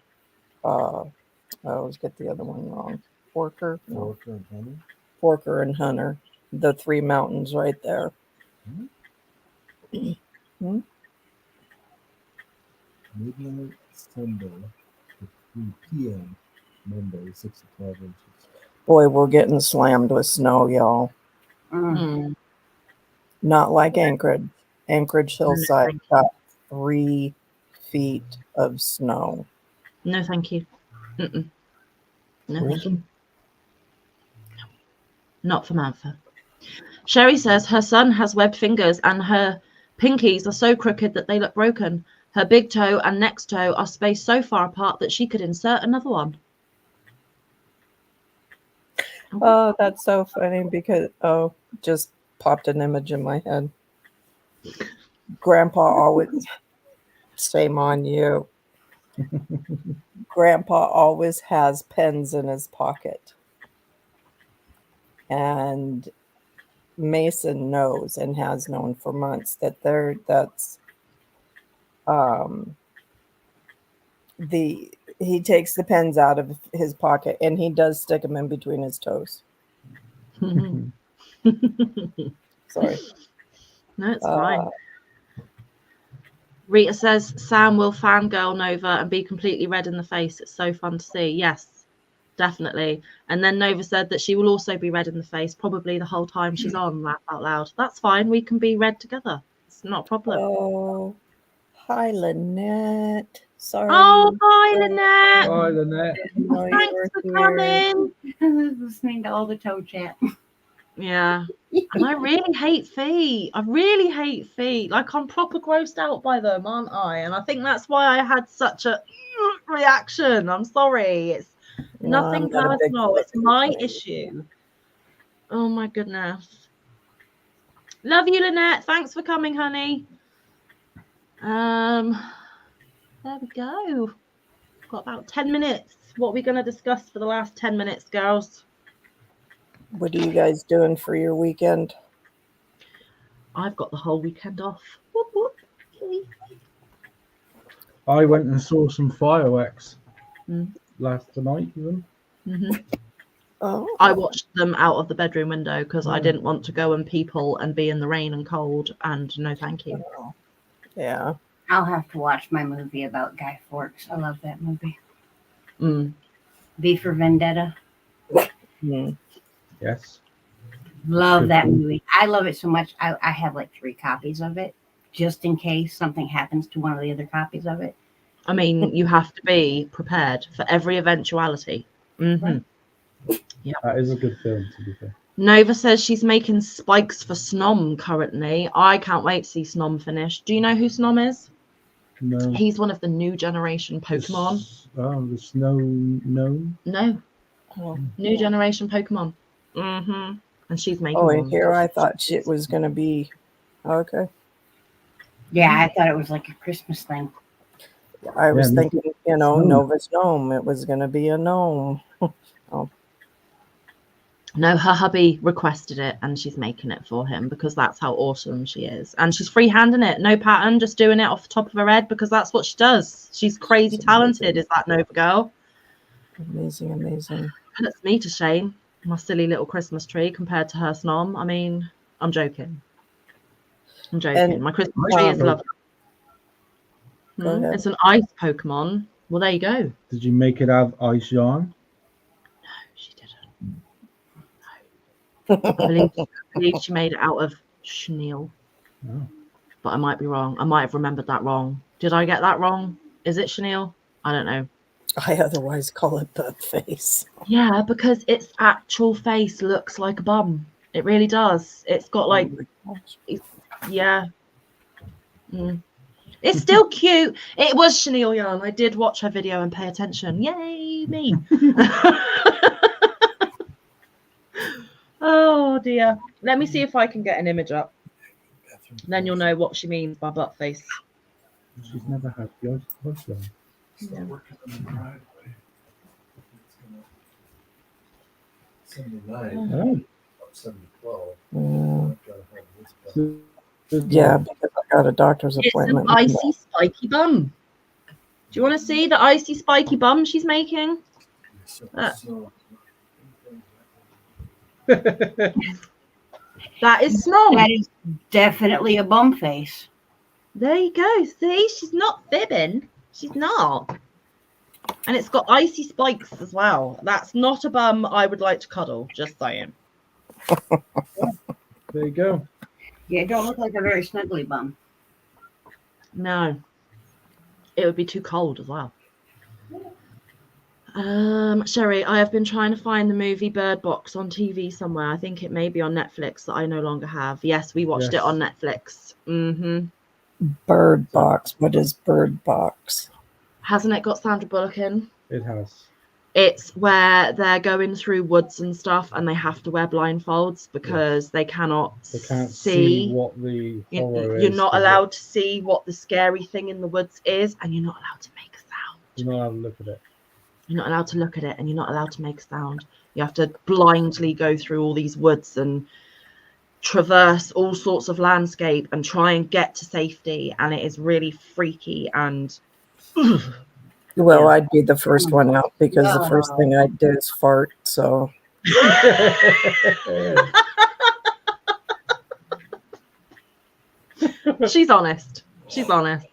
[SPEAKER 8] I always get the other one wrong. Forker and Hunter. Forker and Hunter, the three mountains right there.
[SPEAKER 9] Midnight Sunday, 3 p.m. Monday, 6 to 12 inches.
[SPEAKER 8] Boy, we're getting slammed with snow, y'all. Not like Anchorage. Anchorage Hillside got 3 feet of snow.
[SPEAKER 2] No, thank you. No, thank you. Not for Mantha. Sherry says her son has webbed fingers and her pinkies are so crooked that they look broken. Her big toe and next toe are spaced so far apart that she could insert another one.
[SPEAKER 8] Oh, that's so funny because, just popped an image in my head. Grandpa always, shame on you. Grandpa always has pens in his pocket. And Mason knows and has known for months that he takes the pens out of his pocket and he does stick them in between his toes. Sorry.
[SPEAKER 2] No, it's fine. Rita says Sam will fangirl Nova and be completely red in the face. It's so fun to see. Yes, definitely. And then Nova said that she will also be red in the face probably the whole time she's on Laugh Out Loud. That's fine. We can be red together. It's not a problem.
[SPEAKER 8] Oh, hi, Lynette. Sorry.
[SPEAKER 2] Oh, hi, Lynette.
[SPEAKER 1] Hi, Lynette.
[SPEAKER 2] Thanks for coming.
[SPEAKER 5] Listening to all the toe chat.
[SPEAKER 2] Yeah. And I really hate feet. I really hate feet. Like, I'm proper grossed out by them, aren't I? And I think that's why I had such a reaction. I'm sorry. It's nothing personal. It's my issue. Oh, my goodness. Love you, Lynette. Thanks for coming, honey. There we go. Got about 10 minutes. What are we going to discuss for the last 10 minutes, girls?
[SPEAKER 8] What are you guys doing for your weekend?
[SPEAKER 2] I've got the whole weekend off. Whoop, whoop.
[SPEAKER 1] I went and saw some fireworks. last tonight even.
[SPEAKER 8] Oh,
[SPEAKER 2] I watched them out of the bedroom window because I
[SPEAKER 1] Yeah.
[SPEAKER 2] didn't want to go and people and be in the rain and cold, and no thank you.
[SPEAKER 8] yeah.
[SPEAKER 5] I'll have to watch my movie about Guy Fawkes. I love that movie.
[SPEAKER 2] Mm.
[SPEAKER 5] V for Vendetta.
[SPEAKER 8] Hmm.
[SPEAKER 1] Yes.
[SPEAKER 5] Love
[SPEAKER 1] Good
[SPEAKER 5] that
[SPEAKER 1] film.
[SPEAKER 5] movie. I love it so much. I have like 3 copies of it just in case something happens to one of the other copies of it.
[SPEAKER 2] I mean, you have to be prepared for every eventuality.
[SPEAKER 5] Right.
[SPEAKER 1] That is a good film, to be fair.
[SPEAKER 2] Nova says she's making spikes for Snom currently. I can't wait to see Snom finish. Do you know who Snom is?
[SPEAKER 1] No.
[SPEAKER 2] He's one of the new generation Pokemon.
[SPEAKER 1] The snow gnome.
[SPEAKER 2] No,
[SPEAKER 8] Oh,
[SPEAKER 2] new generation Pokemon. And she's making
[SPEAKER 8] oh,
[SPEAKER 2] one.
[SPEAKER 8] and here I thought it was going to be. Okay.
[SPEAKER 5] Yeah, I thought it was like a Christmas thing.
[SPEAKER 8] I was
[SPEAKER 1] me too.
[SPEAKER 8] thinking,
[SPEAKER 1] Gnome.
[SPEAKER 8] Nova's gnome. It was going to be a gnome.
[SPEAKER 2] No, her hubby requested it and she's making it for him because that's how awesome she is. And she's freehanding it, no pattern, just doing it off the top of her head because that's what she does. She's crazy talented, is that Nova girl?
[SPEAKER 8] Amazing, amazing.
[SPEAKER 2] Puts me to shame, my silly little Christmas tree compared to her Snom. I mean, I'm joking.
[SPEAKER 8] And,
[SPEAKER 2] my Christmas tree is lovely.
[SPEAKER 8] Go ahead.
[SPEAKER 2] It's an ice Pokemon. Well, there you go.
[SPEAKER 1] Did you make it out of ice yarn?
[SPEAKER 2] She didn't. I believe she made it out of chenille.
[SPEAKER 1] Oh.
[SPEAKER 2] But I might be wrong. I might have remembered that wrong. Did I get that wrong? Is it chenille? I don't know.
[SPEAKER 8] I otherwise call it butt face.
[SPEAKER 2] Yeah, because its actual face looks like a bum. It really does. It's got like,
[SPEAKER 8] Oh my gosh.
[SPEAKER 2] yeah. It's still cute. It was chenille yarn. I did watch her video and pay attention. Yay, me. Oh dear. Let me see if I can get an image up. Then you'll know what she means by butt face.
[SPEAKER 1] She's never had the ice yarn.
[SPEAKER 2] Yeah.
[SPEAKER 9] Working on the driveway. It's gonna 79.
[SPEAKER 1] Oh.
[SPEAKER 9] 712.
[SPEAKER 8] Mm,
[SPEAKER 9] I've gotta have this back.
[SPEAKER 8] yeah, because I got a doctor's
[SPEAKER 2] It's an
[SPEAKER 8] appointment.
[SPEAKER 2] icy spiky bum. Do you want to see the icy spiky bum she's making?
[SPEAKER 9] So,
[SPEAKER 2] That is Snom.
[SPEAKER 5] That is definitely a bum face.
[SPEAKER 2] There you go. See, she's not fibbing. She's not. And it's got icy spikes as well. That's not a bum I would like to cuddle. Just saying.
[SPEAKER 1] There you go.
[SPEAKER 5] Yeah, it don't look like a very snuggly bum.
[SPEAKER 2] No. It would be too cold as well. Sherry, I have been trying to find the movie Bird Box on TV somewhere. I think it may be on Netflix that I no longer have. Yes, we watched it
[SPEAKER 1] Yes.
[SPEAKER 2] on Netflix.
[SPEAKER 8] Bird Box. What is Bird Box?
[SPEAKER 2] Hasn't it got Sandra Bullock in?
[SPEAKER 1] It has.
[SPEAKER 2] It's where they're going through woods and stuff and they have to wear blindfolds because they cannot
[SPEAKER 1] They can't
[SPEAKER 2] see.
[SPEAKER 1] see what the horror is.
[SPEAKER 2] You're not
[SPEAKER 1] 'cause
[SPEAKER 2] allowed to see what the scary thing in the woods is, and you're not allowed to make a sound.
[SPEAKER 1] You're not allowed to look at it.
[SPEAKER 2] You're not allowed to look at it, and you're not allowed to make a sound. You have to blindly go through all these woods and traverse all sorts of landscape and try and get to safety, and it is really freaky and
[SPEAKER 8] Well,
[SPEAKER 2] Yeah.
[SPEAKER 8] I'd be the first one out because the first thing I'd do is fart. So
[SPEAKER 2] she's honest. She's honest.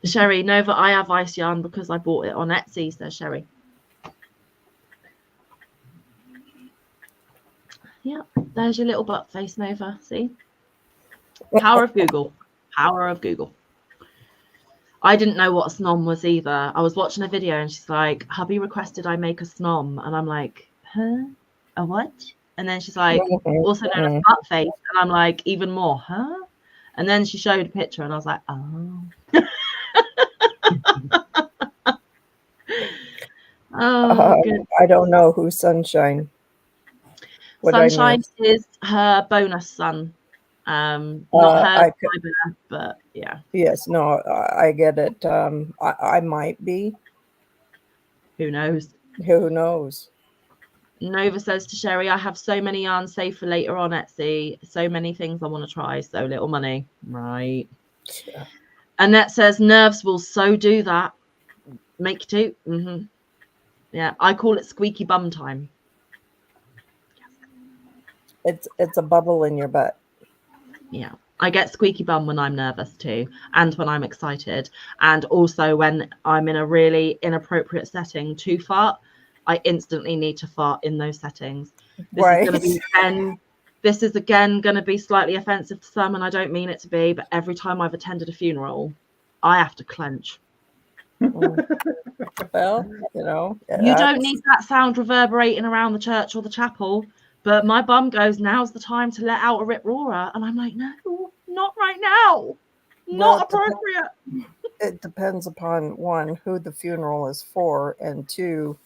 [SPEAKER 2] Sherry, Nova, I have ice yarn because I bought it on Etsy, says Sherry. Yeah, there's your little butt face, Nova. See? Power of Google. Power of Google. I didn't know what a snom was either. I was watching a video and she's like, hubby requested I make a snom. And I'm like, huh? A what? And then she's like, also known as butt face. And I'm like, even more, huh? And then she showed a picture and I was like, oh. Oh, good.
[SPEAKER 8] I don't know who's Sunshine. What I
[SPEAKER 2] Sunshine
[SPEAKER 8] miss?
[SPEAKER 2] is her bonus son. Not
[SPEAKER 8] I
[SPEAKER 2] her
[SPEAKER 8] could-
[SPEAKER 2] fibre, but yeah.
[SPEAKER 8] Yes, no, I get it. I might be.
[SPEAKER 2] Who knows?
[SPEAKER 8] Who knows?
[SPEAKER 2] Nova says to Sherry, I have so many yarns saved for later on Etsy. So many things I want to try. So little money. Right.
[SPEAKER 8] Yeah.
[SPEAKER 2] Annette says nerves will so do that. Make you too. Yeah, I call it squeaky bum time.
[SPEAKER 8] It's a bubble in your butt.
[SPEAKER 2] Yeah, I get squeaky bum when I'm nervous too, and when I'm excited, and also when I'm in a really inappropriate setting to fart. I instantly need to fart in those settings. This is again going to be slightly offensive to some, and I don't mean it to be, but every time I've attended a funeral, I have to clench.
[SPEAKER 8] Well, you know,
[SPEAKER 2] You don't need that sound reverberating around the church or the chapel, but my bum goes, now's the time to let out a rip roarer, and I'm like, no, not right now. Not appropriate.
[SPEAKER 8] It depends upon, one, who the funeral is for, and two,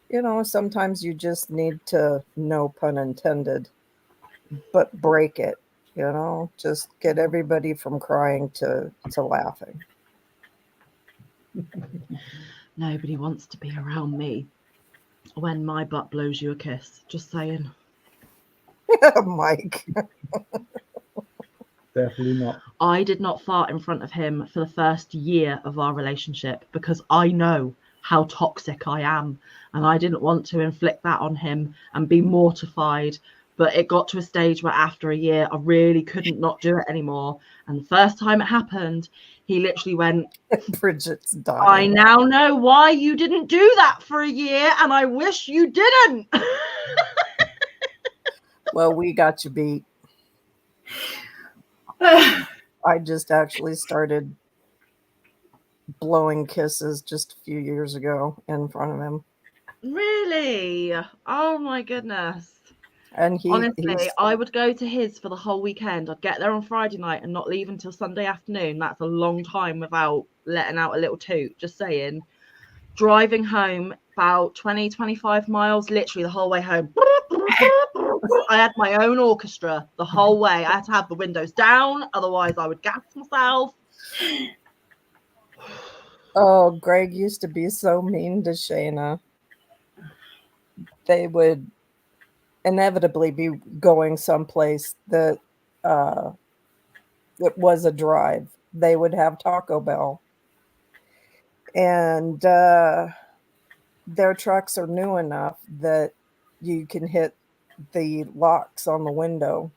[SPEAKER 8] you know, sometimes you just need to, no pun intended, but break it, you know, just get everybody from crying to laughing.
[SPEAKER 2] Nobody wants to be around me when my butt blows you a kiss. Just saying.
[SPEAKER 8] Mike.
[SPEAKER 1] Definitely not.
[SPEAKER 2] I did not fart in front of him for the first year of our relationship because I know how toxic I am, and I didn't want to inflict that on him and be mortified. But it got to a stage where after a year, I really couldn't not do it anymore. And the first time it happened, he literally went,
[SPEAKER 8] Bridget's dying.
[SPEAKER 2] I now know why you didn't do that for a year, and I wish you didn't.
[SPEAKER 8] Well, we got you beat. I just actually started blowing kisses just a few years ago in front of him.
[SPEAKER 2] Really? Oh my goodness.
[SPEAKER 8] And
[SPEAKER 2] honestly, I would go to his for the whole weekend. I'd get there on Friday night and not leave until Sunday afternoon. That's a long time without letting out a little toot, just saying. Driving home about 20, 25 miles, literally the whole way home. I had my own orchestra the whole way. I had to have the windows down, otherwise I would gas myself.
[SPEAKER 8] Oh, Greg used to be so mean to Shayna. They would inevitably be going someplace that it was a drive. They would have Taco Bell. And their trucks are new enough that you can hit the locks on the window,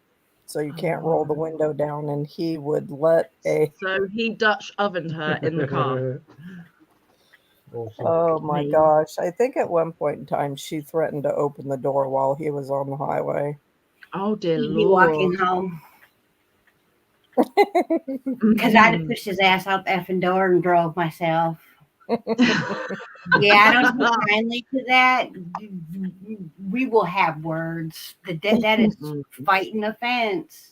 [SPEAKER 8] so you can't roll the window down, and he would let
[SPEAKER 2] So he Dutch ovened her in the car.
[SPEAKER 1] Awesome.
[SPEAKER 8] Oh my gosh. I think at one point in time she threatened to open the door while he was on the highway.
[SPEAKER 2] Oh dear
[SPEAKER 5] He'd be
[SPEAKER 2] Lord.
[SPEAKER 5] walking home. Because I'd have pushed his ass out the effing door and drove myself. Yeah, I don't be friendly to that. We will have words. That is fighting a fence.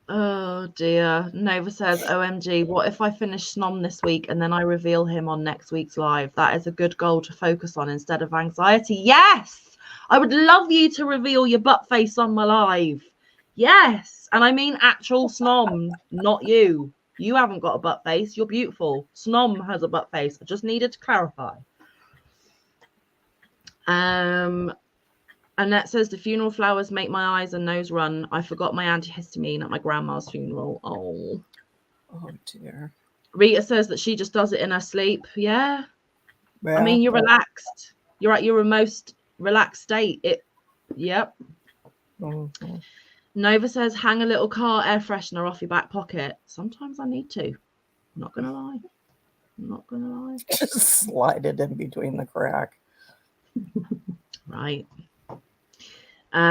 [SPEAKER 2] Oh dear. Nova says, OMG, what if I finish Snom this week and then I reveal him on next week's live? That is a good goal to focus on instead of anxiety. Yes! I would love you to reveal your butt face on my live. Yes! And I mean actual Snom, not you. You haven't got a butt face. You're beautiful. Snom has a butt face. I just needed to clarify. Annette says, the funeral flowers make my eyes and nose run. I forgot my antihistamine at my grandma's funeral. Oh
[SPEAKER 8] dear.
[SPEAKER 2] Rita says that she just does it in her sleep. Yeah.
[SPEAKER 8] Yeah,
[SPEAKER 2] I mean, you're relaxed. You're at your most relaxed state. Yep.
[SPEAKER 8] Mm-hmm.
[SPEAKER 2] Nova says, hang a little car air freshener off your back pocket. Sometimes I need to. I'm not going to lie. I'm not going to lie.
[SPEAKER 8] Just slide it in between the crack.
[SPEAKER 2] Right.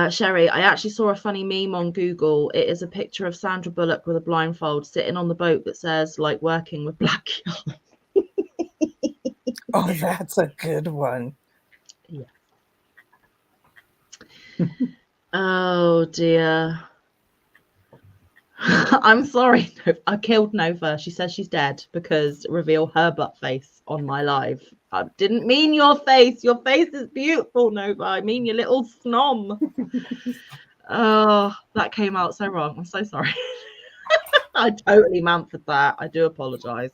[SPEAKER 2] Sherry, I actually saw a funny meme on Google. It is a picture of Sandra Bullock with a blindfold sitting on the boat that says, like, working with black yarn.
[SPEAKER 8] Oh, that's a good one.
[SPEAKER 2] Yeah. Oh dear. I'm sorry. I killed Nova. She says she's dead because reveal her butt face on my live. I didn't mean your face. Your face is beautiful, Nova. I mean your little snom. Oh, that came out so wrong. I'm so sorry. I totally manford that. I do apologize.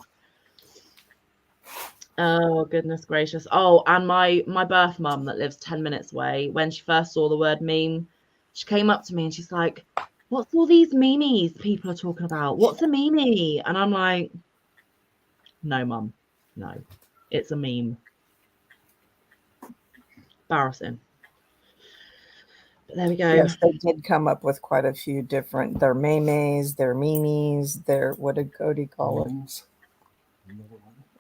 [SPEAKER 2] Oh, goodness gracious. Oh, and my birth mum that lives 10 minutes away, when she first saw the word meme, she came up to me and she's like, what's all these memes people are talking about? What's a meme? And I'm like, no, mum, no, it's a meme. Embarrassing. But there we go.
[SPEAKER 8] Yes, they did come up with quite a few different. Their memes, their memes, their what did Cody call it?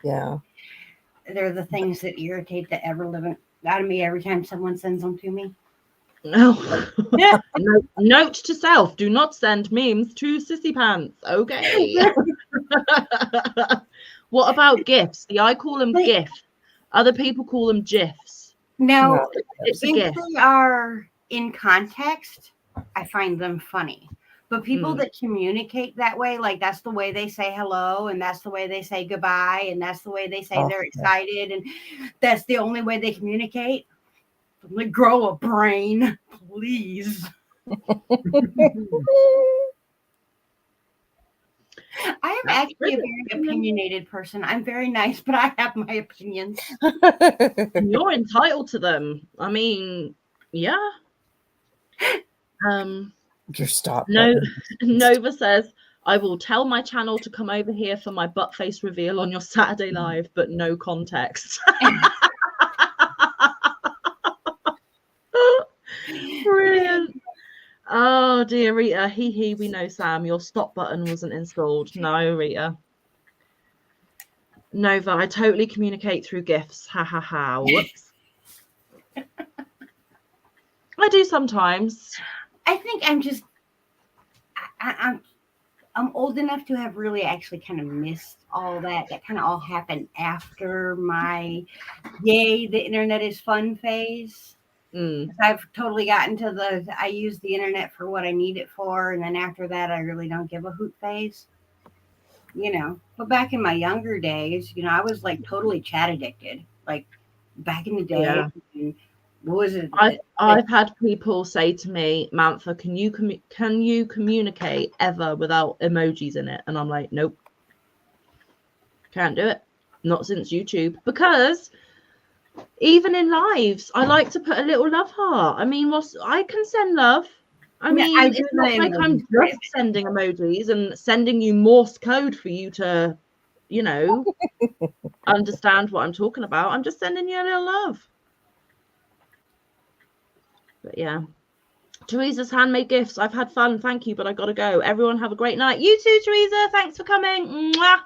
[SPEAKER 8] Yeah.
[SPEAKER 5] They're the things that irritate the ever living out of me every time someone sends them to me.
[SPEAKER 2] Oh. Note to self: do not send memes to Sissy Pants. Okay. What about GIFs? See, I call them GIF. Other people call them GIFs.
[SPEAKER 5] Now,
[SPEAKER 2] It's a
[SPEAKER 5] if
[SPEAKER 2] GIF.
[SPEAKER 5] they are in context, I find them funny. But people that communicate that way, like that's the way they say hello, and that's the way they say goodbye, and that's the way they say they're excited, and that's the only way they communicate. Like, grow a brain, please. I am actually a very opinionated person. I'm very nice, but I have my opinions.
[SPEAKER 2] You're entitled to them. I mean, yeah.
[SPEAKER 8] Just stop.
[SPEAKER 2] Nova says, I will tell my channel to come over here for my butt face reveal on your Saturday live, but no context. Brilliant. Oh dear, Rita. Hee, we know, Sam. Your stop button wasn't installed. No, Rita. Nova, I totally communicate through GIFs. Ha ha ha. Whoops. I do sometimes.
[SPEAKER 5] I think I'm just I'm old enough to have really actually kind of missed all that. That kind of all happened after my yay, the internet is fun phase. I've totally gotten to I use the internet for what I need it for, and then after that I really don't give a hoot phase. But back in my younger days, I was like totally chat addicted. Like back in the day.
[SPEAKER 2] Yeah.
[SPEAKER 5] What was it?
[SPEAKER 2] I've had people say to me, Mantha, can you communicate ever without emojis in it? And I'm like, nope, can't do it. Not since YouTube. Because even in lives, I like to put a little love heart. I mean, I can send love. I mean, it's not like I'm just sending emojis and sending you Morse code for you to, understand what I'm talking about. I'm just sending you a little love. But yeah, Teresa's handmade gifts. I've had fun. Thank you, but I got to go. Everyone have a great night. You too, Teresa. Thanks for coming. Mwah.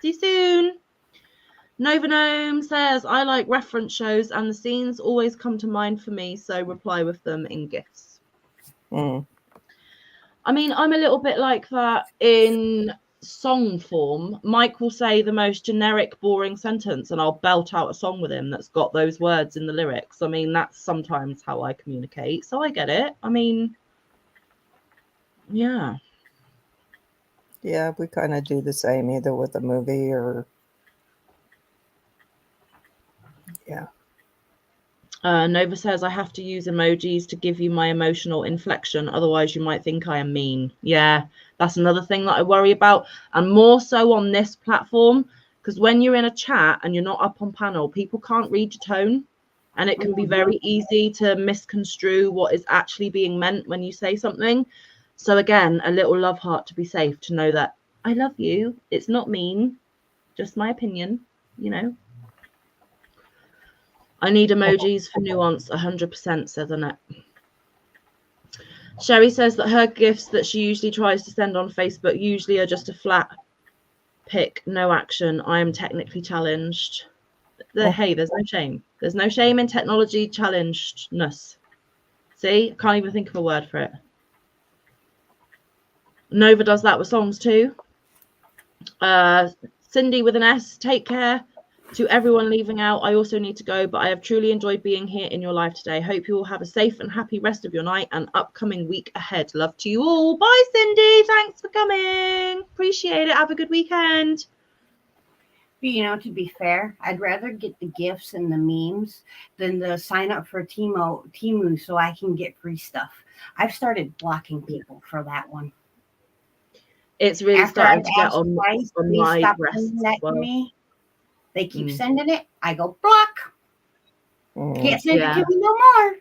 [SPEAKER 2] See you soon. Nova Gnome says, I like reference shows and the scenes always come to mind for me, so reply with them in gifs. I mean, I'm a little bit like that in song form. Mike will say the most generic, boring sentence and I'll belt out a song with him that's got those words in the lyrics. I mean, that's sometimes how I communicate, so I get it. I mean, yeah,
[SPEAKER 8] we kind of do the same, either with a movie or
[SPEAKER 2] Nova says, I have to use emojis to give you my emotional inflection, otherwise you might think I am mean. Yeah, that's another thing that I worry about, and more so on this platform, because when you're in a chat and you're not up on panel, people can't read your tone, and it can be very easy to misconstrue what is actually being meant when you say something. So again, a little love heart to be safe, to know that I love you, it's not mean, just my opinion, I need emojis for nuance, 100%, says Annette. Sherry says that her gifts that she usually tries to send on Facebook usually are just a flat pic, no action. I am technically challenged. Hey, there's no shame. There's no shame in technology challengedness. See, I can't even think of a word for it. Nova does that with songs too. Cindy with an S, take care. To everyone leaving out, I also need to go, but I have truly enjoyed being here in your life today. Hope you all have a safe and happy rest of your night and upcoming week ahead. Love to you all. Bye, Cindy. Thanks for coming. Appreciate it. Have a good weekend.
[SPEAKER 5] To be fair, I'd rather get the gifts and the memes than the sign up for Temu so I can get free stuff. I've started blocking people for that one.
[SPEAKER 2] It's really starting to get on my breast as well.
[SPEAKER 5] They keep sending it. I go block. Can't send it to me no more.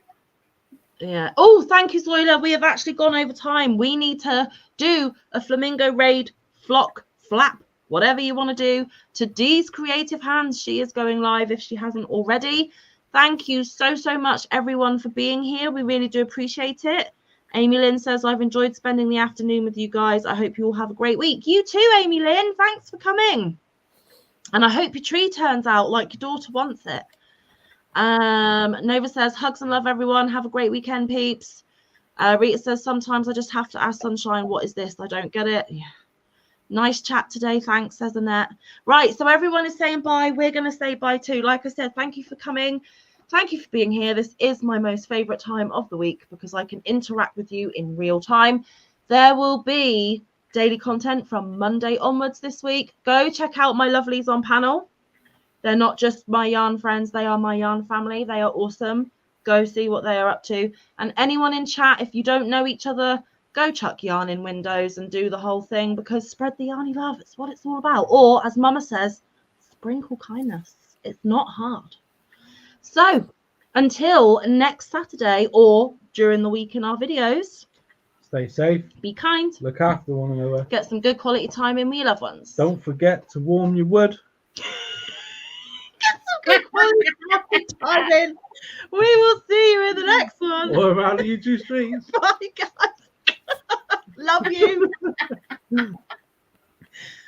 [SPEAKER 2] Yeah. Oh, thank you, Zoila. We have actually gone over time. We need to do a flamingo raid, flock, flap, whatever you want to do, to Dee's Creative Hands. She is going live if she hasn't already. Thank you so much, everyone, for being here. We really do appreciate it. Amy Lynn says, I've enjoyed spending the afternoon with you guys. I hope you all have a great week. You too, Amy Lynn. Thanks for coming. And I hope your tree turns out like your daughter wants it. Nova says, hugs and love, everyone. Have a great weekend, peeps. Rita says, sometimes I just have to ask Sunshine, what is this? I don't get it. Yeah. Nice chat today. Thanks, says Annette. Right, so everyone is saying bye. We're going to say bye too. Like I said, thank you for coming. Thank you for being here. This is my most favorite time of the week because I can interact with you in real time. There will be daily content from Monday onwards this week. Go check out my lovelies on panel. They're not just my yarn friends. They are my yarn family. They are awesome. Go see what they are up to. And anyone in chat, if you don't know each other, go chuck yarn in windows and do the whole thing because spread the yarny love. It's what it's all about. Or, as Mama says, sprinkle kindness. It's not hard. So, until next Saturday or during the week in our videos,
[SPEAKER 1] Stay safe.
[SPEAKER 2] be kind.
[SPEAKER 1] Look after one another.
[SPEAKER 2] Get some good quality time in with your loved ones.
[SPEAKER 1] Don't forget to warm your wood.
[SPEAKER 2] Get some good quality time in. We will see you in the next one.
[SPEAKER 1] Or around the YouTube streets.
[SPEAKER 2] Bye, guys. Love you.